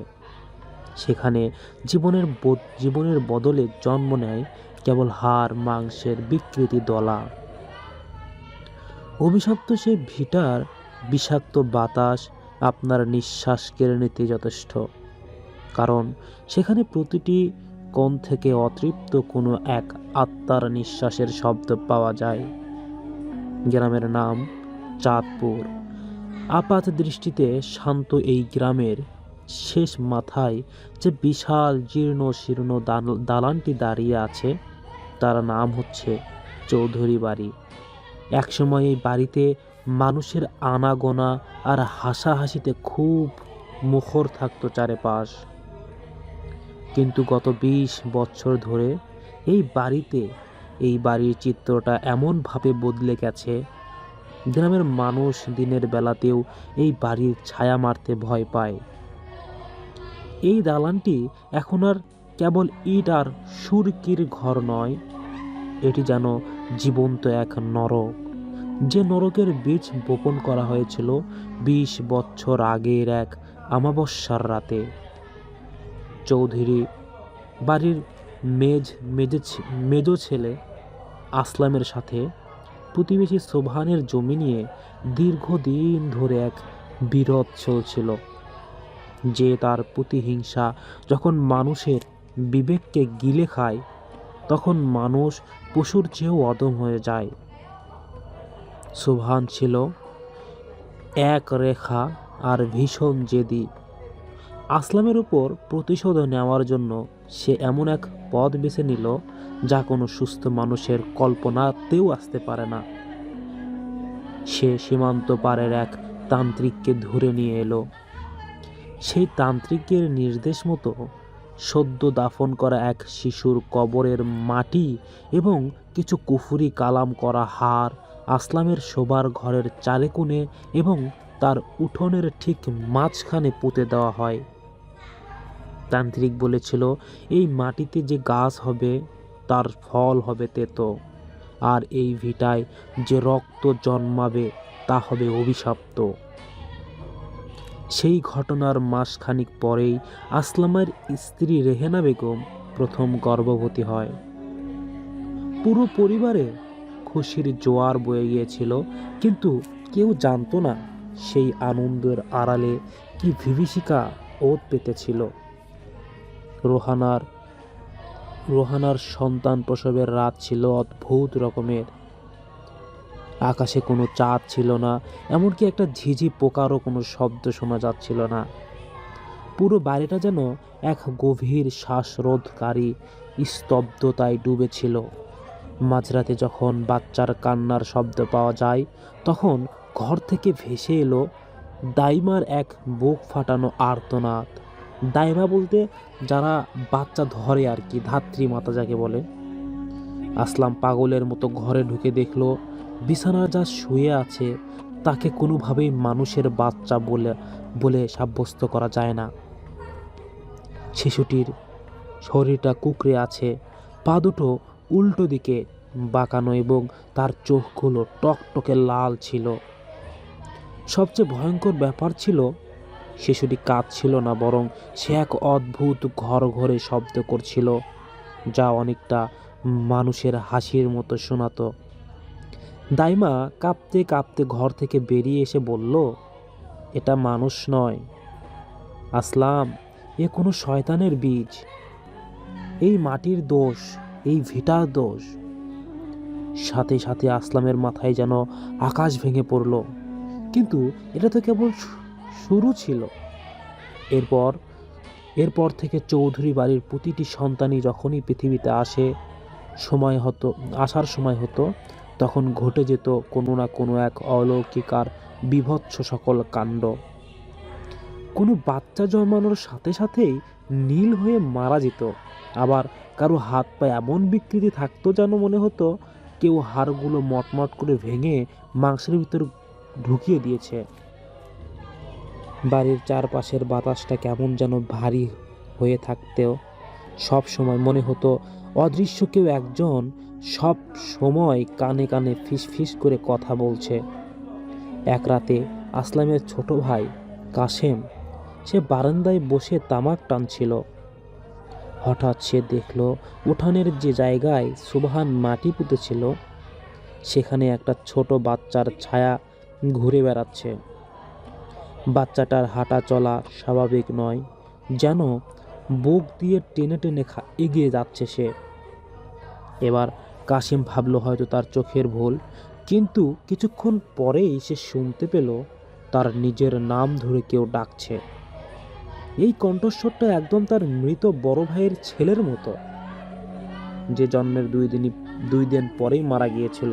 সেখানে জীবনের বদলে জন্ম নেয় কেবল হাড় মাংসের বিকৃতি দলা। অভিশপ্ত সেই ভিটার বিষাক্ত বাতাস আপনার নিঃশ্বাস কেড়ে নিতে যথেষ্ট, কারণ সেখানে প্রতিটি কোণ থেকে অতৃপ্ত কোনো এক আত্মার নিঃশ্বাসের শব্দ পাওয়া যায়। গ্রামের নাম চাঁদপুর। আপাত দৃষ্টিতে শান্ত এই গ্রামের শেষ মাথায় যে বিশাল জীর্ণ শীর্ণ দালানটি দাঁড়িয়ে আছে, তার নাম হচ্ছে চৌধুরী বাড়ি। একসময় এই বাড়িতে মানুষের আনাগোনা আর হাসাহাসিতে খুব মুখর থাকতো চারপাশ। কিন্তু গত 20 বছর ধরে এই বাড়ির চিত্রটা এমনভাবে বদলে গেছে গ্রামের মানুষ দিনের বেলাতেও এই বাড়ির ছায়া মারতে ভয় পায়। এই দালানটি এখন আর কেবল ইট আর সুরকির ঘর নয়, এটি যেন জীবন্ত এক নরক, যে নরকের বীজ বপন করা হয়েছিল 20 বছর আগের এক অমাবস্যার রাতে। চৌধুরী বাড়ির মেজ ছেলে আসলামের সাথে প্রতিবেশী সোবহানের জমি নিয়ে দীর্ঘদিন ধরে এক বিরোধ চলছিল, যে তার প্রতিহিংসা যখন মানুষের বিবেককে গিলে খায় তখন মানুষ পশুর চেয়েও অদম হয়ে যায়। সোবহান ছিল এক রেখা আর ভীষণ জেদি। আসলামের উপর প্রতিশোধ নেওয়ার জন্য সে এমন এক পথ বেছে নিল যা কোনো সুস্থ মানুষের কল্পনাতেও আসতে পারে না। সে সীমান্ত পারের এক তান্ত্রিককে ধরে নিয়ে এলো। সেই তান্ত্রিকের নির্দেশ মতো সদ্য দাফন করা এক শিশুর কবরের মাটি এবং কিছু কুফুরি কালাম করা হার আসলামের শোবার ঘরের চারে কোণে এবং তার উঠোনের ঠিক মাঝখানে পুঁতে দেওয়া হয়। তান্ত্রিক বলেছিল, এই মাটিতে যে গাছ হবে তার ফল হবে তেতো, আর এই ভিটায় যে রক্ত জন্মাবে তা হবে অভিশপ্ত। সেই ঘটনার মাসখানিক পরেই আসলামের স্ত্রী রেহেনা বেগম প্রথম গর্ভবতী হয়। পুরো পরিবারে খুশির জোয়ার বয়ে গিয়েছিল, কিন্তু কেউ জানতো না সেই আনন্দের আড়ালে কি বিভীষিকা ওত পেতেছিল। রোহানার সন্তান প্রসবের রাত ছিল অদ্ভুত রকমের। আকাশে কোনো চাঁদ ছিল না, এমনকি একটা ঝিঝি পোকারও কোনো শব্দ শোনা যাচ্ছিল না। পুরো বাড়িটা যেন এক গভীর শ্বাসরোধকারী স্তব্ধতায় ডুবেছিল। মাঝরাতে যখন বাচ্চার কান্নার শব্দ পাওয়া যায় তখন ঘর থেকে ভেসে এলো দাইমার এক বুক ফাটানো আর্তনাদ। দাইমা বলতে যারা বাচ্চা ধরে আর কি, ধাত্রী মাতা যাকে বলে। আসলাম পাগলের মতো ঘরে ঢুকে দেখলো বিছানায় যা শুয়ে আছে তাকে কোনোভাবেই মানুষের বাচ্চা বলে সাব্যস্ত করা যায় না। শিশুটির শরীরটা কুঁকড়ে আছে, পা দুটো উল্টো দিকে বাঁকানো এবং তার চোখগুলো টকটকে লাল ছিল। সবচেয়ে ভয়ঙ্কর ব্যাপার ছিল শিশুটি কাঁদছিল না, বরং সে এক অদ্ভুত ঘরে শব্দ করছিল, যা অনেকটা মানুষের হাসির মতো শোনাতো। দাইমা কাঁপতে কাঁপতে ঘর থেকে বেরিয়ে এসে বলল, এটা মানুষ নয় আসলাম, এ কোনো শয়তানের বীজ। এই মাটির দোষ, এই ভিটার দোষ। সাথে সাথে আসলামের মাথায় যেন আকাশ ভেঙে পড়ল। কিন্তু এটা তো কেবল শুরু ছিল। এরপর থেকে চৌধুরী বাড়ির প্রতিটি সন্তানই যখনই পৃথিবীতে আসার সময় হতো তখন ঘটে যেত কোনো না কোনো এক অলৌকিক আর বিভৎস সকল কাণ্ড। কোনো বাচ্চা জন্মানোর সাথে সাথেই নীল হয়ে মারা যেত, আবার কারো হাত পা এমন বিকৃতি থাকতো যেন মনে হতো কেউ হাড়গুলো মটমট করে ভেঙে মাংসের ভিতর ঢুকিয়ে দিয়েছে। বাড়ির চারপাশের বাতাসটা কেমন যেন ভারী হয়ে থাকতেও সব সময় মনে হতো অদৃশ্য কেউ একজন সব সময় কানে কানে ফিস ফিস করে কথা বলছে। এক রাতে আসলামের ছোট ভাই কাশেম, সে বারান্দায় বসে তামাক টানছিল। হঠাৎ সে দেখল উঠানের যে জায়গায় সুবহান মাটি পুঁতেছিল সেখানে একটা ছোট বাচ্চার ছায়া ঘুরে বেড়াচ্ছে। বাচ্চাটার হাঁটা চলা স্বাভাবিক নয়, যেন বুক দিয়ে টেনে টেনে এগিয়ে যাচ্ছে সে। এবার কাশিম ভাবল হয়তো তার চোখের ভুল, কিন্তু কিছুক্ষণ পরেই সে শুনতে পেল তার নিজের নাম ধরে কেউ ডাকছে। এই কণ্ঠস্বরটা একদম তার মৃত বড় ভাইয়ের ছেলের মতো, যে জন্মের 2 দিন পরেই মারা গিয়েছিল।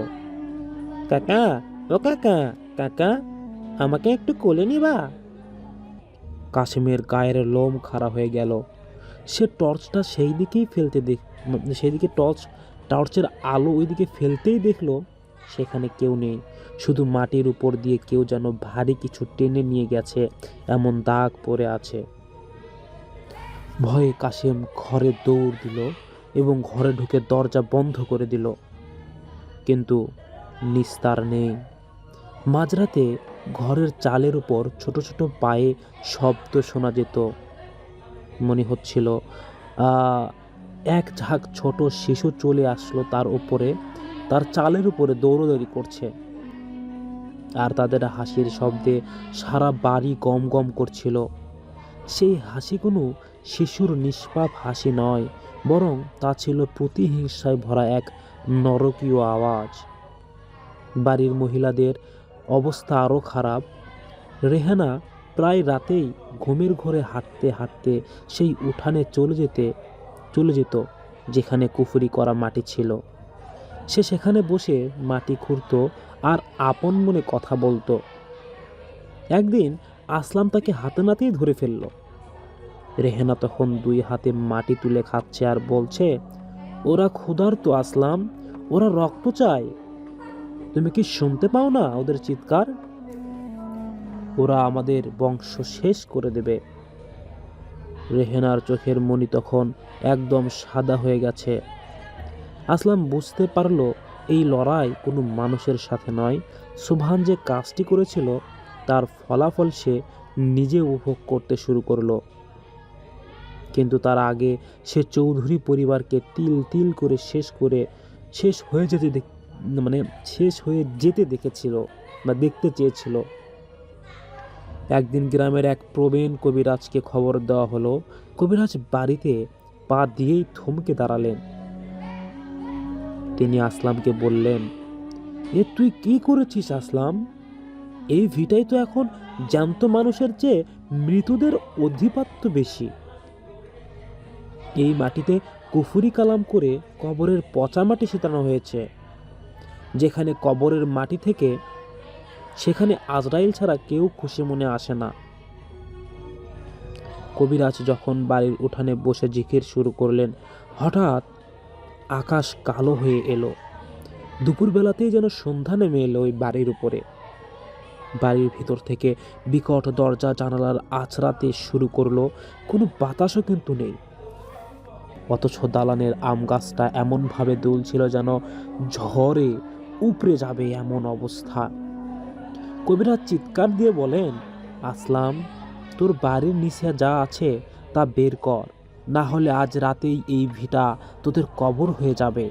কাকা, ও কাকা, কাকা আমাকে একটু কোলে নিবা? কাশিমের গায়ের লোম খাড়া হয়ে গেল। সে টর্চটা সেইদিকে টর্চের আলো ওইদিকে ফেলতেই দেখলো সেখানে কেউ নেই, শুধু মাটির উপর দিয়ে কেউ যেন ভারী কিছু টেনে নিয়ে গেছে এমন দাগ পড়ে আছে। ভয়ে কাশেম ঘরে দৌড় দিল এবং ঘরে ঢুকে দরজা বন্ধ করে দিল, কিন্তু নিস্তার নেই। মাঝরাতে ঘরের চালের উপর ছোট ছোট পায়ে শব্দ শোনা যেত। মনে হচ্ছিল এক ঝাঁক ছোট শিশু চলে আসলো তার উপরে, তার চালের উপরে দৌড়দৌড়ি করছে, আর তাদের হাসির শব্দে সারা বাড়ি গম গম করছিল। সেই হাসি কোনো শিশুর নিষ্পাপ হাসি নয়, বরং তা ছিল প্রতিহিংসায় ভরা এক নরকীয় আওয়াজ। বাড়ির মহিলাদের অবস্থা আরও খারাপ। রেহানা প্রায় রাতেই ঘুমের ঘরে হাঁটতে হাঁটতে সেই উঠানে চলে যেত যেখানে কুফরি করা মাটি ছিল। সে সেখানে বসে মাটি খুঁড়ত আর আপন মনে কথা বলতো। একদিন আসলাম তাকে হাতে নাতেই ধরে ফেলল। রেহানা তখন 2 হাতে মাটি তুলে খাচ্ছে আর বলছে, ওরা ক্ষুধার্ত আসলাম, ওরা রক্ত চায়, তুমি কি শুনতে পাও না ওদের চিৎকার? ওরা আমাদের বংশ শেষ করে দেবে। রেহেনার চোখের মণি তখন একদম সাদা হয়ে গেছে। আসলাম বুঝতে পারল এই লড়াই কোনো মানুষের সাথে নয়। সুবহান যে কাজটি করেছিল তার ফলাফল সে নিজে উপভোগ করতে শুরু করলো। কিন্তু তার আগে সে চৌধুরী পরিবারকে তিল তিল করে শেষ হয়ে যেতে দেখেছিল বা দেখতে চেয়েছিল। একদিন গ্রামের এক প্রবীণ কবিরাজকে খবর দেওয়া হলো। কবিরাজ বাড়িতে পা দিয়েই থমকে দাঁড়ালেন। তিনি আসলামকে বললেন, তুই কি করেছিস আসলাম? এই ভিটায় তো এখন জ্যান্ত মানুষের চেয়ে মৃতদের অধিপত্য বেশি। এই মাটিতে কুফরি কালাম করে কবরের পচা মাটি ছিটানো হয়েছে। যেখানে কবরের মাটি থেকে সেখানে আজরাইল ছাড়া কেউ খুশি মনে আসে না। কবিরাজ যখন বাড়ির উঠানে বসে জিকির শুরু করলেন, হঠাৎ আকাশ কালো হয়ে এলো। দুপুরবেলাতেই যেন সন্ধ্যা নেমে এলো ওই বাড়ির উপরে। বাড়ির ভিতর থেকে বিকট দরজা জানালার আছড়াতে শুরু করলো, কোনো বাতাসও কিন্তু নেই। অথচ দালানের আম গাছটা এমনভাবে দুলছিল যেন ঝড়ে উপড়ে যাবে এমন অবস্থা। কবিরাজ চিৎকার দিয়ে বলেন, আসলাম, তোর বাড়ির নিচে যা আছে তা বের কর, না হলে আজ রাতেই এই ভিটা তোদের কবর হয়ে যাবে।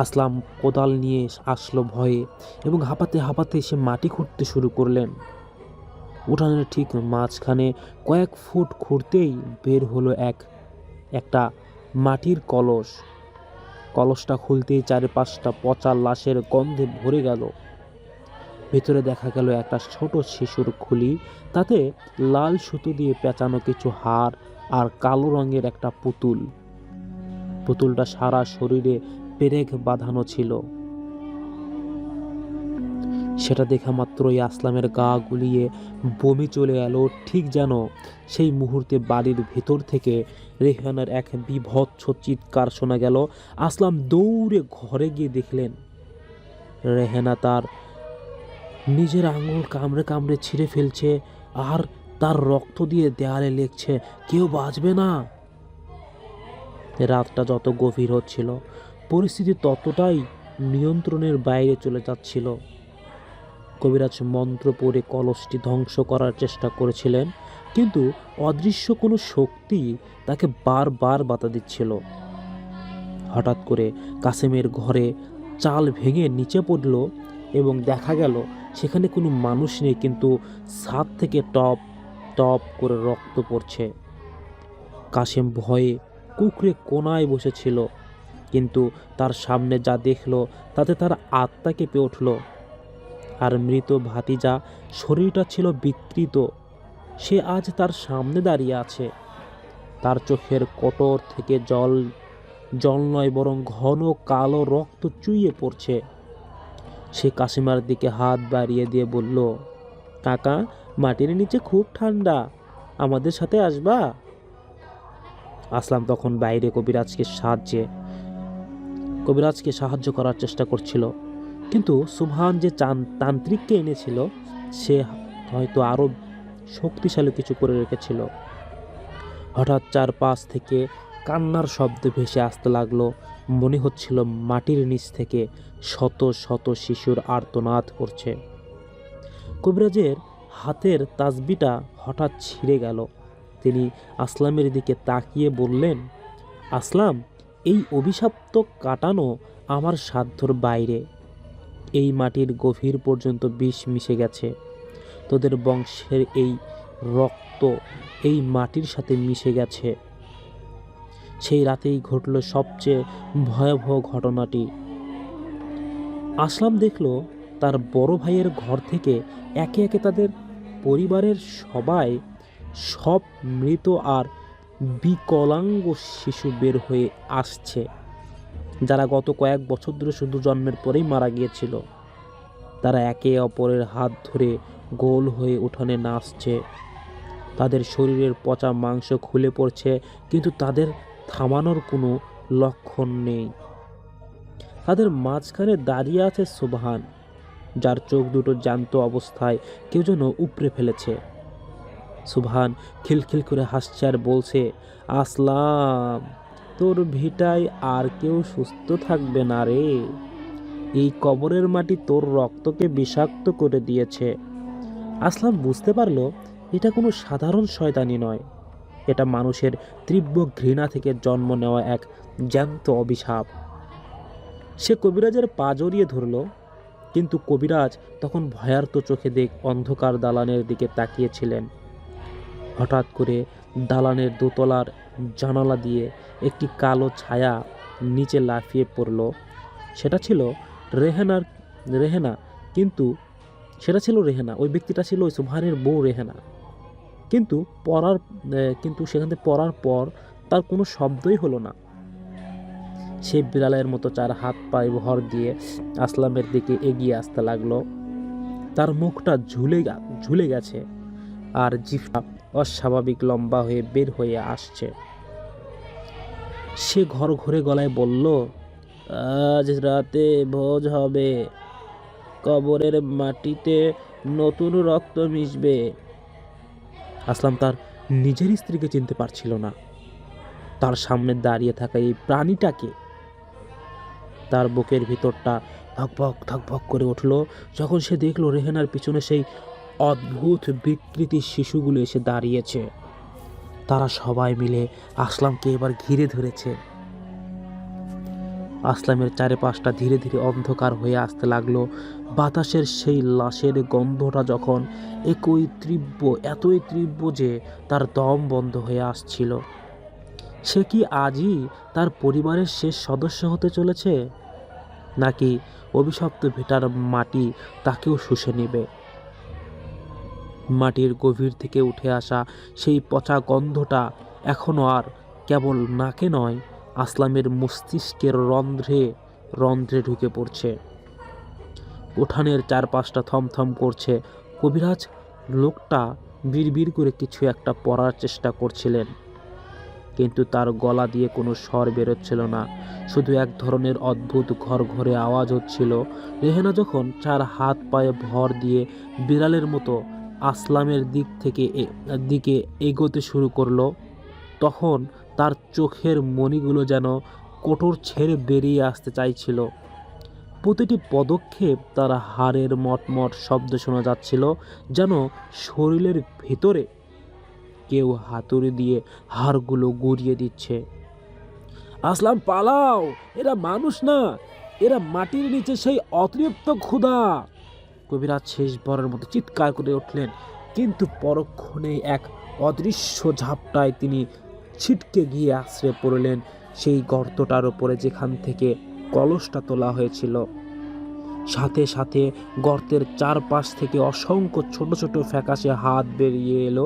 আসলাম কোদাল নিয়ে আসলো ভয়ে, এবং হাঁপাতে হাঁপাতে সে মাটি খুঁড়তে শুরু করলেন। উঠানের ঠিক মাঝখানে কয়েক ফুট খুঁড়তেই বের হলো একটা মাটির কলস। কলসটা খুলতেই 4-5টা পচা লাশের গন্ধে ভরে গেল। ভেতরে দেখা গেল একটা ছোট শিশুর খুলি, তাতে লাল সুতো দিয়ে পেঁচানো কিছু হাড় আর কালো রঙের একটা পুতুল। পুতুলটা সারা শরীরে পেরেক বাঁধানো ছিল। সেটা দেখা মাত্রই আসলামের গা গুলিয়ে বমি চলে এলো। ঠিক যেন সেই মুহূর্তে বাড়ির ভেতর থেকে রেহানার এক বিভৎস চিৎকার শোনা গেল। আসলাম দৌড়ে ঘরে গিয়ে দেখলেন রেহানা তার নিজের আঙুল কামড়ে কামড়ে ছিঁড়ে ফেলছে আর তার রক্ত দিয়ে দেয়ালে লেখছে, কেউ বাঁচবে না। রাতটা যত গভীর হচ্ছিল, পরিস্থিতি ততটাই নিয়ন্ত্রণের বাইরে চলে যাচ্ছিল। কবিরাজ মন্ত্র পড়ে কলসটি ধ্বংস করার চেষ্টা করেছিলেন, কিন্তু অদৃশ্য কোনো শক্তি তাকে বারবার বাধা দিচ্ছিল। হঠাৎ করে কাসেমের ঘরে চাল ভেঙে নিচে পড়ল এবং দেখা গেল সেখানে কোনো মানুষ নেই, কিন্তু ছাদ থেকে টপ টপ করে রক্ত পড়ছে। কাসেম ভয়ে কুকড়ে কোনায় বসেছিল, কিন্তু তার সামনে যা দেখলো তাতে তার আত্মা কেঁপে উঠল। আর মৃত ভাতিজা শরীরটা ছিল বিকৃত, সে আজ তার সামনে দাঁড়িয়ে আছে। তার চোখের কোটর থেকে জল নয় বরং ঘন কালো রক্ত চুইয়ে পড়ছে। সে কাসিমার দিকে হাত বাড়িয়ে দিয়ে বলল, কাকা, মাটির নিচে খুব ঠান্ডা, আমাদের সাথে আসবা? আসলাম তখন বাইরে কবিরাজকে সাহায্য করার চেষ্টা করছিল, কিন্তু সুবহান যে তান্ত্রিককে এনেছিল সে হয়তো আরো শক্তিশালী কিছু করে রেখেছিল। হঠাৎ চারপাশ থেকে কান্নার শব্দ ভেসে আসতে লাগলো। মনে হচ্ছিল মাটির নিচ থেকে শত শত শিশুর আর্তনাদ করছে। কবিরাজের হাতের তাসবিটা হঠাৎ ছিঁড়ে গেল। তিনি আসলামের দিকে তাকিয়ে বললেন, আসলাম, এই অভিশাপ্ত কাটানো আমার সাধ্যর বাইরে। এই মাটির গভীর পর্যন্ত বিষ মিশে গেছে। তোদের বংশের এই রক্ত এই মাটির সাথে মিশে গেছে। সেই রাতেই ঘটল সবচেয়ে ভয়াবহ ঘটনাটি। আসলাম দেখল তার বড় ভাইয়ের ঘর থেকে একে একে তাদের পরিবারের সব মৃত আর বিকলাঙ্গ শিশু বের হয়ে আসছে, যারা গত কয়েক বছর ধরে শুধু জন্মের পরেই মারা গিয়েছিল। তারা একে অপরের হাত ধরে গোল হয়ে উঠানে নাচছে। তাদের শরীরের পচা মাংস খুলে পড়ছে, কিন্তু তাদের থামানোর কোনো লক্ষণ নেই। তাদের মাঝখানে দাঁড়িয়ে আছে সুবহান, যার চোখ দুটো জ্যান্ত অবস্থায় কেউ যেন উপড়ে ফেলেছে। সুবহান খিলখিল করে হাসছে আর বলছে, আসলাম, তোর ভিটায় আর কেউ সুস্থ থাকবে না রে। এই কবরের মাটি তোর রক্তকে বিষাক্ত করে দিয়েছে। আসলাম বুঝতে পারলো এটা কোনো সাধারণ শয়তানি নয়, এটা মানুষের তীব্র ঘৃণা থেকে জন্ম নেওয়া এক জ্যান্ত অভিশাপ। সে কবিরাজের পা জড়িয়ে ধরল, কিন্তু কবিরাজ তখন ভয়ার্ত চোখে অন্ধকার দালানের দিকে তাকিয়েছিলেন। হঠাৎ করে দালানের দোতলার জানালা দিয়ে একটি কালো ছায়া নিচে লাফিয়ে পড়ল। সেটা ছিল রেহেনা, কিন্তু ওই ব্যক্তিটা ছিল ওই সুবহানের বউ রেহেনা। কিন্তু সেখান থেকে পড়ার পর তার কোনো শব্দই হলো না। সে বিড়ালের মতো চার হাত পায়ে ভর দিয়ে আসলামের দিকে এগিয়ে আসতে লাগলো। তার মুখটা ঝুলে গেছে আর জিহ্বা অস্বাভাবিক লম্বা হয়ে বের হয়ে আসছে। সে ঘরে গলায় বলল, আজ রাতে ভোজ হবে, কবরের মাটিতে নতুন রক্ত মিশবে। আসলাম তার নিজের স্ত্রীকে চিনতে পারছিল না। তার সামনে দাঁড়িয়ে থাকা এই প্রাণীটাকে। তার বুকের ভিতরটা ধকভক করে উঠল যখন সে দেখল রেহেনার পিছনে সেই অদ্ভুত বিকৃতি শিশুগুলো এসে দাঁড়িয়েছে। তারা সবাই মিলে আসলামকে এবার ঘিরে ধরেছে। আসলামের চারপাশটা ধীরে ধীরে অন্ধকার হয়ে আসতে লাগলো। বাতাসের সেই লাশের গন্ধটা যখন এতই তীব্র যে তার দম বন্ধ হয়ে আসছিল। সে কি আজই তার পরিবারের শেষ সদস্য হতে চলেছে, নাকি অভিশপ্ত ভিটার মাটি তাকেও শুষে নেবে? মাটির গভীর থেকে উঠে আসা সেই পচা গন্ধটা এখনো আর কেবল নাকে নয়, আসলামের মস্তিষ্কের রন্ধ্রে রন্ধ্রে ঢুকে পড়ছে। উঠানের চারপাশটা থমথম করছে। কবিরাজ লোকটা বিড়বিড় করে কিছু একটা পড়ার চেষ্টা করছিলেন, কিন্তু তার গলা দিয়ে কোনো স্বর বেরোচ্ছিল না। শুধু এক ধরনের অদ্ভুত ঘরে আওয়াজ হচ্ছিল। রেহেনা যখন চার হাত পায়ে ভর দিয়ে বিড়ালের মতো আসলামের দিকে এগোতে শুরু করলো, তখন তার চোখের মণিগুলো যেন কোটর ছেড়ে বেরিয়ে আসতে চাইছিল। প্রতিটি পদক্ষেপ তার হাড়ের মটমট শব্দ শোনা যাচ্ছিল, যেন শরীরের ভেতরে কেউ হাতুড়ি দিয়ে হাড়গুলো গুঁড়িয়ে দিচ্ছে। আসলাম, পালাও, এরা মানুষ না, এরা মাটির নিচে সেই অতৃপ্ত ক্ষুধা। কবিরাজ শেষবারের মতো চিৎকার করে উঠলেন, কিন্তু পরক্ষণে এক অদৃশ্য ঝাপটায় তিনি ছিটকে গিয়ে আশ্রয় পড়লেন সেই গর্তটার উপরে যেখান থেকে কলসটা তোলা হয়েছিল। সাথে সাথে গর্তের চারপাশ থেকে অসংখ্য ছোট ছোট ফ্যাকাশে হাত বেরিয়ে এলো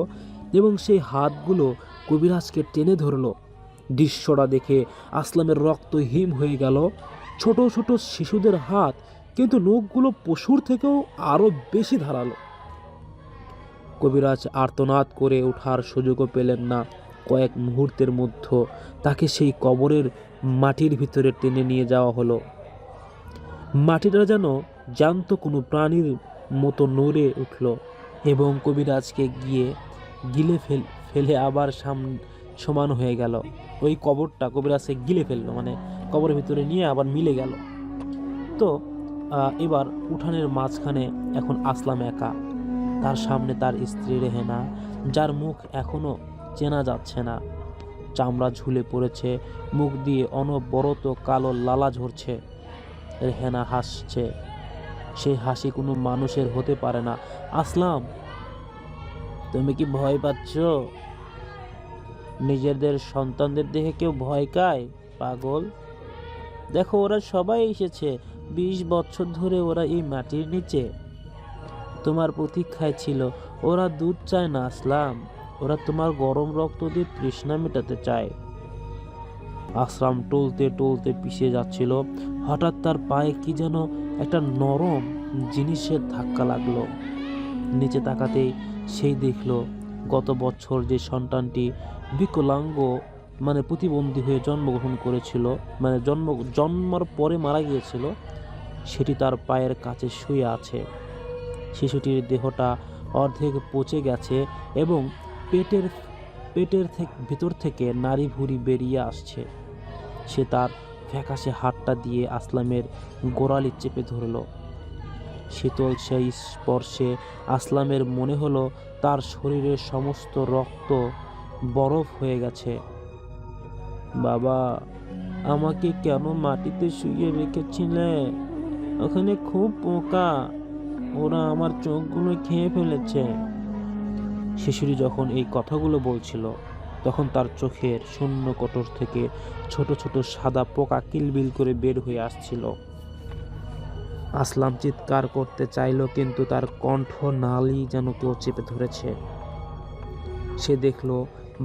এবং সেই হাতগুলো কবিরাজকে টেনে ধরল। দৃশ্যটা দেখে আসলামের রক্ত হিম হয়ে গেল। ছোট ছোট শিশুদের হাত, কিন্তু নখগুলো পশুর থেকেও আরো বেশি ধারালো। কবিরাজ আর্তনাদ করে ওঠার সুযোগও পেলেন না। কয়েক মুহূর্তের মধ্যে তাকে সেই কবরের মাটির ভিতরে টেনে নিয়ে যাওয়া হলো। মাটিটা যেন জ্যান্ত কোনো প্রাণীর মতো নড়ে উঠল এবং কবিরাজকে গিয়ে গিলে ফেলে আবার সমান হয়ে গেল। ওই কবরটা কবিরাজকে গিলে ফেললো, মানে কবরের ভিতরে নিয়ে আবার মিলে গেল। তো এবার উঠানের মাঝখানে এখন আসলাম একা। তার সামনে তার স্ত্রী রেহেনা, যার মুখ এখনো চেনা যাচ্ছে না। চামড়া ঝুলে পড়েছে, মুখ দিয়ে অনবরত কালো লালা ঝরছে। রেহেনা হাসছে, সেই হাসি কোনো মানুষের হতে পারে না। আসলাম, তুমি কি ভয় পাচ্ছ? নিজেদের সন্তানদের দেখে কেউ ভয় পায়? পাগল, দেখো ওরা সবাই এসেছে। 20 বছর ধরে ওরা এই মাটির নিচে তোমার প্রতীক্ষায় ছিল। ওরা দুধ চায় না আসলাম, ওরা তোমার গরম রক্ত দিয়ে তৃষ্ণা মেটাতে চায়। আসলাম টলতে টলতে পিছিয়ে যাচ্ছিল। হঠাৎ তার পায়ে কি যেন একটা নরম জিনিসের ধাক্কা লাগলো। নিচে তাকাতেই সেই দেখলো গত বছর যে সন্তানটি বিকলাঙ্গ, মানে প্রতিবন্ধী হয়ে জন্মগ্রহণ করেছিল, মানে জন্মার পরে মারা গিয়েছিল, সেটি তার পায়ের কাছে শুয়ে আছে। শিশুটির দেহটা অর্ধেক পচে গেছে এবং পেটের ভিতর থেকে নাড়ি ভুঁড়ি বেরিয়ে আসছে। সে তার ফ্যাকাশে হাতটা দিয়ে আসলামের গোড়ালি চেপে ধরল। শীতল সেই স্পর্শে আসলামের মনে হলো তার শরীরের সমস্ত রক্ত বরফ হয়ে গেছে। বাবা, আমাকে কেন মাটিতে শুইয়ে রেখেছিলে? ওখানে খুব পোকা, ওরা আমার চোখগুলো খেয়ে ফেলেছে। শিশুটি যখন এই কথাগুলো বলছিল, তখন তার চোখের শূন্য কোটর থেকে ছোট ছোট সাদা পোকা কিলবিল করে বের হয়ে আসছিল। আসলাম চিৎকার করতে চাইল, কিন্তু তার কণ্ঠ নালী যেন কেউ চেপে ধরেছে। সে দেখল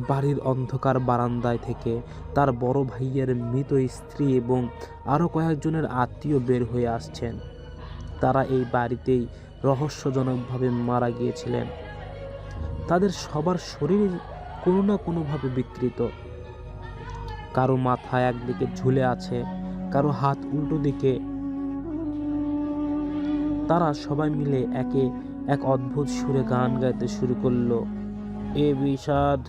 বাড়ির অন্ধকার বারান্দায় থেকে তার বড় ভাইয়ের মৃত স্ত্রী এবং আরো কয়েকজনের আত্মীয় বের হয়ে আসছেন। তারা এই বাড়িতেই রহস্যজনকভাবে মারা গিয়েছিলেন। তাদের সবার শরীর কোনো না কোনোভাবে বিকৃত। কারো মাথা একদিকে ঝুলে আছে, কারো হাত উল্টো দিকে। তারা সবাই মিলে একে এক অদ্ভুত সুরে গান গাইতে শুরু করলো। এ বিষাদ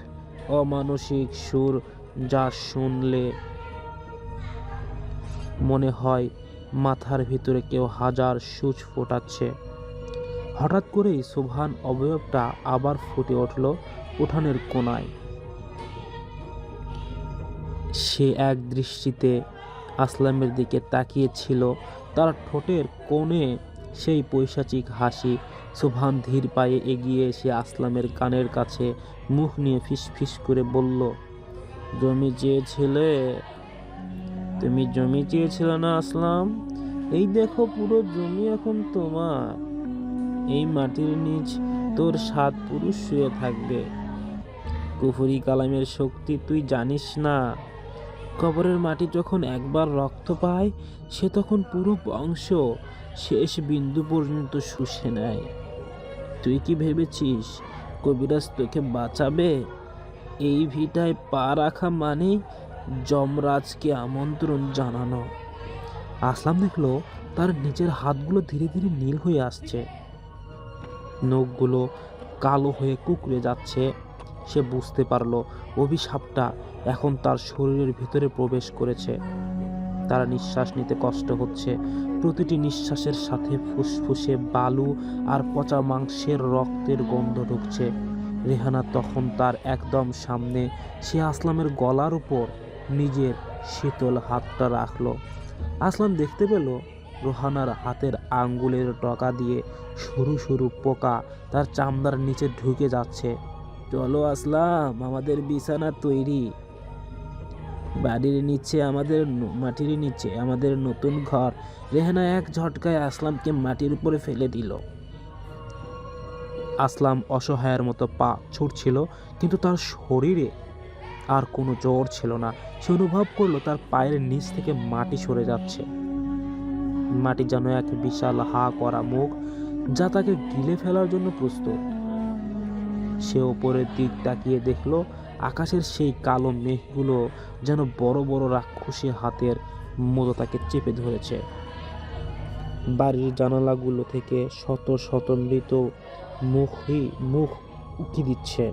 অমানসিক সুর, যা শুনলে মনে হয় মাথার ভিতরে কেউ হাজার সূচ ফোটাচ্ছে। হঠাৎ করেই সুবহান অবয়বটা আবার ফুটে উঠল উঠানের কোনায়। সে এক দৃষ্টিতে আসলামের দিকে তাকিয়েছিল। তার ঠোঁটের কোণে সেই পৈশাচিক হাসি। সুবহান ধীর পায়ে এগিয়ে এসে আসলামের কানের কাছে মুখ নিয়ে ফিসফিস করে বলল, জমি চেয়েছিলে? তুমি জমি চেয়েছিলে না আসলাম? এই দেখো, পুরো জমি এখন তোমার। এই মাটির নিচ তোর 7 পুরুষ শুয়ে থাকবে। কুফরি কালামের শক্তি তুই জানিস না। কবরের মাটি যখন একবার রক্ত পায়, সে তখন পুরো বংশ শেষ বিন্দু পর্যন্ত শুষে নেয়। তুই কি ভেবেছিস কবিরাজ তোকে বাঁচাবে? এই ভিটায় পা রাখা মানে যমরাজকে আমন্ত্রণ জানানো। আসলাম দেখলো তার নিচের হাতগুলো ধীরে ধীরে নীল হয়ে আসছে, নখগুলো কালো হয়ে কুঁকড়ে যাচ্ছে। সে বুঝতে পারলো অভিশাপটা এখন তার শরীরের ভিতরে প্রবেশ করেছে। তার নিঃশ্বাস নিতে কষ্ট হচ্ছে। প্রতিটি নিঃশ্বাসের সাথে ফুসফুসে বালু আর পচা মাংসের রক্তের গন্ধ ঢুকছে। রেহানা তখন তার একদম সামনে। সে আসলামের গলার উপর নিজের শীতল হাতটা রাখলো। আসলাম দেখতে পেল রোহানার হাতের আঙ্গুলের টকা দিয়ে সরু সরু পোকা তার চামড়ার নিচে ঢুকে যাচ্ছে। চলো আসলাম, আমাদের বিছানা তৈরি। বাড়ির নিচে আমাদের মাটির নিচে আমাদের নতুন ঘর। রেহানা এক ঝটকায় আসলামকে মাটির উপরে ফেলে দিল। আসলাম অসহায়ের মতো পা ছুটছিল, কিন্তু তার শরীরে আর কোনো জোর ছিল না। সে অনুভব করলো তার পায়ের নিচ থেকে মাটি সরে যাচ্ছে। মাটি যেন এক বিশাল হা করা মুখ, যা তাকে গিলে ফেলার জন্য প্রস্তুত। সে ওপরের দিক তাকিয়ে দেখলো আকাশের সেই কালো মেঘগুলো যেন বড় বড় রাক্ষসী হাতের মতো তাকে চেপে ধরেছে। বাড়ির জানালাগুলো থেকে শত শত মৃত মুখ উকি দিচ্ছে।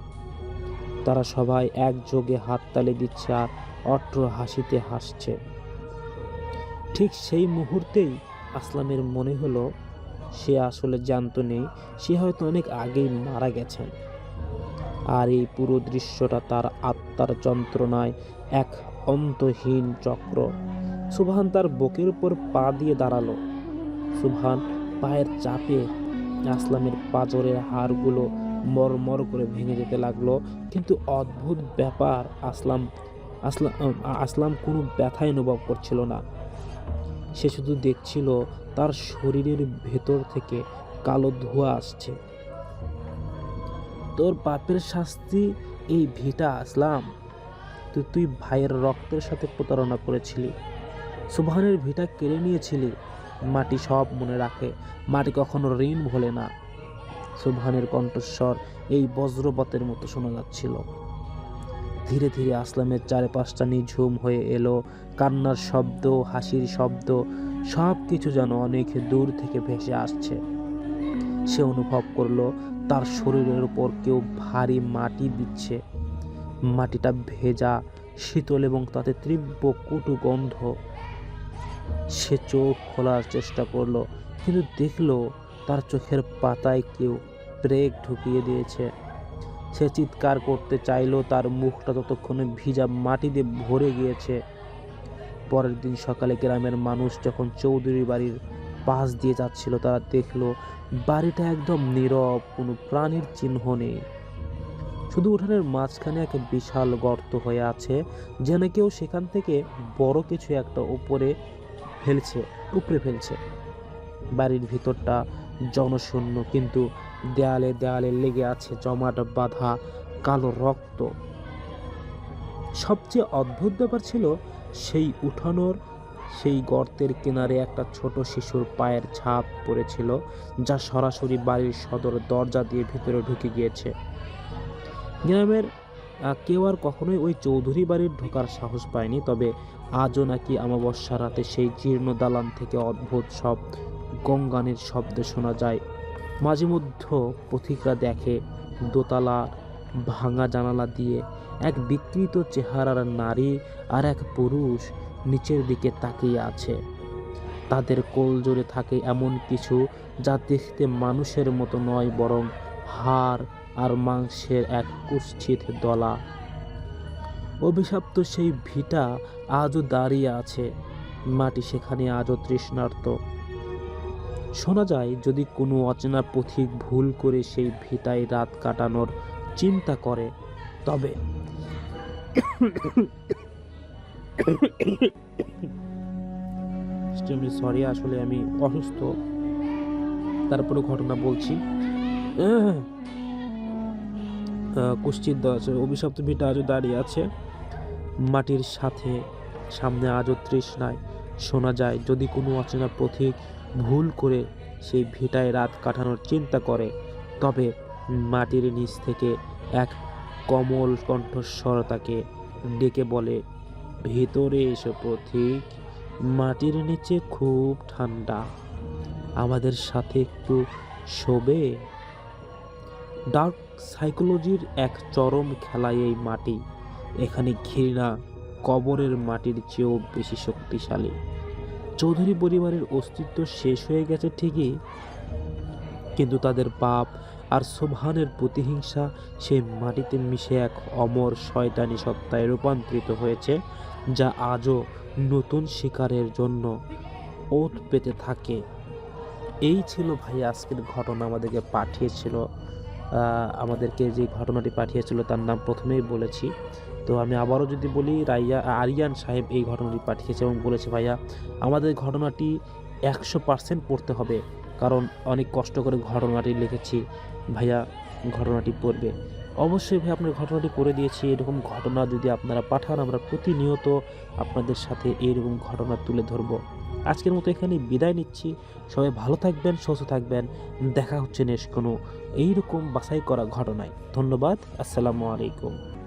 তারা সবাই একযোগে হাততালি দিচ্ছে আর অট্র হাসিতে হাসছে। ঠিক সেই মুহূর্তেই আসলামের মনে হলো সে আসলে জানতো নেই, সে হয়তো অনেক আগেই মারা গেছেন। আর এই পুরো দৃশ্যটা তার আত্মার যন্ত্রণায় এক অন্তহীন চক্র। সুবহান তার বুকের উপর পা দিয়ে দাঁড়ালো। সুবহান পায়ের চাপে আসলামের পাঁজরের হাড়গুলো মরমর করে ভেঙে যেতে লাগলো। কিন্তু অদ্ভুত ব্যাপার, আসলাম কোনো ব্যথাই অনুভব করছিল না। সে শুধু দেখছিল তার শরীরের ভেতর থেকে কালো ধোঁয়া আসছে। তোর পাপের শাস্তি এই ভিটা আসলাম। তুই ভাইয়ের রক্তের সাথে প্রতারণা করেছিলি, সুবহানের ভিটা কেড়ে নিয়েছিলি। মাটি সব মনে রাখে, মাটি কখনো ঋণ ভোলে না। সুবহানের কণ্ঠস্বর এই বজ্রপাতের মতো শোনা যাচ্ছিল। ধীরে ধীরে আসলামের চারপাশটা নিঝুম হয়ে এলো। কান্নার শব্দ, হাসির শব্দ, সব কিছু যেন অনেক দূর থেকে ভেসে আসছে। সে অনুভব করলো তার শরীরের উপর কেউ ভারী মাটি দিচ্ছে। মাটিটা ভেজা, শীতল এবং তাতে তীব্র কটু গন্ধ। সে চোখ খোলার চেষ্টা করলো, কিন্তু দেখলো তার চোখের পাতায় কেউ ব্রেক ঢুকিয়ে দিয়েছে। সে চিৎকার করতে চাইলো, তার মুখটা ততক্ষণে ভিজা মাটি দিয়ে ভরে গিয়েছে। পরের দিন সকালে গ্রামের মানুষ যখন চৌধুরী বাড়ির পাশ দিয়ে যাচ্ছিল, তারা দেখলো বাড়িটা একদম নীরব, কোনো প্রাণীর চিহ্ন নেই। শুধু উঠানের মাঝখানে এক বিশাল গর্ত হয়ে আছে, যেন কেউ সেখান থেকে বড় কিছু একটা উপরে ফেলছে। বাড়ির ভিতরটা জনশূন্য, কিন্তু দেয়ালে দেয়ালে লেগে আছে জমাট বাঁধা কালো রক্ত। সবচেয়ে অদ্ভুত ব্যাপার ছিল সেই উঠানোর সেই গর্তের কিনারে একটা ছোট শিশুর পায়ের ছাপ পড়েছিল, যা সরাসরি বাড়ির সদর দরজা দিয়ে ভিতরে ঢুকে গিয়েছে। গ্রামের কেউ আর কখনোই ওই চৌধুরী বাড়ির ঢোকার সাহস পায়নি। তবে আজও নাকি অমাবস্যা রাতে সেই জীর্ণ দালান থেকে অদ্ভুত সব গঙ্গানের শব্দ শোনা যায়। মাঝে মধ্যে পথিকরা দেখে দোতলা ভাঙা জানালা দিয়ে এক বিকৃত চেহারার নারী আর এক পুরুষ নিচের দিকে তাকিয়ে আছে। তাদের কোল জোরে থাকে এমন কিছু যা দেখতে মানুষের মতো নয়, বরং হাড় আর মাংসের এক কুৎসিত দলা। অভিশপ্ত সেই ভিটা আজও দাঁড়িয়ে আছে, মাটি সেখানে আজও তৃষ্ণার্ত। শোনা যায় যদি কোনো অচেনা পথিক ভুল করে সেই ভিটায় রাত কাটানোর চিন্তা করে, তবে সরি, আসলে আমি অসুস্থ, তারপরে ঘটনা বলছি। কুষ্ঠিত আছে, অভিশপ্ত ভিটা আজও দাঁড়িয়ে আছে মাটির সাথে, সামনে আজও তৃষ্ণায়। শোনা যায় যদি কোনো অচেনা পথিক ভুল করে সেই ভিটায় রাত কাটানোর চিন্তা করে, তবে মাটির নিচ থেকে এক কোমল কণ্ঠস্বর তাকে ডেকে বলে, ভেতরে এসো পথিক, মাটির নিচে খুব ঠান্ডা, আমাদের সাথে একটু শোবে। ডার্ক সাইকোলজির এক চরম খেলায় এই মাটি। এখানে ঘৃণা কবরের মাটির চেয়েও বেশি শক্তিশালী। চৌধুরী পরিবারের অস্তিত্ব শেষ হয়ে গেছে ঠিকই, কিন্তু তাদের পাপ আর সুবহানের প্রতিহিংসা সেই মাটিতে মিশে এক অমর শয়তানি সত্তায় রূপান্তরিত হয়েছে, যা আজও নতুন শিকারের জন্য ওত পেতে থাকে। এই ছিল ভাই আজকের ঘটনা আমাদেরকে পাঠিয়েছিল। আমাদেরকে যে ঘটনাটি পাঠিয়েছিল তার নাম প্রথমেই বলেছি, তো আমি আবারও যদি বলি, আরিয়ান সাহেব এই ঘটনাটি পাঠিয়েছে এবং বলেছে, ভাইয়া আমাদের ঘটনাটি 100% পড়তে হবে, কারণ অনেক কষ্ট করে ঘটনাটি লিখেছি, ভাইয়া ঘটনাটি পড়বে। অবশ্যই ভাই আপনার ঘটনাটি করে দিয়েছি। এরকম ঘটনা যদি আপনারা পাঠান, আমরা প্রতিনিয়ত আপনাদের সাথে এইরকম ঘটনা তুলে ধরব। আজকের মতো এখানে বিদায় নিচ্ছি। সবাই ভালো থাকবেন, সুস্থ থাকবেন। দেখা হচ্ছে নেক্সট কোনো এইরকম বাছাই করা ঘটনায়। ধন্যবাদ। আসসালামু আলাইকুম।